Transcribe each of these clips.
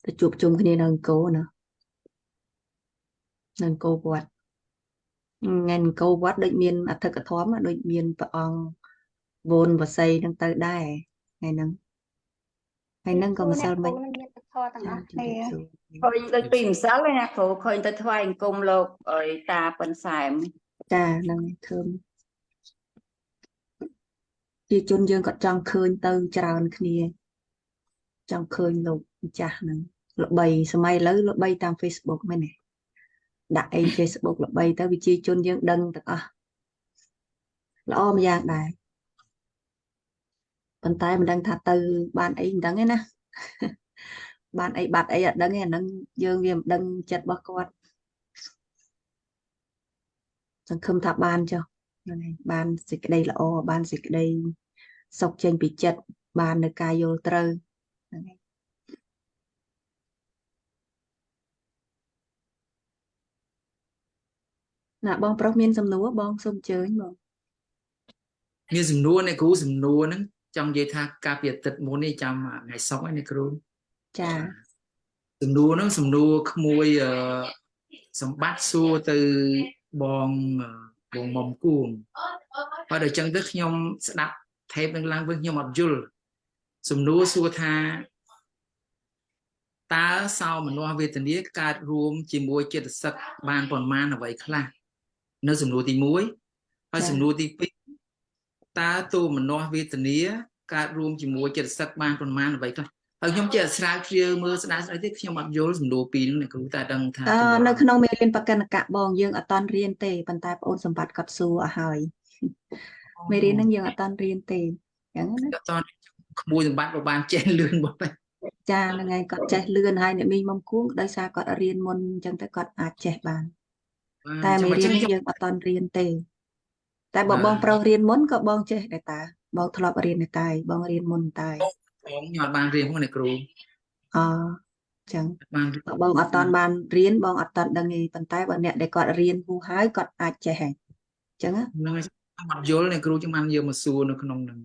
tôi chụp chung cái này nâng cố nữa nâng cố quạt ngành cố quạt định miên thật cả thóm mà định miên và vốn và xây nâng tới đai ngày nâng còn sao mình chan chụp đẹp rồi khơi tới tìm sáng lên nha khổ khơi tới thoại cùng lộc ở ta phần xài cha nâng thơm đi chôn dương còn trong khơi từ tràn kia trong khơi lục cha nâng lục bay sao may lấy lục bay tam Facebook mấy này đại Facebook lục bay tới vị trí chôn dương đăng tất à lo mà giang đại bàn tay mình đang thả từ bạn ấy đăng ấy nè bạn ấy bạn ấy ở đăng ấy nâng dương viêm đăng chặt bao quát chẳng không thả ban cho ban dịch đây là o ban dịch đây sọc trên bị chặt ban được cài vô trơ nè bong pro miên sầm núa bong sông chơi bong như sầm nua này cú sầm nua nó trong dây tha cà biệt tịch muốn đi chăm ngày sống ấy này cú trà sầm nua môi sầm bát xua từ bong bong mầm cuồng và đời chân tức nhom đạp thêm đang lang với nhom ập dul sầm nua xua tha ta sau mình loa về tình nghĩa cả rùm chỉ môi chết sạch ban còn man là vậy khla nó sầm nua thì muối và sầm nua thì ta tu mình nói về tình nghĩa cả room chỉ mua chết sắc ban còn man vậy thôi ở nhóm chết sao kia mưa sẽ đã tiếp nhóm mặc vô dùng đồ pin này cũng ta đang thà nơi khung mê liên bạcกันกะบองយើងអត់តន់រៀនទេប៉ុន្តែបងអូនសម្បត្តិគាត់សួរឲ្យហើយមេរៀនហ្នឹងយើងអត់តន់រៀនទេអញ្ចឹងណា ตอนขโมยถึงบ้านโรงพยาบาลเจนเลื่อนหมดไป ចាហ្នឹងហើយគាត់ចេះលឿនហើយអ្នកមីមុំគួងដោយសារគាត់រៀនមុនអញ្ចឹងទៅគាត់អាចចេះបានតែមេរៀននេះយើងអត់តន់រៀនទេតែបើបងប្រុសរៀនមុនក៏បងចេះដែរតាបងធ្លាប់រៀនតែបងរៀនមុនតែបងញ៉ាំបានរៀនហ្នឹងគ្រូអចឹងបងអត់តន់បានរៀនបងអត់តន់ដឹងទេប៉ុន្តែបើអ្នកដែលគាត់រៀនហូរហើយគាត់អាចចេះហើយអញ្ចឹងហ្នឹងហើយអត់យល់នេះគ្រូចាំបានយកមកសួរនៅក្នុងហ្នឹ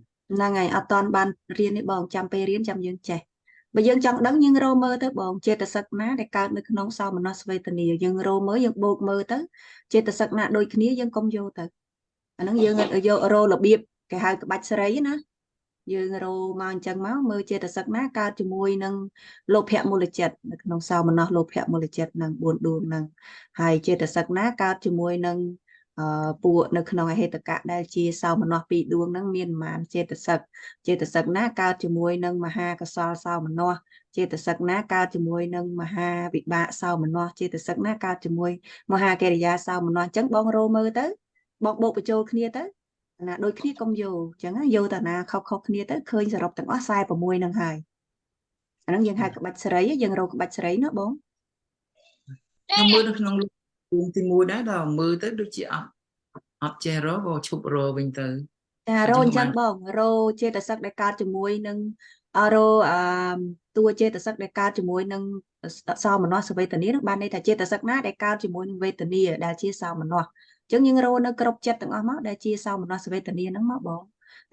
ងហើយអត់តន់បានរៀននេះបងចាំពេលរៀនចាំយើងចេះបើយើងចង់ដឹងយើងរកមើលទៅបងចេតសិកណាដែលកើតនៅក្នុងសោមនស្សវេទនាយើងរកមើលយើងបូកមើលទៅចេតសិកណាដូចគ្នាយើងកុំយកទៅអាហ្នឹងយើងយករករបៀបគេហៅក្បាច់ស្រីណាយើងរកមកអញ្ចឹងមកមើលចេតសិកណាកើតជាមួយនឹងលោភៈមូលចិត្តនៅក្នុងសោមនស្សលោភៈមូលចិត្តនឹង4ដួងហ្នឹងហើយចេតសិកណាកើតជាមួយនឹងពួកនៅក្នុងអហេតុកៈដែលជាសោមនស្ស2ដួងហ្នឹងមានប្រមាណចេតសិកណាកើតជាមួយនឹងមហាកុសលសោមនស្សចេតសិកណាកើតជាមួយនឹងមហាវិបាកសោមនស្សចេតសិកណាកើតជាមួយមហាកិរិយាសោមនស្សអញ្ចឹងបងរកមើលទៅបងបូកបញ្ចូលគ្នាទៅណាដូចគ្នាកុំយកអញ្ចឹងយកតាណាខុសគ្នាទៅឃើញសរុបទាំងអស់46ហ្នឹងហើយអាហ្នឹងយើងហៅក្បាច់ស្រីយើងរកក្បាច់ស្រីណាបងខ្ញុំមើលនៅក្នុងរូបទី1ដែរដល់មើលទៅដូចជាអត់ចេះរកក៏ឈប់រកវិញទៅចារោអញ្ចឹងបងរោចេតសិកដែលកើតជាមួយនឹងរោតួចេតសិកដែលកើតជាមួយនឹងសោមនស្សវេទនានឹងបានន័យថាចេតសិកណាដែលកើតជាមួយនឹងវេទនាដែលជាសោមនស្សអញ្ចឹងយើងរោនៅគ្រប់ចិត្តទាំងអស់មកដែលជាសោមនស្សវេទនាហ្នឹងមកបង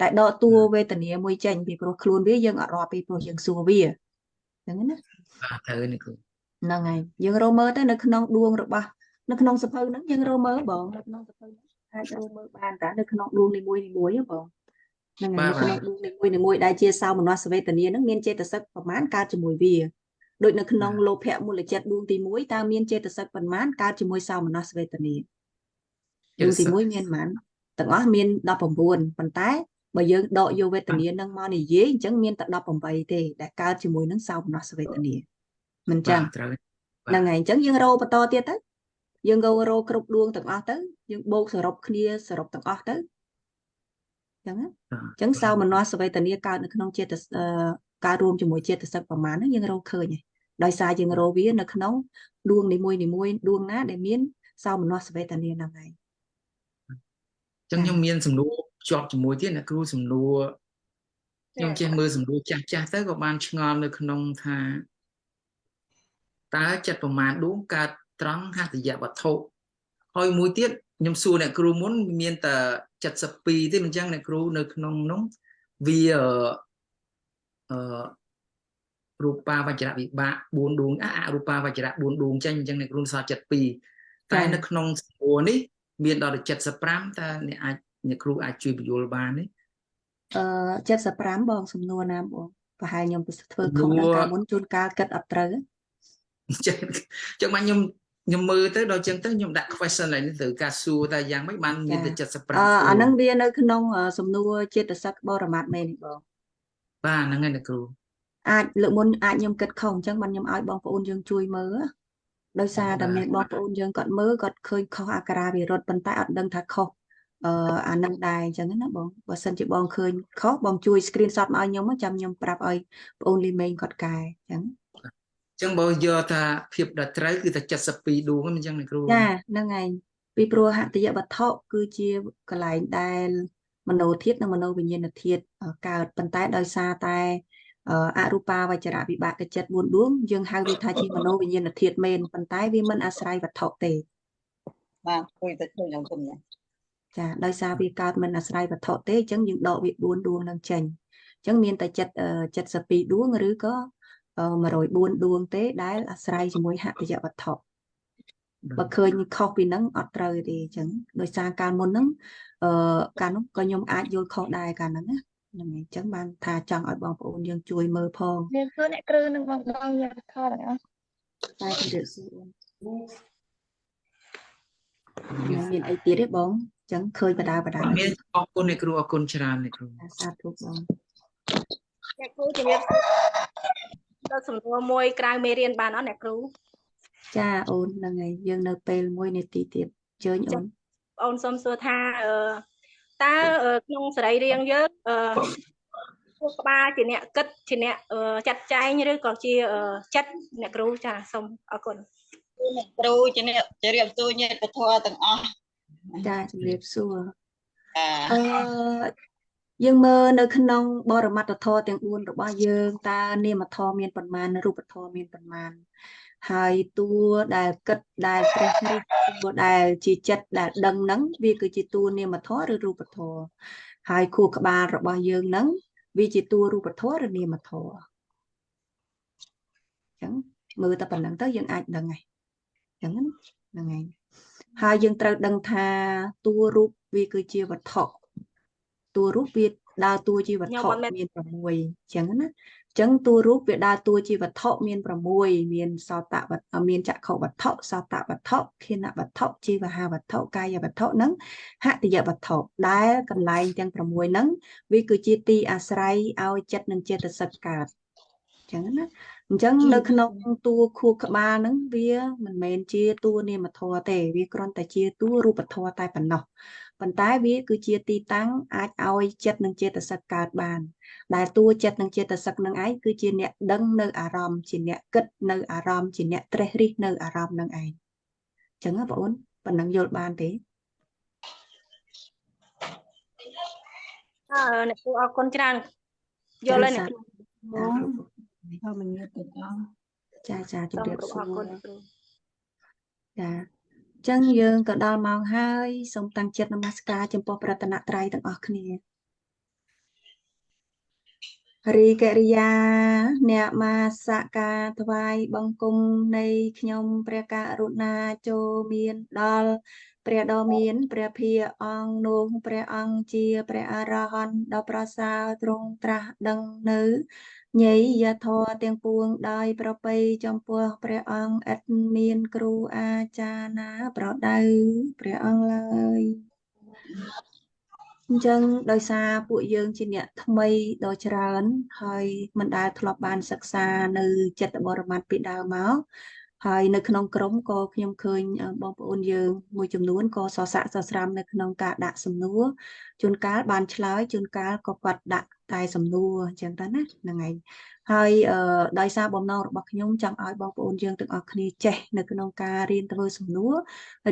តែដកតួវេទនាមួយចេញពីព្រោះខ្លួនវាយើងអត់រាប់ពីព្រោះយើងសួរវាហ្នឹងណាត្រូវនេះគ្រូហ្នឹងហើយយើងរោមើលទៅនៅក្នុងដួងរបស់នៅក្នុងសភៅហ្នឹងយើងរោមើលបងនៅក្នុងសភៅហ្នឹងអាចរោមើលបានតានៅក្នុងដួងនីមួយៗបងហ្នឹងហើយនៅក្នុងដួងនីមួយៗដែលជាសោមនស្សវេទនាហ្នឹងមានចេតសិកប្រមាណកើតជាមួយវាដូចនៅក្នុងលោភៈមូលចិត្តដួងទី1តើមានចេតសិកប្រមាណកើតជាមួយសោមនស្សវេទនាដួងទី1មានប្រមាណទាំងអស់មាន19ប៉ុន្តែបើយើងដកយកវេទនានឹងមកនិយាយអញ្ចឹងមានតែ18ទេដែលកើតជាមួយនឹងសោមនស្សវេទនាមិនចឹងហ្នឹងហើយអញ្ចឹងយើងរោបន្តទៀតទៅយើងក៏រោគ្រប់ដួងទាំងអស់ទៅយើងបូកសរុបគ្នាសរុបទាំងអស់ទៅអញ្ចឹងសោមនស្សវេទនាកើតនៅក្នុងចេតកើតរួមជាមួយចេតសិកប្រមាណហ្នឹងយើងរកឃើញហើយដោយសារយើងរកវានៅក្នុងដួងនីមួយដួងណាដែលមានសោមនស្សវេទនាហ្នឹងហើយអញ្ចឹងខ្ញុំមានសំណួរជាប់ជាមួយទៀតអ្នកគ្រូសំណួរខ្ញុំចេះមើលសំណួរចាស់ទៅក៏បានឆ្ងល់នៅក្នុងថាតើចិត្តប្រមាណដួងកើតត្រង់ហត្ថយវត្ថុហើយមួយទៀតខ្ញុំសួរអ្នកគ្រូមុនមានតែ72ទេមិនអញ្ចឹងអ្នកគ្រូនៅក្នុងនោះវា rupa vajra bị bạ 4 đuông rupa vajra 4 đuông tranh chẳng này run sao chật pì tại nó không mùa ní miền đó là chật sập ram ta này ai nhà kêu ai chui bị vô ban ấy 75បងសំណួរណាបងប្រហែលខ្ញុំធ្វើខុសដល់ការមុនជួនកាលគិតអត់ត្រូវ chẳng mà nhầm mơ tới đó chẳng tới nhầm đặt question này từ ca su ta giang mấy bạn nhìn từ chật sập ram អាហ្នឹងវានៅក្នុងសំណួរចិត្តសឹកបរមត្តមែនបង ba nó ngay là kêu អាចលើកមុនអាចខ្ញុំគិតខុសអញ្ចឹងបានខ្ញុំឲ្យបងប្អូនយើងជួយមើលដោយសារតែមានបងប្អូនយើងគាត់មើលគាត់ឃើញខុសអក្ខរាវិរុទ្ធប៉ុន្តែអត់ដឹងថាខុសអានឹងដែរអញ្ចឹងណាបងបើសិនជាបងឃើញខុសបងជួយ screenshot មកឲ្យខ្ញុំចាំខ្ញុំប្រាប់ឲ្យបងអូនលីមេងគាត់កែអញ្ចឹង chẳng bao giờ ta phiệp đặt tráiคือta chật sập pì đuông nó chẳng này kêu ចាហ្នឹងហើយពីព្រោះហតិយវត្ថុគឺជាកន្លែងដែលមโนធាតុនិងមโนវិញ្ញាណធាតុកើតប៉ុន្តែដោយសារតែអរូបាវចរៈវិបាកចិត្ត4ដួងយើងហៅវាថាជាមโนវិញ្ញាណធាតុមែនប៉ុន្តែវាមិនអាស្រ័យវត្ថុទេ បាទគួយទៅខ្ញុំគុំណា ចាដោយសារវាកើតមិនអាស្រ័យវត្ថុទេអញ្ចឹងយើងដកវា4ដួងនឹងចេញអញ្ចឹងមានតែ72ដួងឬក៏104ដួងទេដែលអាស្រ័យជាមួយហតិយវត្ថុបើឃើញខុសពីហ្នឹងអត់ត្រូវទេអញ្ចឹងដោយសារកាលមុនហ្នឹងកាលនោះក៏ខ្ញុំអាចយល់ខុសដែរកាលហ្នឹងណាហ្នឹងហើយអញ្ចឹងបានថាចង់ឲ្យបងប្អូនយើងជួយមើលផង មានគ្រូអ្នកគ្រូនឹងបងយកថតទាំងអស់ តែជម្រាបសួរមានអីទៀតទេបងអញ្ចឹងឃើញបដាបដា មានអរគុណអ្នកគ្រូអរគុណច្រើនអ្នកគ្រូ សាធុបង អ្នកគ្រូជំរាបសួរដល់សំណួរមួយក្រៅមេរៀនបានអត់អ្នកគ្រូ ចាអូនហ្នឹងហើយយើងនៅពេល1នាទីទៀតជើញអូន អូនសូមសួរថាតើក្នុងសេរីរាង្គយើងខួរក្បាលជាអ្នកគិតជាអ្នកចាត់ចែងឬក៏ជាចិត្តអ្នកគ្រូចាសូមអរគុណ អ្នកគ្រូជាអ្នកជម្រាបសួរញាតិពធទាំងអស់ ចាជម្រាបសួរ អឺ យើងមើលនៅក្នុងបរមត្ថធម៌ទាំង4របស់យើងតើនាមធម៌មានប៉ុន្មានរូបធម៌មានប៉ុន្មានហើយតួដែលគិតដែលត្រេះរិះតួដែលជាចិត្តដែលដឹងហ្នឹងវាគឺជាតួនាមធម៌ឬរូបធម៌ហើយខួរក្បាលរបស់យើងហ្នឹងវាជាតួរូបធម៌ឬនាមធម៌អញ្ចឹងមើលតែប៉ុណ្្នឹងទៅយើងអាចដឹងហើយអញ្ចឹងហ្នឹងហើយហើយយើងត្រូវដឹងថាតួរូបវាគឺជាវត្ថុ តួរូបវាដើរតួជាវត្ថុមាន6អញ្ចឹងណាអញ្ចឹងតួរូបវាដើរតួជាវត្ថុមាន6មានសោតវត្ថុមានចក្ខុវត្ថុសោតវត្ថុខិនវត្ថុជីវហវត្ថុកាយវត្ថុនិងហតិយវត្ថុដែលកន្លែងទាំង6ហ្នឹងវាគឺជាទីអាស្រ័យឲ្យចិត្តនិងចេតសិកកើតអញ្ចឹងណាអញ្ចឹងនៅក្នុងតួខួរក្បាលហ្នឹងវាមិនមែនជាតួនាមធម៌ទេវាគ្រាន់តែជាតួរូបធម៌តែប៉ុណ្ណោះ ប៉ុន្តែវាគឺជាទីតាំងអាចឲ្យចិត្តនិងចេតសិកកើតបានដែលតួចិត្តនិងចេតសិកនឹងឯងគឺជាអ្នកដឹងនៅអារម្មណ៍ជាអ្នកគិតនៅអារម្មណ៍ជាអ្នកត្រេះរិះនៅអារម្មណ៍នឹងឯងអញ្ចឹងបងប្អូនប៉ុណ្ណឹងយល់បានទេ អ្នកគ្រូអរគុណច្រើនយល់ហើយអ្នកគ្រូ អរមញាតិទាំងអស់ ចាចាជ សូម ម្រាប គោរព សួ អរគុណ រ អ្នកគ្រូ ចាអញ្ចឹងយើងក៏ដល់ម៉ោងហើយសូមតាំងចិត្តនមស្ការចំពោះប្រតនត្រ័យទាំងអស់គ្នា រីកិរិយាអ្នកមាសការថ្វាយបង្គំនៃខ្ញុំព្រះករុណាចូលមានដល់ព្រះដ៏មានព្រះភិយអង្គនោះព្រះអង្គជាព្រះអរហន្តដ៏ប្រសើរទ្រង់ត្រាស់ដឹងនៅញេយធម៌ទាំងពួងដោយប្រពៃចំពោះព្រះអង្គឥតមានគ្រូអាចារ្យណាប្រដៅព្រះអង្គឡើយ អញ្ចឹងដោយសារពួកយើងជាអ្នកថ្មីដ៏ច្រើនហើយមិនដែលធ្លាប់បានសិក្សានៅចិត្តបរមត្តពីដើមមកហើយនៅក្នុងក្រុមក៏ខ្ញុំឃើញបងប្អូនយើងមួយចំនួនក៏សរស័ក្តិសរស្រាំនៅក្នុងការដាក់សំណួរជួនកាលបានឆ្លើយជួនកាលក៏គាត់ដាក់តែសំណួរអញ្ចឹងទៅណាហ្នឹងហើយហើយដោយសារបំណងរបស់ខ្ញុំចង់ឲ្យបងប្អូនយើងទាំងអស់គ្នាចេះនៅក្នុងការរៀនធ្វើសំណួរ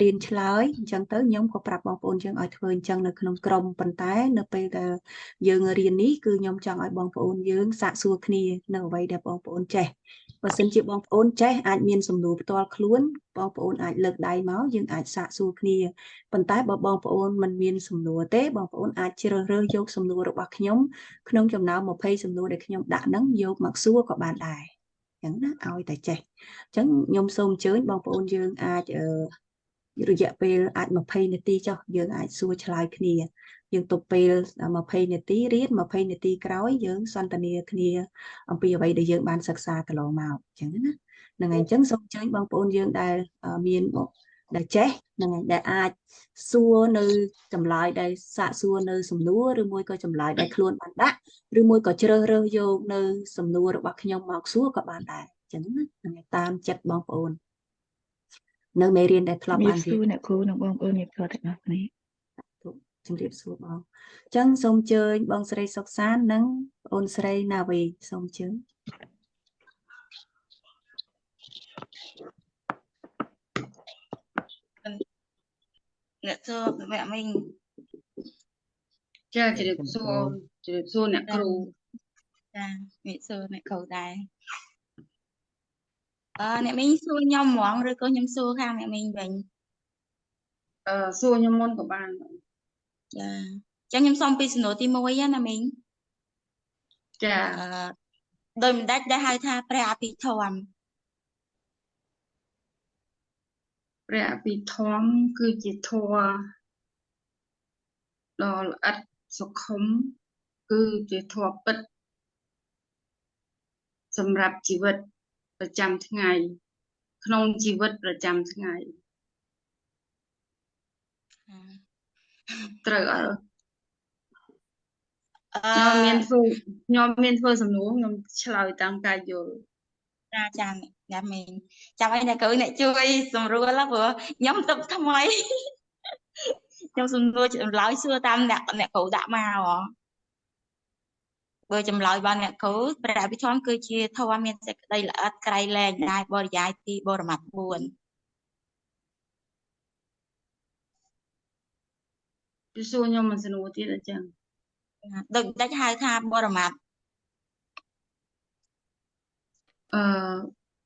រៀនឆ្លើយអញ្ចឹងទៅខ្ញុំក៏ប្រាប់បងប្អូនយើងឲ្យធ្វើអញ្ចឹងនៅក្នុងក្រុមប៉ុន្តែនៅពេលដែលយើងរៀននេះគឺខ្ញុំចង់ឲ្យបងប្អូនយើងសាកសួរគ្នានៅអ្វីដែលបងប្អូនចេះបើសិនជាបងប្អូនចេះអាចមានសំណួរផ្ទាល់ខ្លួនបងប្អូនអាចលើកដៃមកយើងអាចសាកសួរគ្នាប៉ុន្តែបើបងប្អូនមិនមានសំណួរទេបងប្អូនអាចជ្រើសរើសយកសំណួររបស់ខ្ញុំក្នុងចំណោម20សំណួរដែលខ្ញុំដាក់ហ្នឹងយកមកសួរក៏បានដែរ chẳngណាឲ្យតែចេះអញ្ចឹងខ្ញុំសូមអញ្ជើញបងប្អូនយើងអាចរយៈពេលអាច20នាទីចុះយើងអាចសួរឆ្លើយគ្នាយើងទុកពេល20នាទីរៀន20នាទីក្រោយយើងសន្ទនាគ្នាអំពីអ្វីដែលយើងបានសិក្សាកន្លងមកអញ្ចឹងណាហ្នឹងហើយអញ្ចឹងសូមអញ្ជើញបងប្អូនយើងដែលមានដែលចេះហ្នឹងហើយដែលអាចសួរនៅចម្លើយដែលសាកសួរនៅសំណួរឬមួយក៏ចម្លើយដែលខ្លួនបានដាក់ឬមួយក៏ជ្រើសរើសយកនៅសំណួររបស់ខ្ញុំមកសួរក៏បានដែរអញ្ចឹងណាហ្នឹងហើយតាមចិត្តបងប្អូននៅមេរៀនដែលធ្លាប់បានរៀន អ្នកគ្រូនិងបងប្អូនអ្នកផ្ទាល់ទាំងអស់គ្នា ជំរាបសួរបងអញ្ចឹងសូមអញ្ជើញបងស្រីសុកសាននិងបងអូនស្រីណាវីសូមអញ្ជើញ អ្នកសួរអ្នកមីង ចាជ្រាបសួរអ្នកគ្រូ ចាអ្នកសួរអ្នកគ្រូដែរអ្នកមីងសួរខ្ញុំហ្មងឬក៏ខ្ញុំសួរខាងអ្នកមីងវិញ សួរខ្ញុំមុនក៏បាន ចាអញ្ចឹងខ្ញុំសុំពីសំណួរទី1ណាមីង ចា ដោយមិនដាច់ដែលហៅថាព្រះអភិធម្ម ព្រះអភិធម្មគឺជាធម៌ដ៏ល្អិតសុខុមគឺជាធម៌ពិតសម្រាប់ជីវិតប្រចាំថ្ងៃក្នុងជីវិតប្រចាំថ្ងៃត្រូវអត់ខ្ញុំមានធ្វើសំណួរខ្ញុំឆ្លើយតាមការយល់ ចាអ្នកមីងចាំឲ្យអ្នកគ្រូអ្នកជួយសម្រួលព្រោះខ្ញុំទុកថ្មី ខ្ញុំសំណួរចម្លើយសួរតាមអ្នកគ្រូដាក់មកបើចម្លើយរបស់អ្នកគ្រូព្រះអភិធម្មគឺជាធម៌មានសេចក្តីល្អិតក្រៃលែងដែរបរិយាយទីបរមត្ថ 4 ពីសួរខ្ញុំមិនសំណួរទៀតអញ្ចឹង ដូចដាច់ហៅថាបរមត្ថ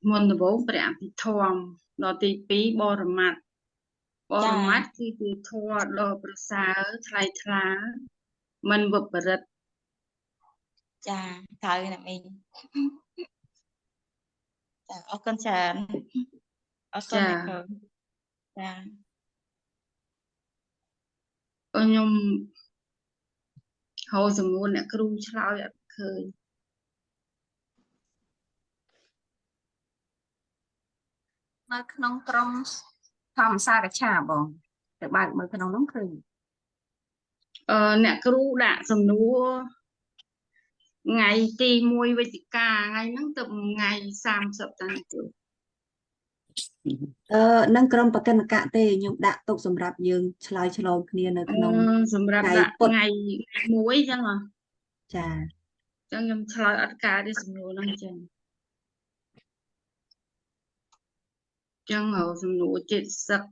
មុនដំបូងព្រះអភិធម្មដល់ទី2បរមត្ថគឺជាធម៌ដ៏ប្រសើរថ្លៃថ្លាមិនវិពរិត ចាត្រូវអ្នកមីងចាអរគុណច្រើនអរគុណអ្នកគ្រូចា ខ្ញុំហៅសំណួរអ្នកគ្រូឆ្លើយអត់ឃើញ នៅក្នុងក្រុមធម្មសារកឆាបងទៅបើកមើលក្នុងនោះឃើញ អ្នកគ្រូដាក់សំណួរថ្ងៃទី1វិច្ឆិកាថ្ងៃហ្នឹងទៅថ្ងៃ30តាគ្រូ នឹងក្រុមបកិនកៈទេខ្ញុំដាក់ទុកសម្រាប់យើងឆ្លើយឆ្លងគ្នានៅក្នុង សម្រាប់ដាក់ថ្ងៃ1អញ្ចឹងហ៎ ចា អញ្ចឹងខ្ញុំឆ្លើយអត់កើតទេសំណួរហ្នឹងអញ្ចឹងសំណួរចិត្តសឹក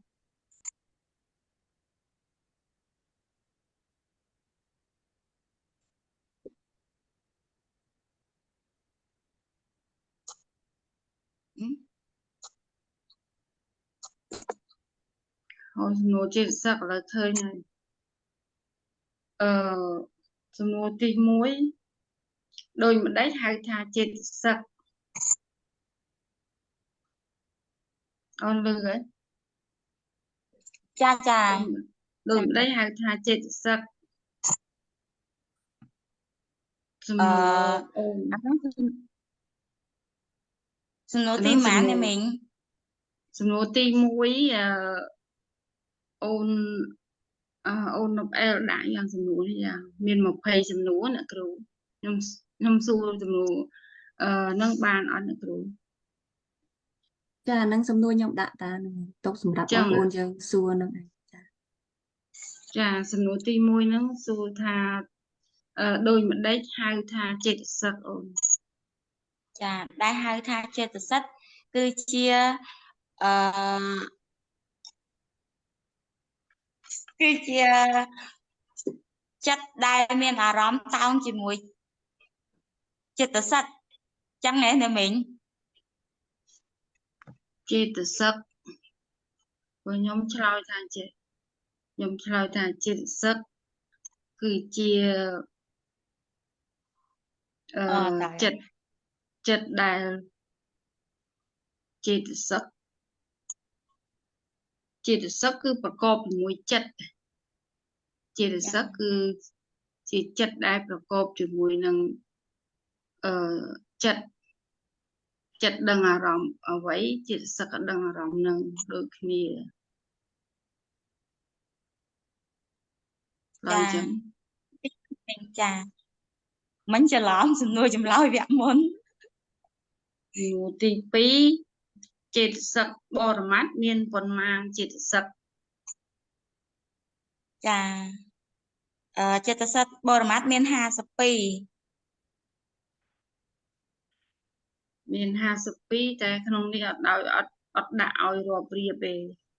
សំណួរចិត្តសឹកឥឡូវឃើញហើយសំណួរទី1ដោយម្ដេចហៅថាចិត្តសឹកអូនលឺហ៎ ចាចា ដោយម្ដេចហៅថាចិត្តសឹកសំណួរអូន អាហ្នឹងសំណួរទីម៉ានអ្នកមីង សំណួរទី1អូននប់អែលដាក់យ៉ាងសំណួរនេះយ៉ាងមាន20សំណួរអ្នកគ្រូខ្ញុំសួរសំណួរនឹងបានអត់អ្នកគ្រូ ចានឹងសំណួរខ្ញុំដាក់តានឹងទុកសម្រាប់បងប្អូនយើងសួរនឹងឯងចា ចាសំណួរទី1ហ្នឹងសួរថាដោយម្ដេចហៅថាចិត្តសឹកអូន ចាដែលហៅថាចេតសិកគឺជាគឺជាចិត្តដែលមានអារម្មណ៍តោងជាមួយចិត្តសិកចឹងណាមីង ចេតសិកព្រោះខ្ញុំឆ្លើយថាចេះខ្ញុំឆ្លើយថាចេតសិកគឺជាចិត្តដែល ចេតសិកគឺប្រកបជាមួយចិត្តចេតសិកគឺជាចិត្តដែលប្រកបជាមួយនឹងចិត្តដឹងអារម្មណ៍អ្វីចេតសិកក៏ដឹងអារម្មណ៍នឹងដូចគ្នាឡើយចឹង ចាមិនច្រឡំសំណួរចម្លើយវគ្គមុន សំណួរទី2ចេតសិកបរមត្ថមានប៉ុន្មានចេតសិក ចាចិត្តសិកបរមត្ថមាន52 មាន 52 តែក្នុងនេះអត់ដាក់ឲ្យរាប់រៀបទេ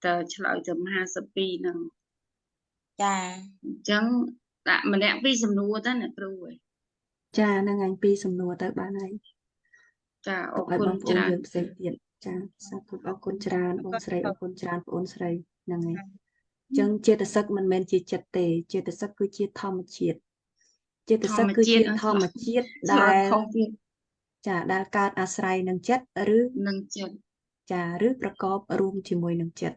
តើឆ្លើយទៅ52ហ្នឹង ចា អញ្ចឹងដាក់ម្នាក់ពីរសំណួរទៅអ្នកគ្រូឯង ចាហ្នឹងឯងពីសំណួរទៅបានហើយ ចាអ ទុ រ កឲ្យ គុ ប ណ ងប្អូន ច្រើន យើងផ្សេងទៀតចាសាធុអរគុណច្រើនបងស្រីអរគុណច្រើនបងអូនស្រីហ្នឹងហើយអញ្ចឹងចេតសិកមិនមែនជាចិត្តទេចេតសិកគឺជាធម្មជាតិចេតសិកគឺជាធម្មជាតិ ឆ្លើ ដែល យខុសទៀត ចាដែលកើតអាស្រ័យនឹងចិត្តឬ នឹងចិត្ត ចាឬប្រកបរួមជាមួយនឹងចិត្ត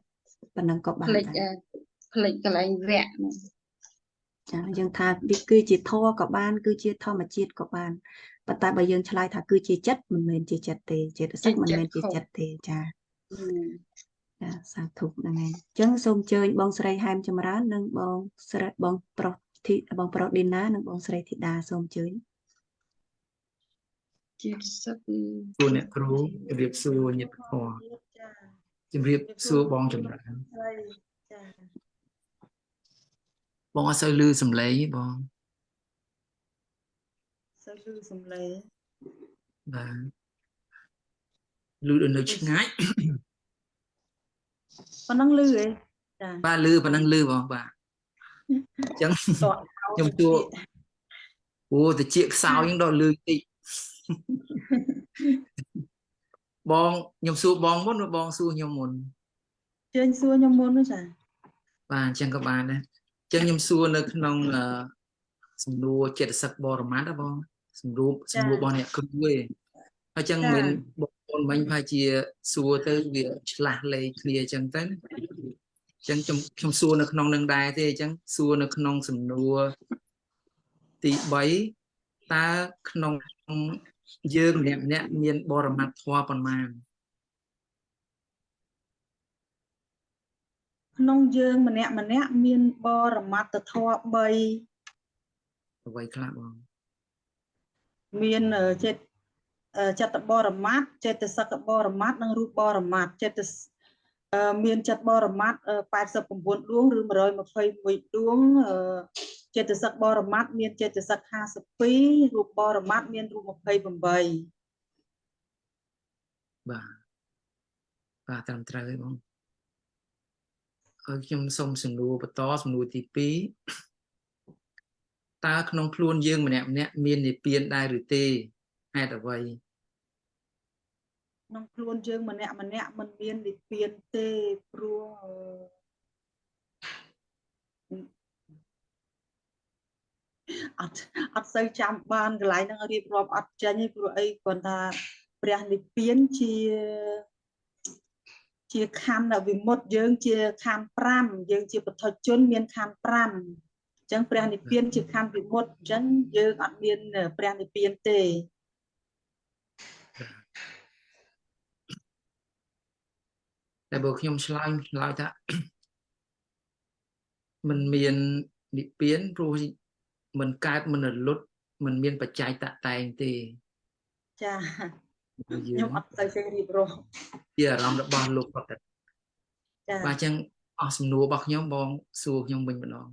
ប៉ុណ្ណឹងក៏បាន ផ្លេច ដែរ ផ្លេចកន្លែងវគ្គហ្នឹង ចាយើងថាវាគឺជាធម៌ក៏បានគឺជាធម្មជាតិក៏បានប៉ុន្តែបើយើងឆ្លើយថាគឺជាចិត្តមិនមែនជាចិត្តទេចេតសិកមិនមែនជាចិត្តទេចាចាសាធុហ្នឹងឯងអញ្ចឹងសូមអញ្ជើញបងស្រីហែមចម្រើននិងបងស្រីបងប្រុសឌីណានិងបងស្រីធីតាសូមអញ្ជើញ ចេតសិកគឺ សួរអ្នកគ្រូជម្រាបសួរញាតិធម៌ជម្រាបសួរបងចម្រើនបងអត់សូវឮសំឡេងទេបង សូវឮសំឡេង បាទឮដូចនៅឆ្ងាយ ប៉ុណ្ណឹងឮហ៎ចា បាទឮប៉ុណ្ណឹងឮបងបាទអញ្ចឹង តោះ ខ្ញុំទួអូតិចខ្សោយហ្នឹងដល់ឮតិច បងខ្ញុំសួរបងមុនឬបងសួរខ្ញុំមុន ជើញសួរខ្ញុំមុននោះចា បាទអញ្ចឹងក៏បានដែរអញ្ចឹងខ្ញុំសួរនៅក្នុងសំណួរចិត្តសឹកបរមត្ថណាបងសំណួររបស់អ្នកគ្រូឯងហើយអញ្ចឹងមិនបងប្អូនមិញប្រហែលជាសួរទៅវាឆ្លាស់លេខគ្នាអញ្ចឹងទៅអញ្ចឹងខ្ញុំសួរនៅក្នុងនឹងដែរទេអញ្ចឹងសួរនៅក្នុងសំណួរទី3តើក្នុងយើងម្នាក់មានបរមត្ថធម៌ប៉ុន្មាន ក្នុងយើងម្នាក់មានបរមត្ថធម៌3 អ្វីខ្លះបង មានចិត្តបរមត្ថចេតសិកបរមត្ថនិងរូបបរមត្ថមានចិត្តបរមត្ថ89ដួងឬ121ដួងចេតសិកបរមត្ថមានចេតសិក52រូបបរមត្ថមានរូប28 បាទត្រឹមត្រូវហើយបងហើយខ្ញុំសូមសំណួរបន្តសំណួរទី2តើក្នុងខ្លួនយើងម្នាក់មាននិព្វានដែរឬទេហេតុអ្វី ក្នុងខ្លួនយើងម្នាក់មិនមាននិព្វានទេព្រោះអត់សូវចាំបានកន្លែងហ្នឹងរៀបរាប់អត់ចាញ់ទេព្រោះអីគ្រាន់តែព្រះនិព្វានជាខណ្ឌវិមុតយើងជាខណ្ឌ5យើងជាពុទ្ធជនមានខណ្ឌ5អញ្ចឹងព្រះនិព្វានជាខណ្ឌវិមុតអញ្ចឹងយើងអត់មានព្រះនិព្វានទេ តែបើខ្ញុំឆ្លើយថា មិនមាននិព្វានព្រោះមិនកើតមិនរលត់មិនមានបច្ច័យតតែងទេ ចាខ្ញុំអត់ទៅចេះរៀបរាប់ ជាអារម្មណ៍របស់លោកគាត់តែ ចា បាទអញ្ចឹងអស់សំណួររបស់ខ្ញុំបងសួរខ្ញុំវិញម្ដង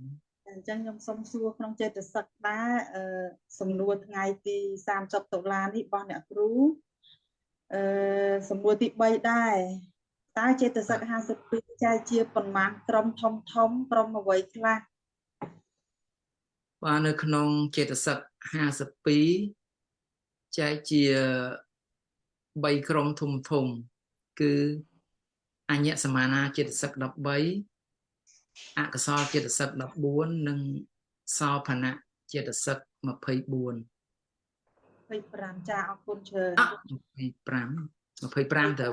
អញ្ចឹងខ្ញុំសូមសួរក្នុងចេតសិកដែរសំណួរថ្ងៃទី30តុលានេះរបស់អ្នកគ្រូសំណួរទី3ដែរតើចេតសិក52ចែកជាប៉ុន្មានក្រុមធំក្រុមអ្វីខ្លះ បាទនៅក្នុងចេតសិក52ចែកជា3ក្រុមធំគឺអញ្ញសមានាចេតសិក13អកុសលចេតសិក14និងសោភណៈចេតសិក24 25ចាអរគុណច្រើន 25ទៅ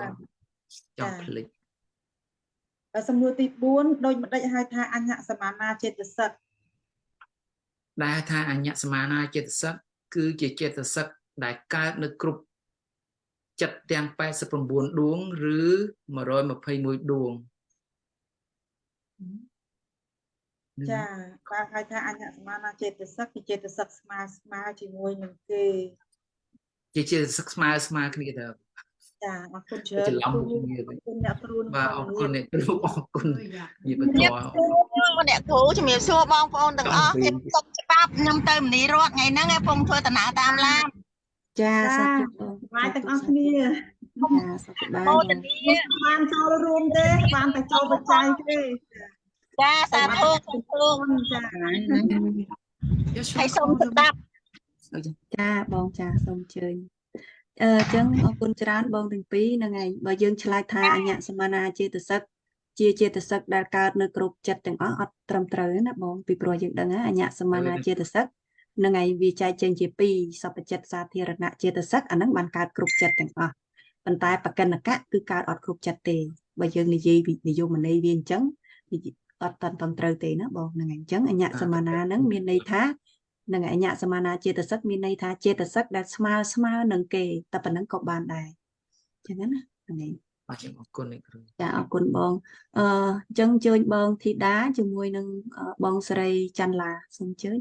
Chọn click សំណួរទី4ដូចម្ដេចហៅថាអញ្ញសមានាចេតសិក ដែលថាអញ្ញសមានាចេតសិកគឺជាចេតសិកដែលកើតនៅគ្រប់ចិត្តទាំង89ដួងឬ121ដួង ចាបើហៅថាអញ្ញសមានាចេតសិកគឺចេតសិកស្មើជាមួយនឹងគេ ជាចេតសិកស្មើគ្នាទៅ ចាអរគុណច្រើន ច្រឡំ គ្រូ គ្នាទៅ អរគុណអ្នកគ្រូ បាទអរគុណអ្នកគ្រូអរគុណនិយាយបន្ត អ្នកគ្រូជំរាបសួរបងប្អូនទាំងអស់ខ្ញុំសុំច្បាប់ខ្ញុំទៅមនីរតថ្ងៃហ្នឹងឯងពងធ្វើដំណើរតាមឡាន ចាសាធុបង បាយទាំងអស់គ្នា ចាសុខសប្បាយ អូ បង តានី បានចូលរួមទេបានតែចូលបច្ច័យទេ ចាសាធុសាធុ ចា ហើយសូមស្ដាប់ ចាបងចាសូមអញ្ជើញអញ្ចឹងអរគុណច្រើនបងទាំងពីរហ្នឹងហើយបើយើងឆ្លើយថាអញ្ញសមានាចេតសិកជាចេតសិកដែលកើតនៅគ្រប់ចិត្តទាំងអស់អត់ត្រឹមត្រូវណាបងពីព្រោះយើងដឹងអញ្ញសមានាចេតសិកហ្នឹងហើយវាចែកចេញជា2សពចិត្តសាធារណៈចេតសិកអាហ្នឹងបានកើតគ្រប់ចិត្តទាំងអស់ប៉ុន្តែបកិនកៈគឺកើតអត់គ្រប់ចិត្តទេបើយើងនិយាយនិយមន័យវាអញ្ចឹងអត់ត្រឹមត្រូវទេណាបងហ្នឹងហើយអញ្ចឹងអញ្ញសមានាហ្នឹងមានន័យថានឹងអញ្ញសមានាចេតសិកមានន័យថាចេតសិកដែលស្មើនឹងគេតែប៉ុណ្ណឹងក៏បានដែរអញ្ចឹងណាហ្នឹងហើយ បាទខ្ញុំអរគុណអ្នកគ្រូ ចាអរគុណបងអញ្ចឹងអញ្ជើញបងធីតាជាមួយនឹងបងស្រីច័ន្ទឡាសូមអញ្ជើញ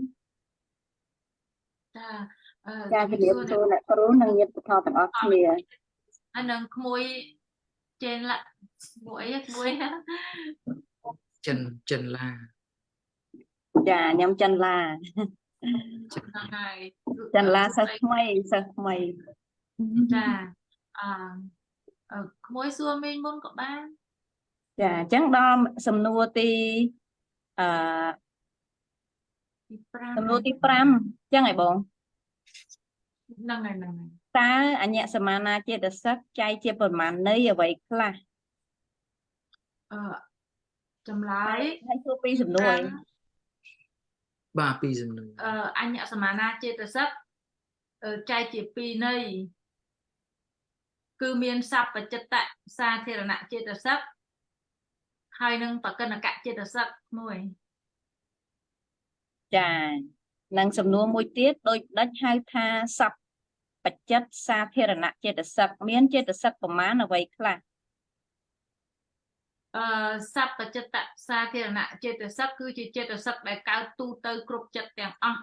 ចាជំរាបសួរអ្នកគ្រូនិងញាតិធម៌ទាំងអស់គ្នា អានឹងក្មួយចេនឡាមួយក្មួយ ចិនឡា ចាខ្ញុំច័ន្ទឡា ហ្នឹងហើយ ច័ន្ទឡាសិស្សថ្មី ចាក្មួយសួរមេងមុនក៏បាន ចាអញ្ចឹងដល់សំណួរទីអឺ ទី5 សំណួរទី5អញ្ចឹងហ៎បង ហ្នឹងហើយហ្នឹងហើយ តើអញ្ញសមានាចេតសិកចែកជាប្រមាណនៃអ្វីខ្លះ ចម្លើយ ហើយសួរពីសំណួរឯង បាទពីសំណួរ អញ្ញសមានាចេតសិកចែកជា2ន័យគឺមានសព្វចិត្តសាធារណៈចេតសិកហើយនឹងបកិនកៈចេតសិកមួយ ចានិងសំណួរមួយទៀតដូចដាច់ហៅថាសព្វបច្ចៈសាធារណៈចេតសិកមានចេតសិកប្រមាណអ្វីខ្លះ សព្វចិត្តសាធារណៈចេតសិកគឺជាចេតសិកដែលកើតទូទៅគ្រប់ចិត្តទាំងអស់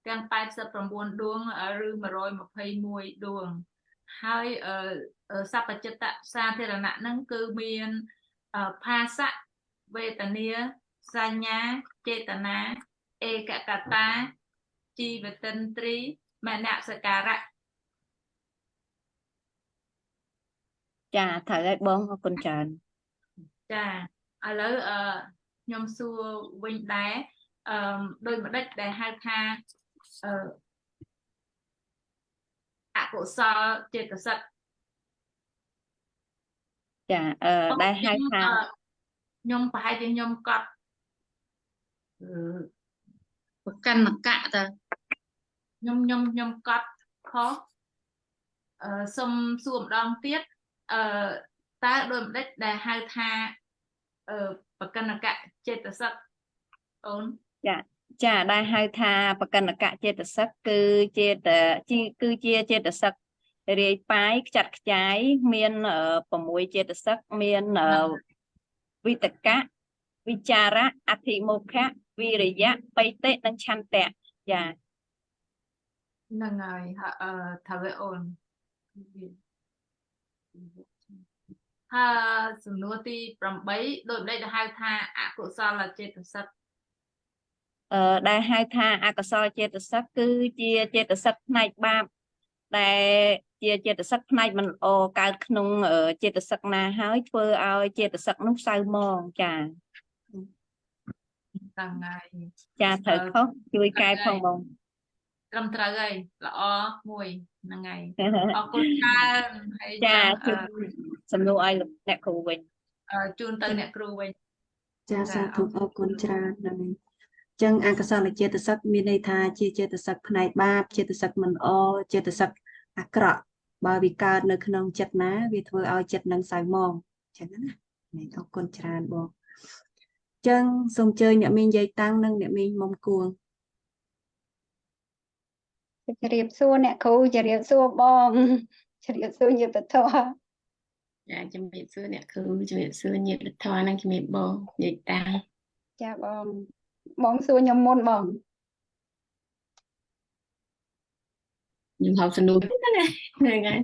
ទាំង89ដួងឬ121ដួងហើយសព្វចិត្តសាធារណៈហ្នឹងគឺមានផាសៈវេទនាសញ្ញាចេតនាឯកកតាជីវតិន្ទ្រីមនសការៈ ចាត្រូវហើយបងអរគុណច្រើន ចាឥឡូវខ្ញុំសួរវិញដែរដូចម្ដេចដែលហៅថាអកុសលចេតសិក ចាដែលហៅថា ខ្ញុំប្រហែលជាខ្ញុំកត់ ប្រកាន់កៈតា ខ្ញុំកត់ខុសសុំសួរម្ដងទៀតតើដូចម្ដេចដែលហៅថាបកិនកៈចេតសិកអូន ចាដែលហៅថាបកិនកៈចេតសិកគឺជាចេតសិករាយប៉ាយខ្ចាត់ខ្ចាយមាន6ចេតសិកមានវិតកៈវិចារៈអធិមោខៈវិរិយៈបៃតិនិងឆន្ទៈចា ហ្នឹងហើយត្រូវឲ្យអូនហើយសំណួរទី8ដូចម្ដេចដែលហៅថាអកុសលចេតសិក ដែលហៅថាអកុសលចេតសិកគឺជាចេតសិកផ្នែកបាបដែលជាចេតសិកផ្នែកមិនល្អកើតក្នុងចេតសិកណាហើយធ្វើឲ្យចេតសិកនោះសៅហ្មងចា ហ្នឹងហើយ ចាត្រូវខុសជួយកែផងបង ត្រឹមត្រូវហើយល្អមួយហ្នឹងហើយអរគុណច្រើនហើយ ចាសំណួរឲ្យអ្នកគ្រូវិញ ជូនទៅអ្នកគ្រូវិញ ចាសាធុអរគុណច្រើនហ្នឹងហើយអញ្ចឹងអកុសលចេតសិកមានន័យថាជាចេតសិកផ្នែកបាបចេតសិកមិនល្អចេតសិកអាក្រក់បើវាកើតនៅក្នុងចិត្តណាវាធ្វើឲ្យចិត្តនឹងសៅហ្មង ចឹងណានេះអរគុណច្រើនបងចឹងសូមអញ្ជើញអ្នកមីងយាយតាំងនិងអ្នកមីងមុំគួង ជម្រាបសួរអ្នកគ្រូជម្រាបសួរបងជម្រាបសួរយុទ្ធធរ ចាជំរាបសួរអ្នកគ្រូជំរាបសួរញាតិធម៌និងជំរាបបងនិយាយតាំង ចាបងសួរខ្ញុំមុនបង ខ្ញុំហៅសំណួរណាហ្នឹងហើយ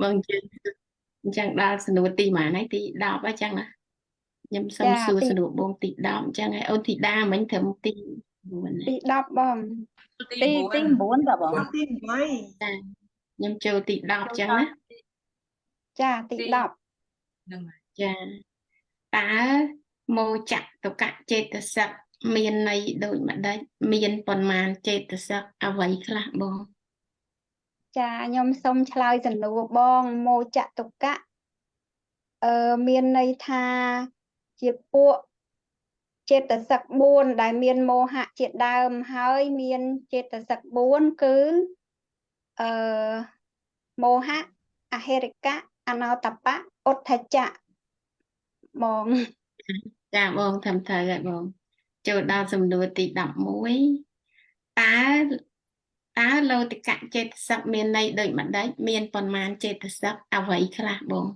បងជឿអញ្ចឹងដល់សំណួរទីម៉ានហើយទី10ហើយចឹងណាខ្ញុំសុំសួរសំណួរបងទី10អញ្ចឹងហើយអូនធីតាមិញត្រឹមទី9ណា ទី10បង ទី 9បាទបង ទី8 ចាខ្ញុំចូលទី10អញ្ចឹងណា ចាទី10 ហ្នឹងហើយ ចាតើមោចតុកៈចេតសិកមានន័យដូចម្ដេចមានប៉ុន្មានចេតសិកអ្វីខ្លះបង ចាខ្ញុំសូមឆ្លើយសំណួរបងមោចតុកៈមានន័យថាជាពួកចេតសិក4ដែលមានមោហៈជាដើមហើយមានចេតសិក4គឺមោហៈអហិរិកៈអនោតបៈឧទ្ធច្ចៈបង ចាបងធ្វើត្រូវហើយបងចូលដល់សំណួរទី11តើឡូតិកៈចេតសិកមានន័យដូចម្ដេចមានប៉ុន្មានចេតសិកអ្វីខ្លះបង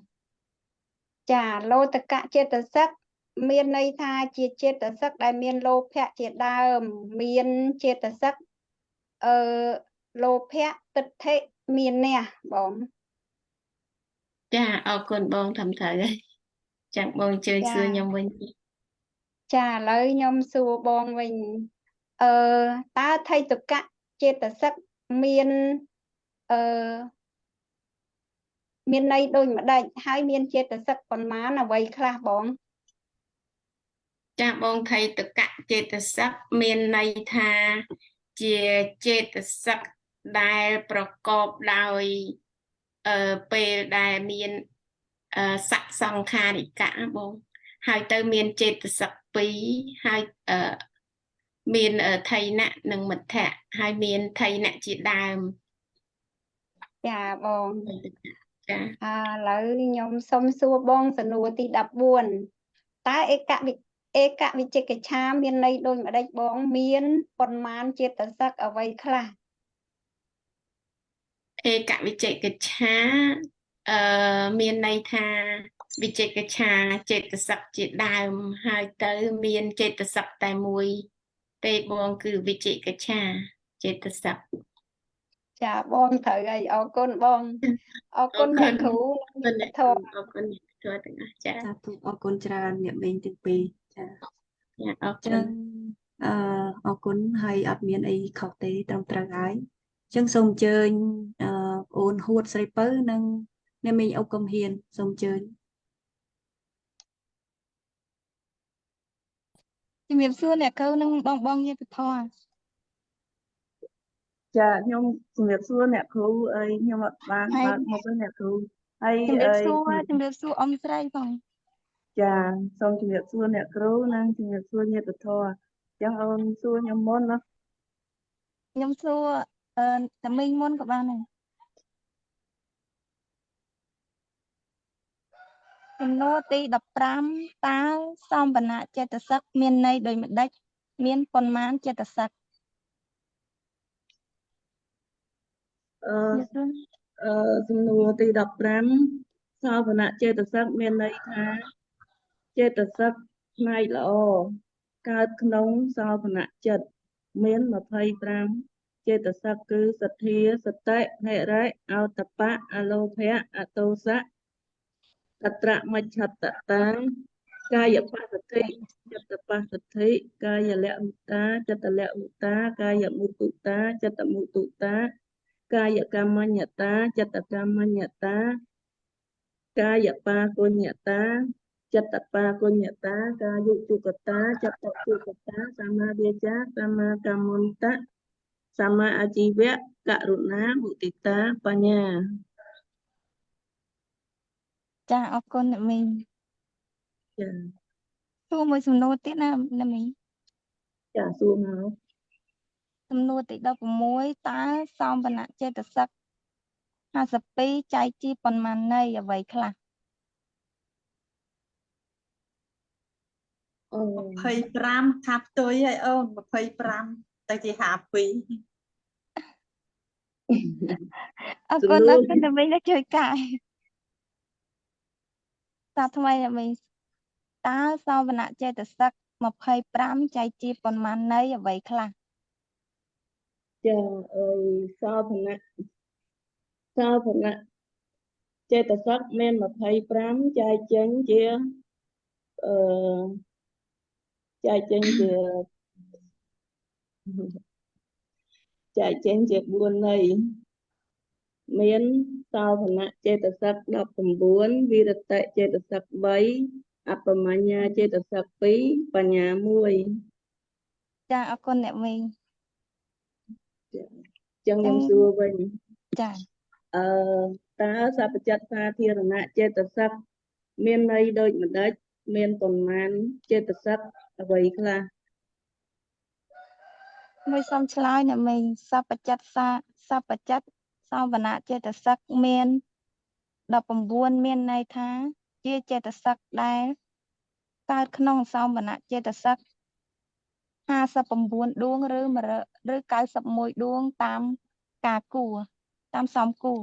ចាឡូតកៈចេតសិកមានន័យថាជាចេតសិកដែលមានលោភៈជាដើមមានចេតសិកលោភៈទិដ្ឋិមានះបង ចាអរគុណបងធ្វើត្រូវហើយចាំបងជួយសួរខ្ញុំវិញ ចាឥឡូវខ្ញុំសួរបងវិញតើថៃតុកៈចេតសិកមានន័យដូចម្ដេចហើយមានចេតសិកប៉ុន្មានអ្វីខ្លះបង ចាបងថៃតកៈចេតសិកមានន័យថាជាចេតសិកដែលប្រកបដោយពេលដែលមានសសង្ខារិកៈបងហើយទៅមានចេតសិក2ហើយមានថៃណៈនិងមិថៈហើយមានថៃណៈជាដើម ចាបង ចា ឥឡូវខ្ញុំសូមសួរបងសំណួរទី14តើឯកវិជកិច្ឆាមានន័យដូចម្ដេចបងមានប៉ុន្មានចេតសិកអ្វីខ្លះ ឯកវិជកិច្ឆាមានន័យថាវិជកិច្ឆាចេតសិកជាដើមហើយទៅមានចេតសិកតែមួយទេបងគឺវិជកិច្ឆាចេតសិក ចាបងត្រូវហើយអរគុណបងអរគុណអ្នកគ្រូ អរ អ្នក គុ ធ ណ ម៌ អរគុណអ្នកទាំងអស់ចា សាធុអរគុណច្រើនអ្នកមីងទាំងពីរចា ចាអរគុ ចឹ ណ ងអរគុណហើយអត់មានអីខុសទេត្រឹមត្រូវហើយចឹងសូមអញ្ជើញអូនហួតស្រីពៅនិងអ្នកមីងអុកកំហ៊ានសូមអញ្ជើញ ជំរាបសួរអ្នកគ្រូនិងបងញាតិធម៌ ចាខ្ញុំជំរាបសួរអ្នកគ្រូអីខ្ញុំអត់បានបើកមុខទេអ្នកគ្រូហើយ ជំរាបសួរអ៊ំស្រីបង ចាសូមជំរាបសួរអ្នកគ្រូនិងជំរាបសួរញាតិធម៌អញ្ចឹងអូនសួរខ្ញុំមុនណា ខ្ញុំសួរតែមីងមុនក៏បានដែរសំណួរទី15តើសម្បណៈចេតសិកមានន័យដូចម្ដេចមានប៉ុន្មានចេតសិក សំណួរទី15សោភនៈចេតសិកមានន័យថាចេតសិកផ្នែកល្អកើតក្នុងសោភនៈចិត្តមាន25ចេតសិកគឺសទ្ធាសតិហិរិអោតបៈអលោភៈអតោសៈកត្រមច្ឆតតាកាយបស្សទ្ធិចិត្តបស្សទ្ធិកាយលមុតាចិត្តលមុតាកាយមុទុតាចិត្តមុទុតាកាយកម្មញ្ញតាចិត្តកម្មញ្ញតាកាយបាគុញ្ញតាចិត្តបាគុញ្ញតាកាយុជុកតាចិត្តជុកតាសម្មាវាចាសម្មាកម្មន្តៈសម្មាអាជីវៈករុណាមុទិតាបញ្ញា ចាអរគុណអ្នកមីង ចា សួរមួយសំណួរទៀតណាអ្នកមីង ចាសួរមក សំណួរទី16តើសម្បណៈចេតសិក52ចែកជាប៉ុន្មានន័យអ្វីខ្លះ 25ខាត់ផ្ទុយហើយអូន25ទៅជា52 អរគុណអ្នកមីងដែលជួយកាយសាថ្មីអ្នកមីងតើសោវនៈចេតសិក25ចែកជាប៉ុន្មានន័យអ្វីខ្លះ ចាសោភណៈចេតសិកមាន25ចែកចេញជាអឺចែកចេញជា4ន័យមានសោភណៈចេតសិក19វិរតៈចេតសិក3អបមញ្ញចេតសិក2បញ្ញា1 ចាអរគុណអ្នកមីង ចឹងខ្ញុំសួរវិញ ចា តើសព្វចិត្តសាធារណៈចេតសិកមានន័យដូចម្ដេចមានប៉ុន្មានចេតសិកអ្វីខ្លះ មួយសុំឆ្លើយអ្នកមីងសព្វចិត្តសោវនៈចេតសិកមាន19មានន័យថាជាចេតសិកដែលកើតក្នុងសោវនៈចេតសិក59ដួងឬ91ដួងតាមការគួរតាមសមគួរ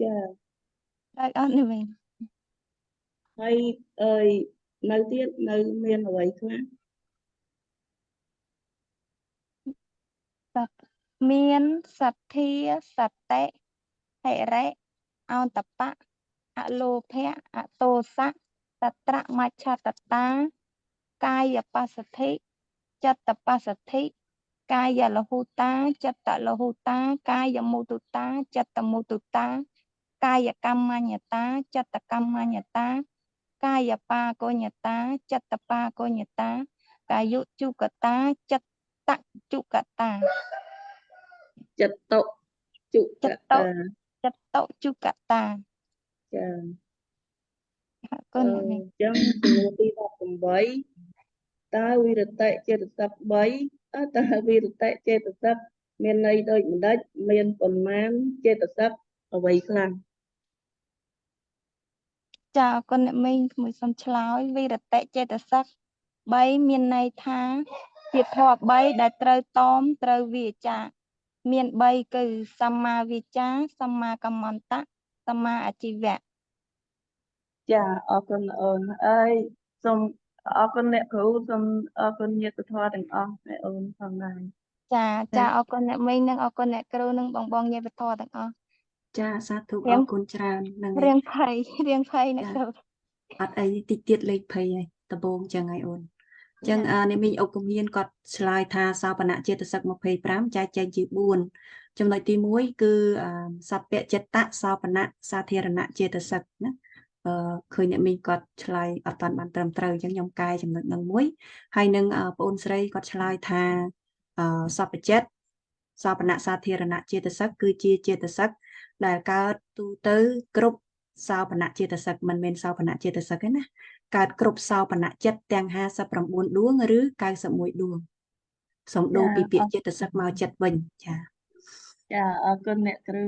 ចា ហើយអត់នេះវិញ ហើយនៅទៀតនៅមានអ្វីខ្លះ មានសទ្ធាសតិហិរិអន្តបៈអលោភៈអតោសៈតត្រមច្ឆតតាកាយបស្សទ្ធិចិត្តបស្សទ្ធិកាយលហូតាចិត្តលហូតាកាយមុទុតាចិត្តមុទុតាកាយកម្មញ្ញតាចិត្តកម្មញ្ញតាកាយបាកញ្ញតាចិត្តបាកញ្ញតាកាយុជុកតាចិត្តជុកតា ចិត្តជុកតា ចិត្តជុកតា ចា អរគុណអ្នកមីង ចឹងសំណួរទី18តើវិរតៈចេតសិក3តើវិរតៈចេតសិកមានន័យដូចម្ដេចមានប៉ុន្មានចេតសិកអ្វីខ្លះ ចាអរគុណអ្នកមីងមួយសុំឆ្លើយវិរតៈចេតសិក3មានន័យថាជាធម៌3ដែលត្រូវតមត្រូវវាចាមាន3គឺសម្មាវាចាសម្មាកម្មន្តៈសម្មាអាជីវៈ ចាអរគុណអូនអើយសូមអរគុណអ្នកគ្រូសូមអរគុណញាតិធម៌ទាំងអស់អ្នកអូនផងដែរ ចាអរគុណអ្នកមីងនិងអរគុណអ្នកគ្រូនិងបងញាតិធម៌ទាំងអស់ ចាសាធុអរគុណច្រើនហ្នឹងហើយ រៀងភ័យអ្នកគ្រូ អត់អីតិចទៀតលេខ20ហើយដំបូងចឹងហើយអូនអញ្ចឹងអ្នកមីងអុកកំហៀនគាត់ឆ្លើយថាសោបនៈចេតសិក25ចែកចែងជា4ចំណុចទី1គឺសព្វចិត្តៈសោបនៈសាធារណៈចេតសិកណាឃើញអ្នកមីងគាត់ឆ្លើយអត់តាន់បានត្រឹមត្រូវអញ្ចឹងខ្ញុំកែចំណុចនឹងមួយហើយនឹងបងអូនស្រីគាត់ឆ្លើយថាសព្វចិត្តសោបនៈសាធារណៈចេតសិកគឺជាចេតសិកដែលកើតទូទៅគ្រប់សោបនៈចេតសិកមិនមែនសោបនៈចេតសិកទេណាកើតគ្រប់សោបនៈចិត្តទាំង59ដួងឬ91ដួងសំដូរពីពាក្យចេតសិកមកចិត្តវិញចាអរគុណអ្នកគ្រូ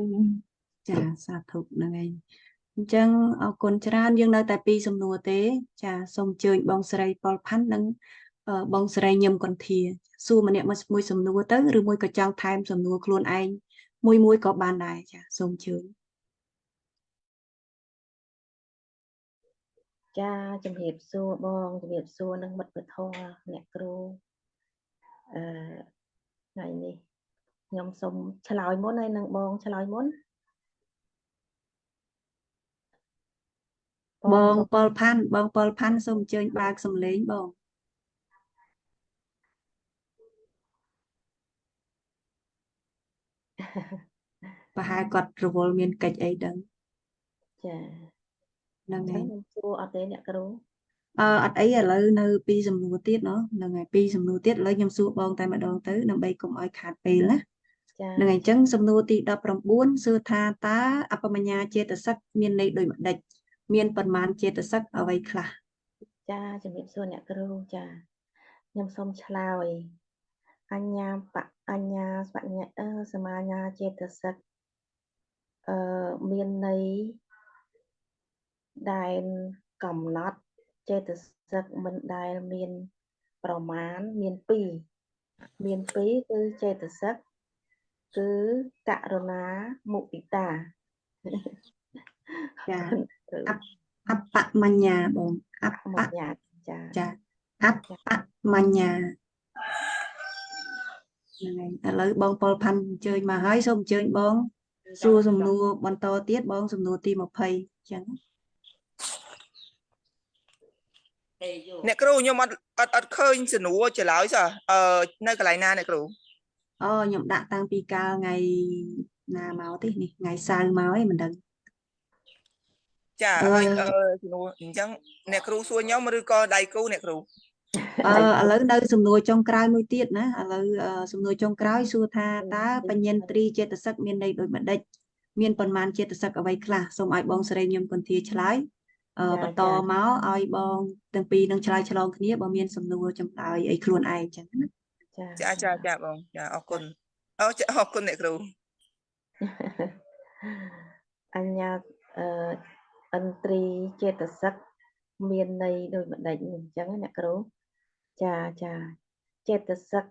ចាសាធុហ្នឹងឯងអញ្ចឹងអរគុណច្រើនយើងនៅតែពីសំណួរទេចាសូមអញ្ជើញបងស្រីប៉ុលផាន់និងបងស្រីញឹមកន្ធាសួរម្នាក់មួយសំណួរទៅឬមួយក៏ចង់ថែមសំណួរខ្លួនឯងមួយក៏បានដែរចាសូមអញ្ជើញ ចាជំរាបសួរបងជំរាបសួរនឹងមិត្តពធអ្នកគ្រូថ្ងៃនេះខ្ញុំសូមឆ្លើយមុនហើយនឹងបងឆ្លើយមុន បងប៉ុលផាន់សូមអញ្ជើញបើកសំឡេងបងប្រហែលគាត់រវល់មានកិច្ចអីដឹងចា ហ្នឹងហើយ ខ្ញុំសួរអត់ទេអ្នកគ្រូ អត់អីឥឡូវនៅពីសំណួរទៀតណោះហ្នឹងហើយពីសំណួរទៀតឥឡូវខ្ញុំសួរបងតែម្ដងទៅដើម្បីកុំឲ្យខាតពេលណា ហ្នឹងហើយអញ្ចឹងសំណួរទី19សួរថាតើអបមញ្ញាចេតសិកមានន័យដូចម្ដេចមានប៉ុន្មានចេតសិកអ្វីខ្លះ ចាជំរាបសួរអ្នកគ្រូចាខ្ញុំសូមឆ្លើយអញ្ញាសញ្ញាសមាញ្ញាចេតសិកមានន័យដែល កំណត់ចេតសិកមិនដែលមានប្រមាណមាន2គឺចេតសិកគឺករុណាមុទិតា ចាអបមញ្ញាបងអប មកយ៉ាចា ចាអបមញ្ញាហ្នឹងហើយឥឡូវបងប៉ុលផាន់អញ្ជើញមកហើយសូមអញ្ជើញបងសួរសំណួរបន្តទៀតបងសំណួរទី20អញ្ចឹង អ្នកគ្រូខ្ញុំអត់ឃើញសំណួរច្រឡយសោះនៅកន្លែងណាអ្នកគ្រូ អូខ្ញុំដាក់តាំងពីកាលថ្ងៃណាមកទេនេះថ្ងៃសៅរ៍មកឯងមិនដឹង ចាហើយសំណួរអញ្ចឹងអ្នកគ្រូសួរខ្ញុំឬក៏ដៃគូអ្នកគ្រូ ឥឡូវនៅសំណួរចុងក្រោយមួយទៀតណាឥឡូវសំណួរចុងក្រោយសួរថាតើបញ្ញាន្ទ្រីចេតសិកមានន័យដូចម្ដេចមានប៉ុន្មានចេតសិកអ្វីខ្លះសូមឲ្យបងសេរីខ្ញុំគន្ធាឆ្លើយបន្តមកឲ្យបងទាំងពីរនឹងឆ្លើយឆ្លងគ្នាបើមានសំណួរចម្លើយអីខ្លួនឯងអញ្ចឹងណា ចាបងចាអរគុណអរគុណអ្នកគ្រូ អញ្ញាឥន្ទ្រីចេតសិកមានន័យដូចម្ដេចអញ្ចឹងអ្នកគ្រូចាចេតសិក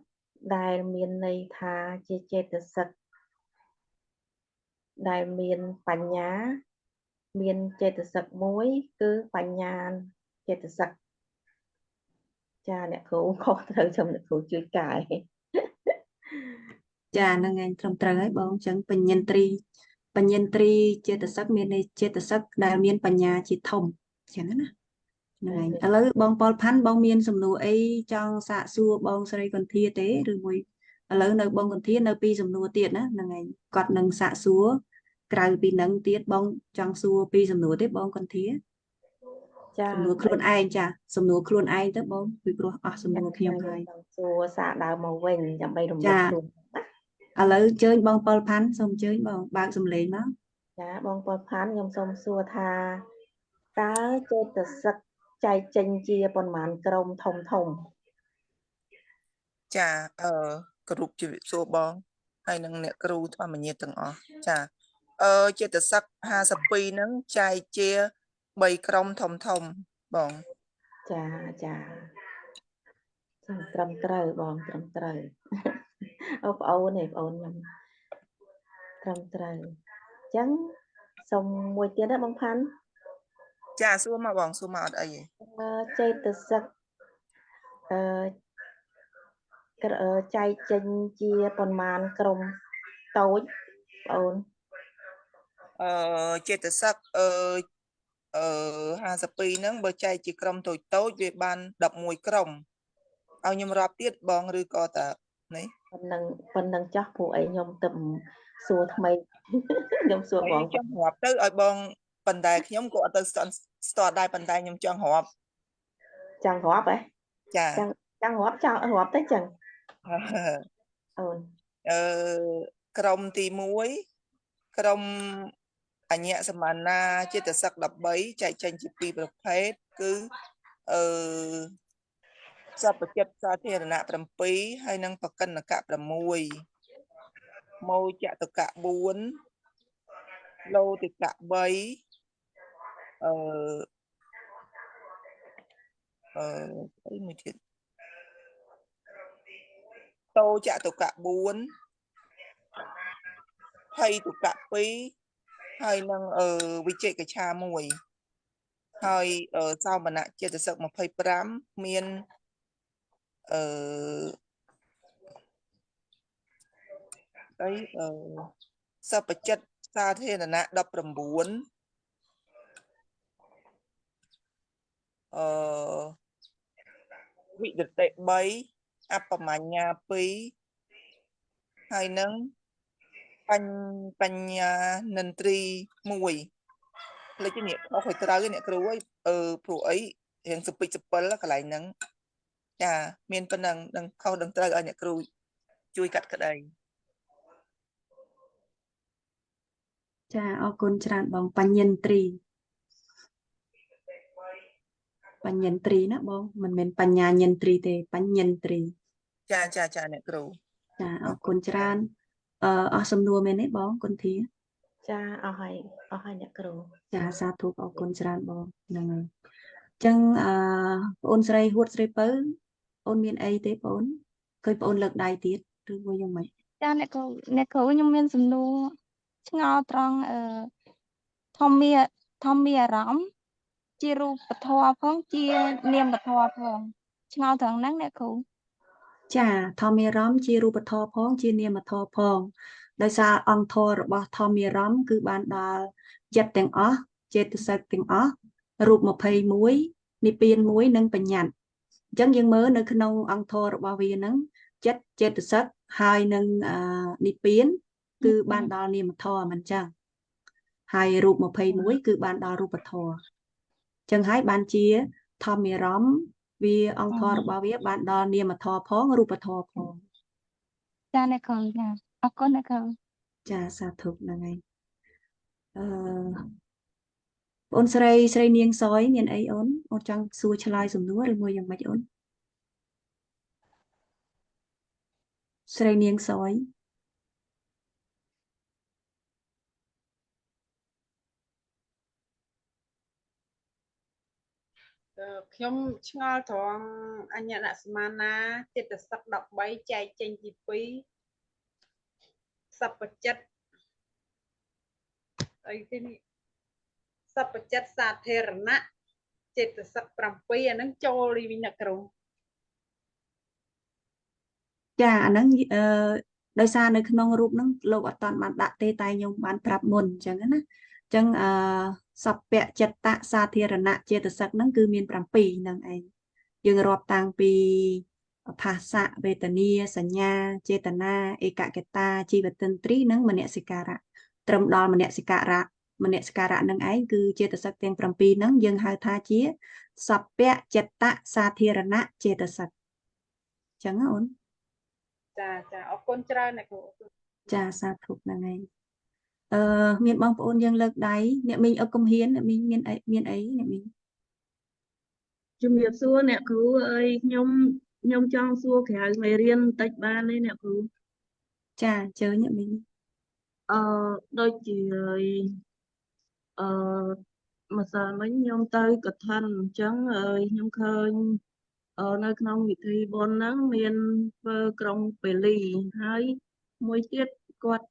ដែលមានន័យថាជាចេតសិកដែលមានបញ្ញាមានចេតសិកមួយគឺបញ្ញាចេតសិកចាអ្នកគ្រូខុសត្រូវចាំអ្នកគ្រូជួយកែ ចាហ្នឹងឯងត្រឹមត្រូវហើយបងអញ្ចឹងបញ្ញាន្ទ្រីចេតសិកមានន័យចេតសិកដែលមានបញ្ញាជាធំអញ្ចឹងណាហ្នឹងឯងឥឡូវបងប៉ុលផាន់បងមានសំណួរអីចង់សាកសួរបងស្រីកន្ធាទេឬមួយឥឡូវនៅបងកន្ធានៅពីសំណួរទៀតណាហ្នឹងឯងគាត់នឹងសាកសួរក្រៅពីនឹងទៀតបងចង់សួរពីសំណួរទេបងកន្ធា ចា សំណួរខ្លួនឯងចាសំណួរខ្លួនឯងទៅបងពីព្រោះអស់សំណួរខ្ញុំហើយ សួរសាកដើមមកវិញដើម្បីរំលឹកខ្លួន ឥឡូវអញ្ជើញបងប៉ុលផាន់សូមអញ្ជើញបងបើកសំឡេងមក ចាបងប៉ុលផាន់ខ្ញុំសូមសួរថាតើចេតសិកចែកចេញជាប៉ុន្មានក្រុមធំ ចាគ្រប់ជំរាបសួរបងហើយនឹងអ្នកគ្រូធម្មញាទាំងអស់ចាចេតសិក52ហ្នឹងចែកជា3ក្រុមធំបង ចាត្រឹមត្រូវបងត្រឹមត្រូវ អូបងអូនខ្ញុំត្រឹមត្រូវអញ្ចឹងសូមមួយទៀតណាបងផាន់ ចាសួរមកបងសួរមកអត់អីទេ ចេតសិកចែកចេញជាប៉ុន្មានក្រុមតូចបងអូន ចេតសិក52ហ្នឹងបើចែកជាក្រុមតូចវាបាន11ក្រុមឲ្យខ្ញុំរាប់ទៀតបងឬក៏តានេះ ប៉ុណ្ណឹងចាស់ព្រោះអីខ្ញុំទៅសួរថ្មី ខ្ញុំសួរបង ខ្ញុំរាប់ទៅឲ្យបងប៉ុន្តែខ្ញុំក៏អត់ទៅស្ទាត់ដែរប៉ុន្តែខ្ញុំចង់រាប់ ចង់រាប់ហ៎ ចា ចង់រាប់ទៅចឹងអូន ក្រុមទី1ក្រុមអញ្ញសមាណាចេតសិក13ចែកចេញជា2ប្រភេទគឺសពចិត្តសាធារណៈ7ហើយនិងបកិនកៈ6មោចតុកៈ4លោតិកៈ3អីមួយទៀតតោចតុកៈ4ភ័យតុកៈ2ហើយនឹងវិជិកិច្ឆា1ហើយសោមនៈចេតសិក25មានសពចិត្តសាធារណៈ19វិដតិ3អបមញ្ញា2ហើយនឹងបញ្ញានិន្ទ្រី1លេខនេះខុសឲ្យត្រូវអ្នកគ្រូអើយព្រោះអីរៀងសពិចសពិលកន្លែងហ្នឹងចាមានប៉ុណ្ណឹងនឹងខុសដឹងត្រូវឲ្យអ្នកគ្រូជួយកាត់ក្តី ចាអរគុណច្រើនបងបញ្ញាន្ទ្រីណាបងមិនមែនបញ្ញាញ្ញន្ទ្រីទេបញ្ញាន្ទ្រី ចាអ្នកគ្រូ ចាអរគុណច្រើនអស់សំណួរមែនទេបងគុនធា ចាអស់ហើយអ្នកគ្រូ ចាសាធុអរគុណច្រើនបងហ្នឹងហើយ ចឹងបងស្រីហួតស្រីពៅបងមានអីទេបងឃើញបងលើកដៃទៀតឬមួយយ៉ាងម៉េច ចាអ្នកគ្រូខ្ញុំមានសំណួរឆ្ងល់ត្រង់ធម្មាអារម្មណ៍ជារូបធម៌ផងជានាមធម៌ផងឆ្ងល់ត្រង់ហ្នឹងអ្នកគ្រូ ចាធម្មារម្មណ៍ជារូបធម៌ផងជានាមធម៌ផងដោយសារអង្គធម៌របស់ធម្មារម្មណ៍គឺបានដល់ចិត្តទាំងអស់ចេតសិកទាំងអស់រូប21និព្វាន1និងបញ្ញត្តិអញ្ចឹងយើងមើលនៅក្នុងអង្គធម៌របស់វាហ្នឹងចិត្តចេតសិកហើយនឹងនិព្វានគឺបានដល់នាមធម៌មិនចឹងហើយរូប21គឺបានដល់រូបធម៌អញ្ចឹងហើយបានជាធម្មារម្មណ៍វាអង្គធម៌របស់វាបានដល់នាមធម៌ផងរូបធម៌ផង ចាអ្នកគ្រូចាអរគុណអ្នកគ្រូ ចាសាធុហ្នឹងហើយបងស្រីនាងសយមានអីអូនចង់សួរឆ្លើយសំណួរឬមួយយ៉ាងម៉េចអូនស្រីនាងសយ ខ្ញុំឆ្ងល់ត្រង់អញ្ញលក្ខមាណាចិត្តសឹក13ចែកចេញពី2សព្វចិត្តអីទេនេះសព្វចិត្តសាធារណៈចិត្តសឹក7អាហ្នឹងចូលវិញអ្នកគ្រូ ចាអាហ្នឹងដោយសារនៅក្នុងរូបហ្នឹងលោកអត់តាន់បានដាក់ទេតែខ្ញុំបានប្រាប់មុនអញ្ចឹងណាអញ្ចឹងសព្វចិត្តសាធារណៈចេតសិកហ្នឹងគឺមាន7ហ្នឹងឯងយើងរាប់តាំងពីភាសៈវេទនាសញ្ញាចេតនាឯកកតាជីវតិន្ទ្រីនិងមនសិការៈត្រឹមដល់មនសិការៈហ្នឹងឯងគឺចេតសិកទាំង7ហ្នឹងយើងហៅថាជាសព្វចិត្តសាធារណៈចេតសិកអញ្ចឹងណាអូន ចាអរគុណច្រើនអ្នកគ្រូ ចាសាធុហ្នឹងហើយមានបងប្អូនយើងលើកដៃអ្នកមីងអុកកំហ៊ានអ្នកមីងមានអីអ្នកមីង ជំរាបសួរអ្នកគ្រូអើយខ្ញុំចង់សួរក្រៅមេរៀនបន្តិចបានទេអ្នកគ្រូ ចាអញ្ជើញអ្នកមីង ដូចជាម្សិលមិញខ្ញុំទៅកឋិនអញ្ចឹងខ្ញុំឃើញនៅក្នុងវិធីបុណ្យហ្នឹងមានធ្វើក្រុងពេលីហើយមួយទៀតគាត់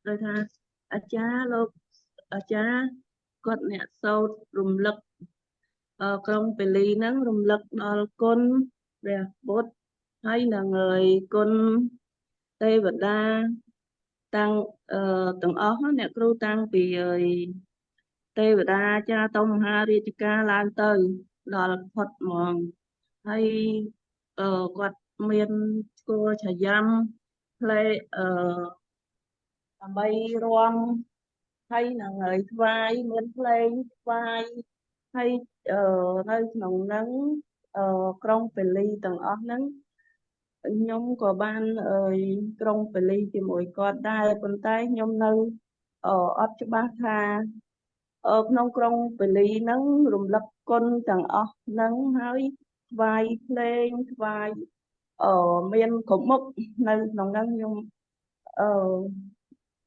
ដូចថាអាចារ្យលោកអាចារ្យគាត់អ្នកសូត្ររំលឹកក្រុងពេលីហ្នឹងរំលឹកដល់គុណព្រះពុទ្ធហើយនឹងគុណទេវតាទាំងអស់អ្នកគ្រូតាំងពីទេវតាចាតមហារាជការឡើងទៅដល់ផុតហ្មងហើយគាត់មានស្គាល់ឆាយ៉ាំផ្លេដើម្បីរាំហើយនឹងថ្វាយមានភ្លេងថ្វាយហើយនៅក្នុងហ្នឹងក្រុងពេលីទាំងអស់ហ្នឹងខ្ញុំក៏បានក្រុងពេលីជាមួយគាត់ដែរប៉ុន្តែខ្ញុំនៅអត់ច្បាស់ថាក្នុងក្រុងពេលីហ្នឹងរំលឹកគុណទាំងអស់ហ្នឹងហើយថ្វាយភ្លេងថ្វាយមានគ្រប់មុខនៅក្នុងហ្នឹងខ្ញុំ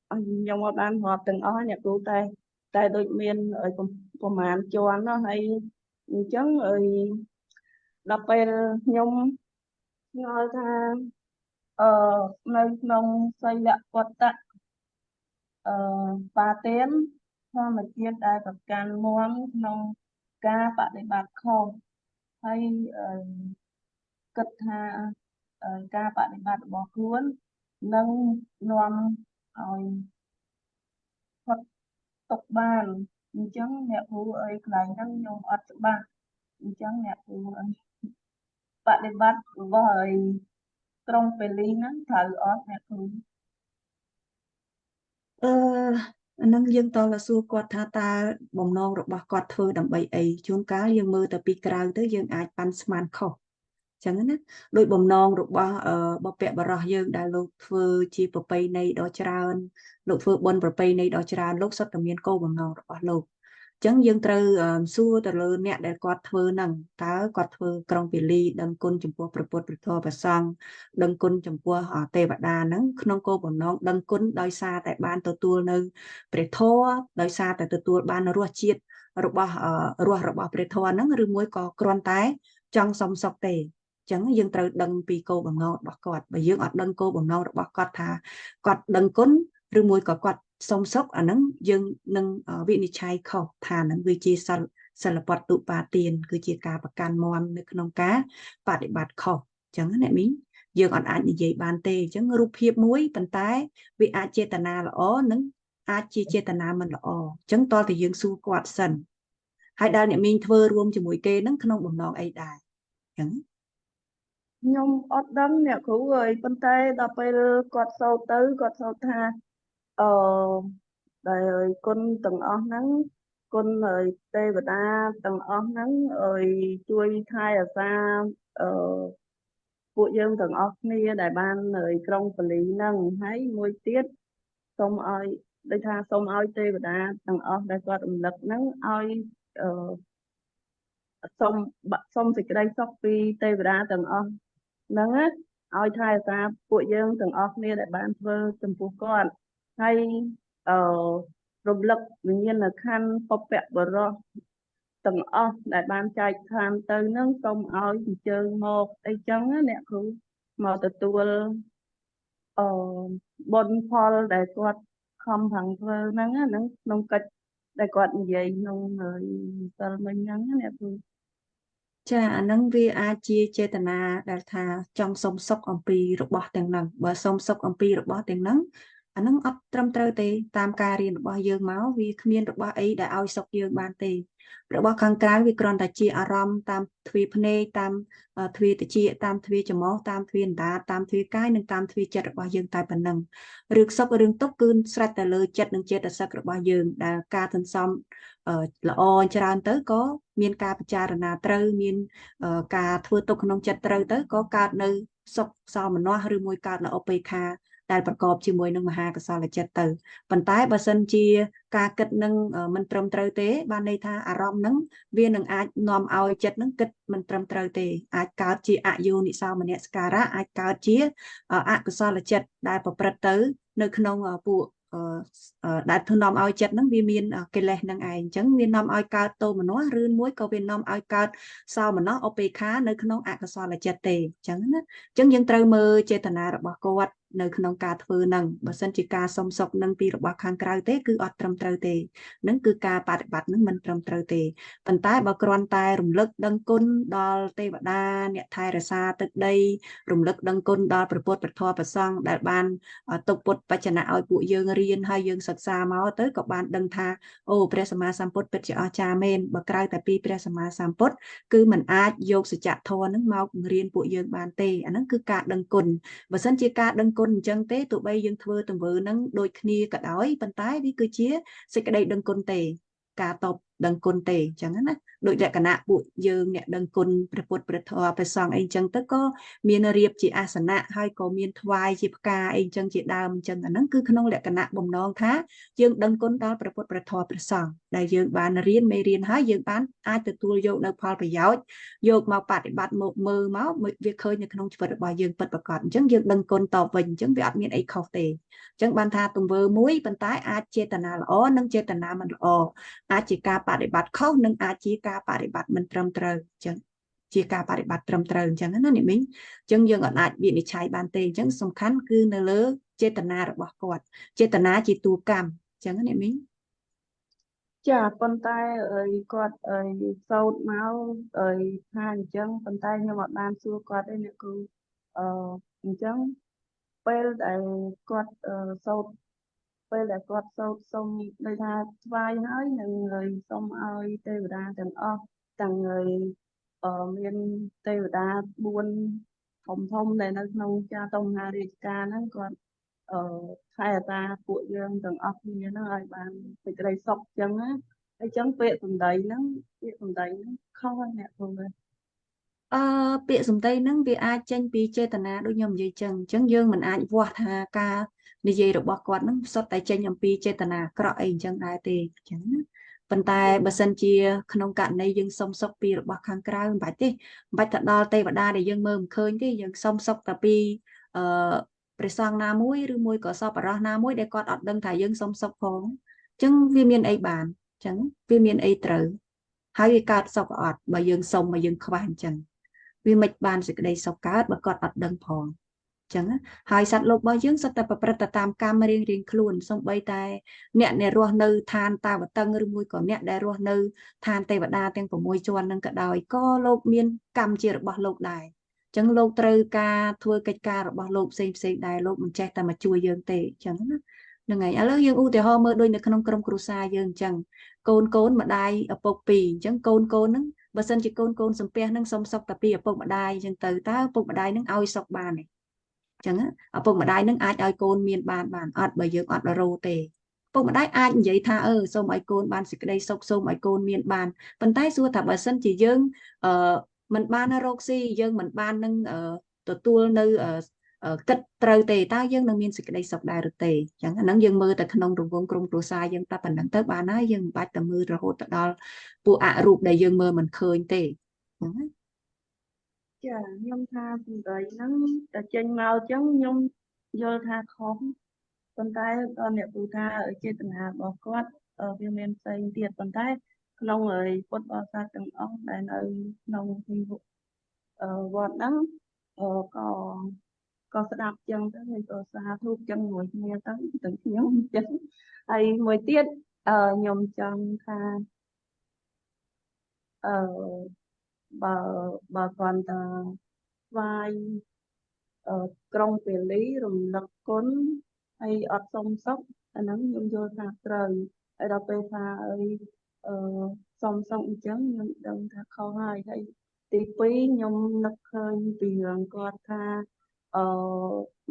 ខ្ញុំអត់បានរាប់ទាំងអស់អ្នកគ្រូតែដូចមានប្រមាណជាន់ណាហើយអញ្ចឹងដល់ពេលខ្ញុំឆ្ងល់ថានៅក្នុងសីលពតៈបាទានធម្មជាតិដែលប្រកាន់មាំក្នុងការបដិបត្តិខុសហើយគិតថាការបដិបត្តិរបស់ខ្លួននឹងនាំឲ្យផុតទុកបានអញ្ចឹងអ្នកគ្រូកន្លែងហ្នឹងខ្ញុំអត់ច្បាស់អញ្ចឹងអ្នកគ្រូបដិបត្តិរបស់ក្រុងពេលីហ្នឹងត្រូវអត់អ្នកគ្រូ អានឹងយើងតើសួរគាត់ថាតើបំណងរបស់គាត់ធ្វើដើម្បីអីជួនកាលយើងមើលតែពីក្រៅទៅយើងអាចប៉ាន់ស្មានខុសអញ្ចឹងណាដោយបំណងរបស់បព្វបរោះយើងដែលលោកធ្វើជាប្រពៃណីដ៏ច្រើនលោកធ្វើបុណ្យប្រពៃណីដ៏ច្រើនលោកសុទ្ធតែមានគោលបំណងរបស់លោក ចឹងយើងត្រូវសួរទៅលើអ្នកដែលគាត់ធ្វើហ្នឹងតើគាត់ធ្វើក្រុងពាលីដឹងគុណចំពោះព្រះពុទ្ធព្រះធម៌ព្រះសង្ឃដឹងគុណចំពោះទេវតាហ្នឹងក្នុងគោលបំណងដឹងគុណដោយសារតែបានទទួលនៅព្រះធម៌ដោយសារតែទទួលបានរសជាតិរបស់របស់ព្រះធម៌ហ្នឹងឬមួយក៏គ្រាន់តែចង់សំសុខទេចឹងយើងត្រូវដឹងពីគោលបំណងរបស់គាត់បើយើងអត់ដឹងគោលបំណងរបស់គាត់ថាគាត់ដឹងគុណឬមួយក៏គាត់សុំសុខអាហ្នឹងយើងនឹងវិនិច្ឆ័យខុសថាហ្នឹងវាជាសិលបតុបាទានគឺជាការប្រកាន់មន់នៅក្នុងការបដិបត្តិខុសចឹងណាមីងយើងអត់អាចនិយាយបានទេអញ្ចឹងរូបភាពមួយប៉ុន្តែវាអាចចេតនាល្អនិងអាចជាចេតនាមិនល្អអញ្ចឹងតើតើយើងសួរគាត់សិនហើយដែលអ្នកមីងធ្វើរួមជាមួយគេហ្នឹងក្នុងបំណងអីដែរអញ្ចឹង ខ្ញុំអត់ដឹងអ្នកគ្រូអើយប៉ុន្តែដល់ពេលគាត់សូត្រទៅគាត់សូត្រថាអឺដែលគុណទាំងអស់ហ្នឹងគុណទេវតាទាំងអស់ហ្នឹងជួយថែរក្សាពួកយើងទាំងអស់គ្នាដែលបានក្រុងពលីហ្នឹងហើយមួយទៀតសូមឲ្យដូចថាសូមឲ្យទេវតាទាំងអស់ដែលគាត់រំលឹកហ្នឹងឲ្យសូមសេចក្តីសុខពីទេវតាទាំងអស់ហ្នឹងឲ្យថែរក្សាពួកយើងទាំងអស់គ្នាដែលបានធ្វើចំពោះគាត់ហើយរំលឹកវិញ្ញាណក្ខន្ធពពៈបរោះទាំងអស់ដែលបានចែកឋានទៅហ្នឹងសូមឲ្យអញ្ជើញមកអីចឹងណាអ្នកគ្រូមកទទួលបុណ្យផលដែលគាត់ខំប្រឹងធ្វើហ្នឹងក្នុងកិច្ចដែលគាត់និយាយក្នុងសិលមិញហ្នឹងណាអ្នកគ្រូ ចាអាហ្នឹងវាអាចជាចេតនាដែលថាចង់សុំសុខអំពីរបស់ទាំងហ្នឹងបើសុំសុខអំពីរបស់ទាំងហ្នឹងអាហ្នឹងអត់ត្រឹមត្រូវទេតាមការរៀនរបស់យើងមកវាគ្មានរបស់អីដែលឲ្យសុខយើងបានទេរបស់ខាងក្រៅវាគ្រាន់តែជាអារម្មណ៍តាមទ្វារភ្នែកតាមទ្វារតិចតាមទ្វារច្រមុះតាមទ្វារអណ្ដាតតាមទ្វារកាយនិងតាមទ្វារចិត្តរបស់យើងតែប៉ុណ្ណឹងរឿងសុខរឿងទុក្ខគឺស្រេចតែលើចិត្តនិងចេតសិករបស់យើងដែលការសន្សំល្អច្រើនទៅក៏មានការពិចារណាត្រូវមានការធ្វើទុកក្នុងចិត្តត្រូវទៅក៏កើតនៅសុខសោមនស្សឬមួយកើតនៅឧបេក្ខាដែលប្រកបជាមួយនឹងមហាកុសលចិត្តទៅប៉ុន្តែបើសិនជាការគិតនឹងមិនត្រឹមត្រូវទេបានន័យថាអារម្មណ៍នឹងវានឹងអាចនាំឲ្យចិត្តនឹងគិតមិនត្រឹមត្រូវទេអាចកើតជាអយោនិសោមនសិការៈអាចកើតជាអកុសលចិត្តដែលប្រព្រឹត្តទៅនៅក្នុងពួកដែលធ្វើនាំឲ្យចិត្តហ្នឹងវាមានកិលេសនឹងឯងអញ្ចឹងវានាំឲ្យកើតទោមនស្សឬមួយក៏វានាំឲ្យកើតសោមនស្សឧបេក្ខានៅក្នុងអកុសលចិត្តទេអញ្ចឹងណាអញ្ចឹងយើងត្រូវមើលចេតនារបស់គាត់នៅក្នុងការធ្វើហ្នឹងបើសិនជាការសុំសុខនឹងពីរបស់ខាងក្រៅទេគឺអត់ត្រឹមត្រូវទេនឹងគឺការបដិបត្តិនឹងមិនត្រឹមត្រូវទេប៉ុន្តែបើគ្រាន់តែរំលឹកដឹងគុណដល់ទេវតាអ្នកថែរក្សាទឹកដីរំលឹកដឹងគុណដល់ព្រះពុទ្ធព្រះធម៌ព្រះសង្ឃដែលបានទុកពុទ្ធបច្ចនៈឲ្យពួកយើងរៀនហើយយើងសិក្សាមកទៅក៏បានដឹងថាអូព្រះសម្មាសម្ពុទ្ធពិតជាអស្ចារ្យមែនបើក្រៅតែពីព្រះសម្មាសម្ពុទ្ធគឺมันអាចយកសច្ចធម៌នឹងមកបង្រៀនពួកយើងបានទេអាហ្នឹងគឺការដឹងគុណបើសិនជាការដឹងគុណអញ្ចឹងទេទោះបីយើងធ្វើទង្វើនឹងដូចគ្នាក៏ដោយប៉ុន្តែវាគឺជាសេចក្តីដឹងគុណទេការតបដឹងគុណទេអញ្ចឹងណាដោយលក្ខណៈពួកយើងអ្នកដឹងគុណព្រះពុទ្ធព្រះធម៌ព្រះសង្ឃអីអញ្ចឹងទៅក៏មានរៀបជាអាសនៈហើយក៏មានថ្វាយជាផ្កាអីអញ្ចឹងជាដើមអញ្ចឹងអាហ្នឹងគឺក្នុងលក្ខណៈបំណងថាយើងដឹងគុណដល់ព្រះពុទ្ធព្រះធម៌ព្រះសង្ឃដែលយើងបានរៀនមេរៀនហើយយើងបានអាចទទួលយកនៅផលប្រយោជន៍យកមកបប្រតិបត្តិមកមើលមកវាឃើញនៅក្នុងជីវិតរបស់យើងពិតប្រាកដអញ្ចឹងយើងដឹងគុណតបវិញអញ្ចឹងវាអត់មានអីខុសទេអញ្ចឹងបានថាទង្វើមួយប៉ុន្តែអាចចេតនាល្អនិងចេតនាមិនល្អអាចជាការបដិបត្តិខុសនិងអាចជាការបដិបត្តិមិនត្រឹមត្រូវអញ្ចឹងជាការបដិបត្តិត្រឹមត្រូវអញ្ចឹងណាអ្នកមីងអញ្ចឹងយើងអាចវិនិច្ឆ័យបានទេអញ្ចឹងសំខាន់គឺនៅលើចេតនារបស់គាត់ចេតនាជាតួកម្មអញ្ចឹងណាអ្នកមីងចាប៉ុន្តែគាត់សូត្រមកថាអញ្ចឹងប៉ុន្តែខ្ញុំអត់បានសួរគាត់ទេអ្នកគ្រូអញ្ចឹងពេលដែលគាត់សូត្រពេលដែលគាត់សូត្រសូមដូចថាថ្វាយហើយនឹងសូមឲ្យទេវតាទាំងអស់ទាំងមានទេវតា4ធំដែលនៅក្នុងចាតុមហារាជការហ្នឹងគាត់ថែរក្សាពួកយើងទាំងអស់គ្នាហ្នឹងឲ្យបានសេចក្តីសុខអញ្ចឹងណាអញ្ចឹងពាក្យសម្ដីហ្នឹងខុសហើយអ្នកគ្រូពាក្យសម្ដីហ្នឹងវាអាចចេញពីចេតនាដូចខ្ញុំនិយាយចឹងអញ្ចឹងយើងមិនអាចវាស់ថាការនិយាយរបស់គាត់ហ្នឹងសុទ្ធតែចេញអំពីចេតនាអាក្រក់អីអញ្ចឹងដែរទេអញ្ចឹងណា ប៉ុន្តែបើសិនជាក្នុងករណីយើងសុំសុខពីរបស់ខាងក្រៅមិនបាច់ទេមិនបាច់ទៅដល់ទេវតាដែលយើងមើលមិនឃើញទេយើងសុំសុខតែពីព្រះសង្ឃណាមួយឬមួយក៏សប្បុរសណាមួយដែលគាត់អត់ដឹងថាយើងសុំសុខផងអញ្ចឹងវាមានអីបានអញ្ចឹងវាមានអីត្រូវហើយវាកើតសុខអត់បើយើងសុំមកយើងខ្វះអញ្ចឹងវាមិនបានសេចក្តីសុខកើតបើគាត់អត់ដឹងផងអញ្ចឹងហើយសត្វលោករបស់យើងសុទ្ធតែប្រព្រឹត្តទៅតាមកម្មរៀងខ្លួនសូម្បីតែអ្នករស់នៅឋានតាវតឹងឬមួយក៏អ្នកដែលរស់នៅឋានទេវតាទាំង6ជាន់នឹងក៏ដោយក៏លោកមានកម្មជារបស់លោកដែរអញ្ចឹងលោកត្រូវការធ្វើកិច្ចការរបស់លោកផ្សេងដែរលោកមិនចេះតែមកជួយយើងទេអញ្ចឹងណាហ្នឹងហើយឥឡូវយើងឧទាហរណ៍មើលដូចនៅក្នុងក្រុមគ្រួសារយើងអញ្ចឹងកូនម្ដាយឪពុក2អញ្ចឹងកូនហ្នឹងបើសិនជាកូនសំពះនឹងសុំសុខតែពីឪពុកម្ដាយអញ្ចឹងទៅតើឪពុកម្ដាយនឹងឲ្យសុខបានទេអញ្ចឹងឪពុកម្ដាយនឹងអាចឲ្យកូនមានបានអត់បើយើងអត់រោទេឪពុកម្ដាយអាចនិយាយថាសូមឲ្យកូនបានសេចក្តីសុខសូមឲ្យកូនមានបានប៉ុន្តែសួរថាបើសិនជាយើងមិនបានរកស៊ីយើងមិនបាននឹងទទួលនៅគិតត្រូវទេតើយើងនឹងមានសេចក្តីសុខដែរឬទេអញ្ចឹងអាហ្នឹងយើងមើលតែក្នុងរង្វង់ក្រុមគ្រួសារយើងតែប៉ុណ្្នឹងទៅបានហើយយើងមិនបាច់តែមើលរហូតទៅដល់ពួកអរូបដែលយើងមើលមិនឃើញទេអញ្ចឹងចាខ្ញុំថាសម្ដីហ្នឹងតែចេញមកអញ្ចឹងខ្ញុំយល់ថាខុសប៉ុន្តែដល់អ្នកគ្រូថាចេតនារបស់គាត់វាមានផ្សេងទៀតប៉ុន្តែក្នុងពុទ្ធបរិស័ទទាំងអស់ដែលនៅក្នុងទីវត្តហ្នឹងក៏ស្ដាប់ចឹងទៅហើយក៏សាធុចឹងមួយគ្នាទៅទាំងខ្ញុំចឹងហើយមួយទៀតខ្ញុំចង់ថាបើគាត់ថាស្វាយក្រុងពលីរំលឹកគុណហើយអត់សុំសុខអាហ្នឹងខ្ញុំយល់ថាត្រូវហើយដល់ពេលថាសុំសុខអញ្ចឹងខ្ញុំដឹងថាខុសហើយទី2ខ្ញុំនឹកឃើញពីរឿងគាត់ថា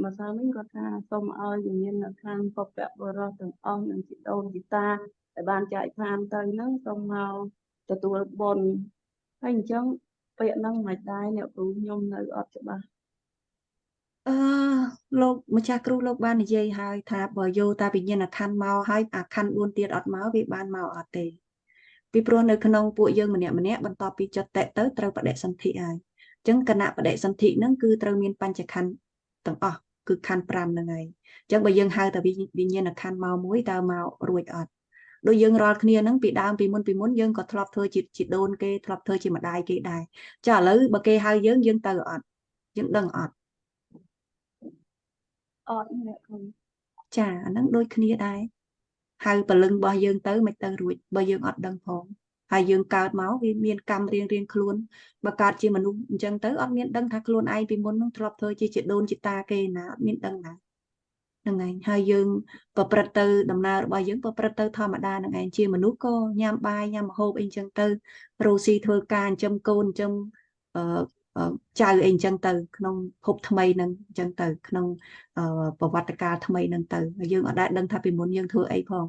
ម្សិលមិញគាត់ថាសូមឲ្យវិញ្ញាណក្ខន្ធពពកបុរសទាំងអស់និងជីដូនជីតាដែលបានចែកឋានទៅហ្នឹងសូមមកទទួលបុណ្យហើយអញ្ចឹងពាក្យហ្នឹងមិនដែរអ្នកគ្រូខ្ញុំនៅអត់ច្បាស់លោកម្ចាស់គ្រូលោកបាននិយាយហើយថាបើយកតាវិញ្ញាណក្ខន្ធមកហើយអាខន្ធ4ទៀតអត់មកវាបានមកអត់ទេពីព្រោះនៅក្នុងពួកយើងម្នាក់បន្ទាប់ពីចតតិទៅត្រូវបដិសន្ធិហើយអញ្ចឹងគណៈបដិសន្ធិហ្នឹងគឺត្រូវមានបញ្ចខន្ធទាំងអស់គឺខន្ធ5ហ្នឹងហើយអញ្ចឹងបើយើងហៅតាវិញ្ញាណក្ខន្ធមកមួយតើមករួចអត់ដូចយើងរាល់គ្នាហ្នឹងពីដើមពីមុនយើងក៏ធ្លាប់ធ្វើជាដូនគេធ្លាប់ធ្វើជាម្ដាយគេដែរចាឥឡូវបើគេហៅយើងទៅអត់យើងដឹងអត់អ្នកគ្រូចាអាហ្នឹងដូចគ្នាដែរហៅពលឹងរបស់យើងទៅមិនទៅរួចបើយើងអត់ដឹងផងហើយយើងកើតមកវាមានកម្មរៀងខ្លួនបើកើតជាមនុស្សអញ្ចឹងទៅអត់មានដឹងថាខ្លួនឯងពីមុននឹងធ្លាប់ធ្វើជាដូនជាតាគេណាអត់មានដឹងណាហ្នឹងឯងហើយយើងប្រព្រឹត្តទៅដំណើររបស់យើងប្រព្រឹត្តទៅធម្មតាហ្នឹងឯងជាមនុស្សក៏ញ៉ាំបាយញ៉ាំម្ហូបអីអញ្ចឹងទៅរស់ស៊ីធ្វើការចិញ្ចឹមកូនចិញ្ចឹមចៅអីអញ្ចឹងទៅក្នុងភពថ្មីហ្នឹងអញ្ចឹងទៅក្នុងប្រវត្តិកាលថ្មីហ្នឹងទៅយើងអត់ដែលដឹងថាពីមុនយើងធ្វើអីផង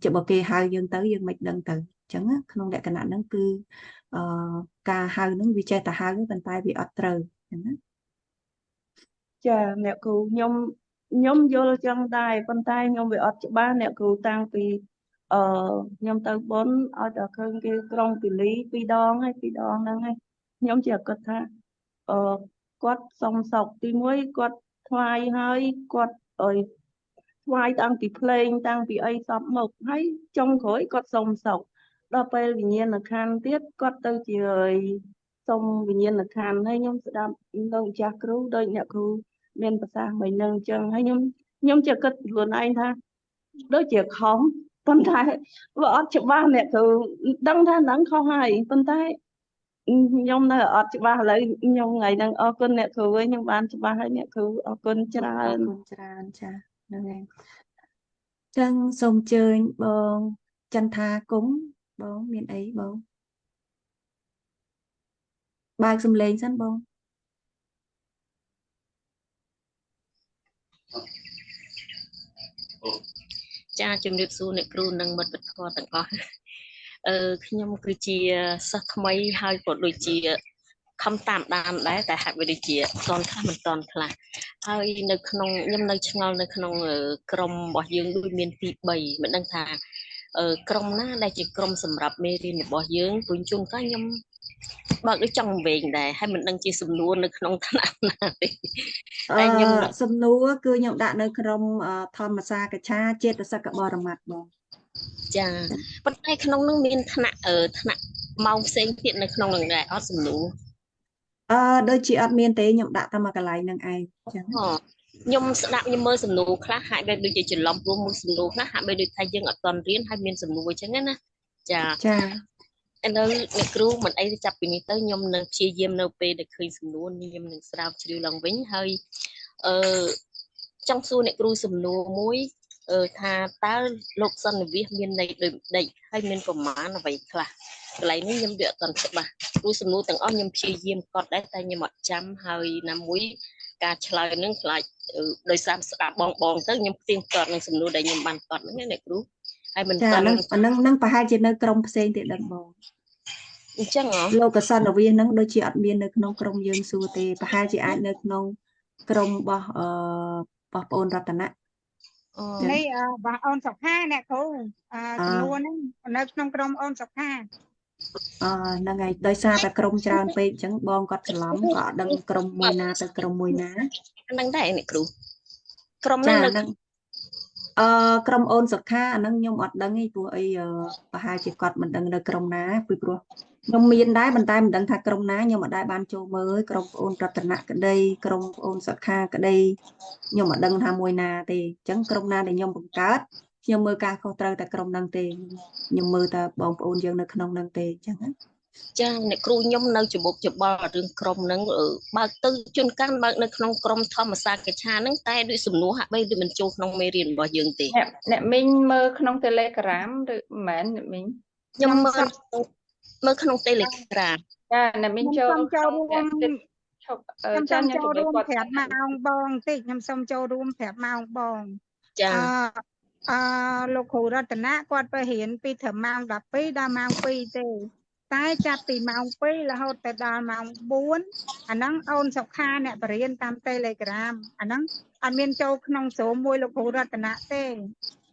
ចុះបើគេហៅយើងទៅយើងមិនដឹងទៅអញ្ចឹងក្នុងលក្ខណៈហ្នឹងគឺការហៅហ្នឹងវាចេះតែហៅប៉ុន្តែវាអត់ត្រូវអញ្ចឹងណាចាអ្នកគ្រូខ្ញុំយល់ចឹងដែរប៉ុន្តែខ្ញុំវាអត់ច្បាស់អ្នកគ្រូតាំងពីខ្ញុំទៅបុណ្យឲ្យតែឃើញគេក្រុងពីលី2 ដងហើយ2 ដងហ្នឹងហើយខ្ញុំជាគិតថាគាត់សុំសុខទី1គាត់ថ្វាយហើយគាត់ថ្វាយតាំងពីភ្លេងតាំងពីអីសពមកហើយចុងក្រោយគាត់សុំសុខដល់ពេលវិញ្ញាណក្ខន្ធទៀតគាត់ទៅជាសុំវិញ្ញាណក្ខន្ធហើយខ្ញុំស្ដាប់នៅម្ចាស់គ្រូដោយអ្នកគ្រូមានប្រសាសន៍មួយនឹងអញ្ចឹងហើយខ្ញុំជាគិតខ្លួនឯងថាដូចជាខំប៉ុន្តែវាអត់ច្បាស់អ្នកគ្រូដឹងថាហ្នឹងខុសហើយប៉ុន្តែខ្ញុំនៅអត់ច្បាស់ឥឡូវខ្ញុំថ្ងៃហ្នឹងអរគុណអ្នកគ្រូខ្ញុំបានច្បាស់ហើយអ្នកគ្រូអរគុណច្រើនចាហ្នឹងហើយចឹងសូមអញ្ជើញបងចន្ទថាគុំបងមានអីបងបើកសំឡេងសិនបងចាជំរាបសួរអ្នកគ្រូនិងមិត្តពធទាំងអស់ខ្ញុំគឺជាសិស្សថ្មីហើយក៏ដូចជាខំតាមដានដែរតែហាក់បីដូចជាតន់ខ្លះមិនតន់ខ្លះហើយនៅក្នុងខ្ញុំនៅឆ្ងល់នៅក្នុងក្រុមរបស់យើងដូចមានទី3មិនដឹងថា ក្រុមណាដែលជាក្រុមសម្រាប់មេរៀនរបស់យើងព្រោះជួនកាលខ្ញុំបើកដូចចង់វិញដែរហើយមិនដឹងជាសំណួរនៅក្នុងថ្នាក់ណាទេតែខ្ញុំ សំណួរគឺខ្ញុំដាក់នៅក្នុងធម្មសាកច្ឆាចេតសិកបរមត្តបង ចាប៉ុន្តែក្នុងនោះមានថ្នាក់ម៉ោងផ្សេងទៀតនៅក្នុងនឹងដែរអត់សំណួរ ដូចជាអត់មានទេខ្ញុំដាក់តែមួយកន្លែងនឹងឯងចឹង ខ្ញុំស្ដាប់ខ្ញុំមើលសំណួរខ្លះហាក់បីដូចជាច្រឡំព្រោះមួយសំណួរខ្លះហាក់បីដូចថាយើងអត់ទាន់រៀនហើយមានសំណួរអញ្ចឹងណាចា ចា ឥឡូវអ្នកគ្រូមិនអីចាប់ពីនេះទៅខ្ញុំនឹងព្យាយាមនៅពេលដែលឃើញសំណួរខ្ញុំនឹងស្រាវជ្រាវឡើងវិញហើយចង់សួរអ្នកគ្រូសំណួរមួយថាតើលោកសន្និវិសមានន័យដូចដេចហើយមានប្រមាណអ្វីខ្លះកន្លែងនេះខ្ញុំវាអត់ទាន់ច្បាស់គ្រូសំណួរទាំងអស់ខ្ញុំព្យាយាមកត់ដែរតែខ្ញុំអត់ចាំហើយណាមួយការឆ្លើយនឹងខ្លាចដោយសារស្ដាប់បងទៅខ្ញុំផ្ទៀងផ្ទាត់នឹងសំណួរដែលខ្ញុំបានកត់ហ្នឹងណាអ្នកគ្រូហើយមិន ចា ទាន់ នឹងប្រហែលជានៅក្រុមផ្សេងទៀតដឹងបង អញ្ចឹងហ៎ លោកសន្និវិសហ្នឹងដូចជាអត់មាននៅក្នុងក្រុមយើងសួរទេប្រហែលជាអាចនៅក្នុងក្រុមរបស់បងប្អូនរតនៈ នេះបងអូនសុខាអ្នកគ្រូចំនួនហ្នឹងនៅក្នុងក្រុមអូនសុខា ហ្នឹងហើយដោយសារតែក្រុមច្រើនពេកអញ្ចឹងបងគាត់ច្រឡំក៏អត់ដឹងក្រុមមួយណាទៅក្រុមមួយណា ហ្នឹងដែរអ្នកគ្រូក្រុម ចា ហ្នឹង ហ្នឹងក្រុមអូនសុខាអាហ្នឹងខ្ញុំអត់ដឹងទេព្រោះអីប្រហែលជាគាត់មិនដឹងនៅក្រុមណាពីព្រោះខ្ញុំមានដែរប៉ុន្តែមិនដឹងថាក្រុមណាខ្ញុំអត់ដែរបានចូលមើលក្រុមប្អូនរតនៈក្តីក្រុមប្អូនសុខាក្តីខ្ញុំអត់ដឹងថាមួយណាទេអញ្ចឹងក្រុមណាដែលខ្ញុំបង្កើតខ្ញុំមើលការខុសត្រូវតែក្រុមហ្នឹងទេខ្ញុំមើលតែបងប្អូនយើងនៅក្នុងហ្នឹងទេអញ្ចឹងណា ចាអ្នកគ្រូខ្ញុំនៅច្បុកច្បល់រឿងក្រុមហ្នឹងបើកទៅជួនកាលបើកនៅក្នុងក្រុមធម្មសាកច្ឆាហ្នឹងតែដូចសំណួរហាក់បីដូចមិនចូលក្នុងមេរៀនរបស់យើងទេ អ្នកមីងមើលក្នុង Telegram ឬមិនមែនអ្នកមីង ខ្ញុំមើលក្នុង Telegram ចាអ្នកមីង ខ្ញុំ ចូល សូមចូលរួមខ្ញុំសូម ចាខ្ញុំ ចូល ជម្រាប រួម គាត់ ប្រាប់ម៉ោងបងតិចខ្ញុំសូមចូលរួមប្រាប់ម៉ោងបង ចា លោកគ្រូរតនៈគាត់ទៅរៀនពីត្រឹមម៉ោង 12 ដល់ម៉ោង 2 ទេតែចាប់ពីម៉ោង 2 រហូតទៅដល់ម៉ោង 4 អាហ្នឹងអូនសុខាអ្នកបរៀនតាម Telegram អាហ្នឹងអត់មានចូលក្នុងZoomមួយលោកគ្រូរតនៈទេ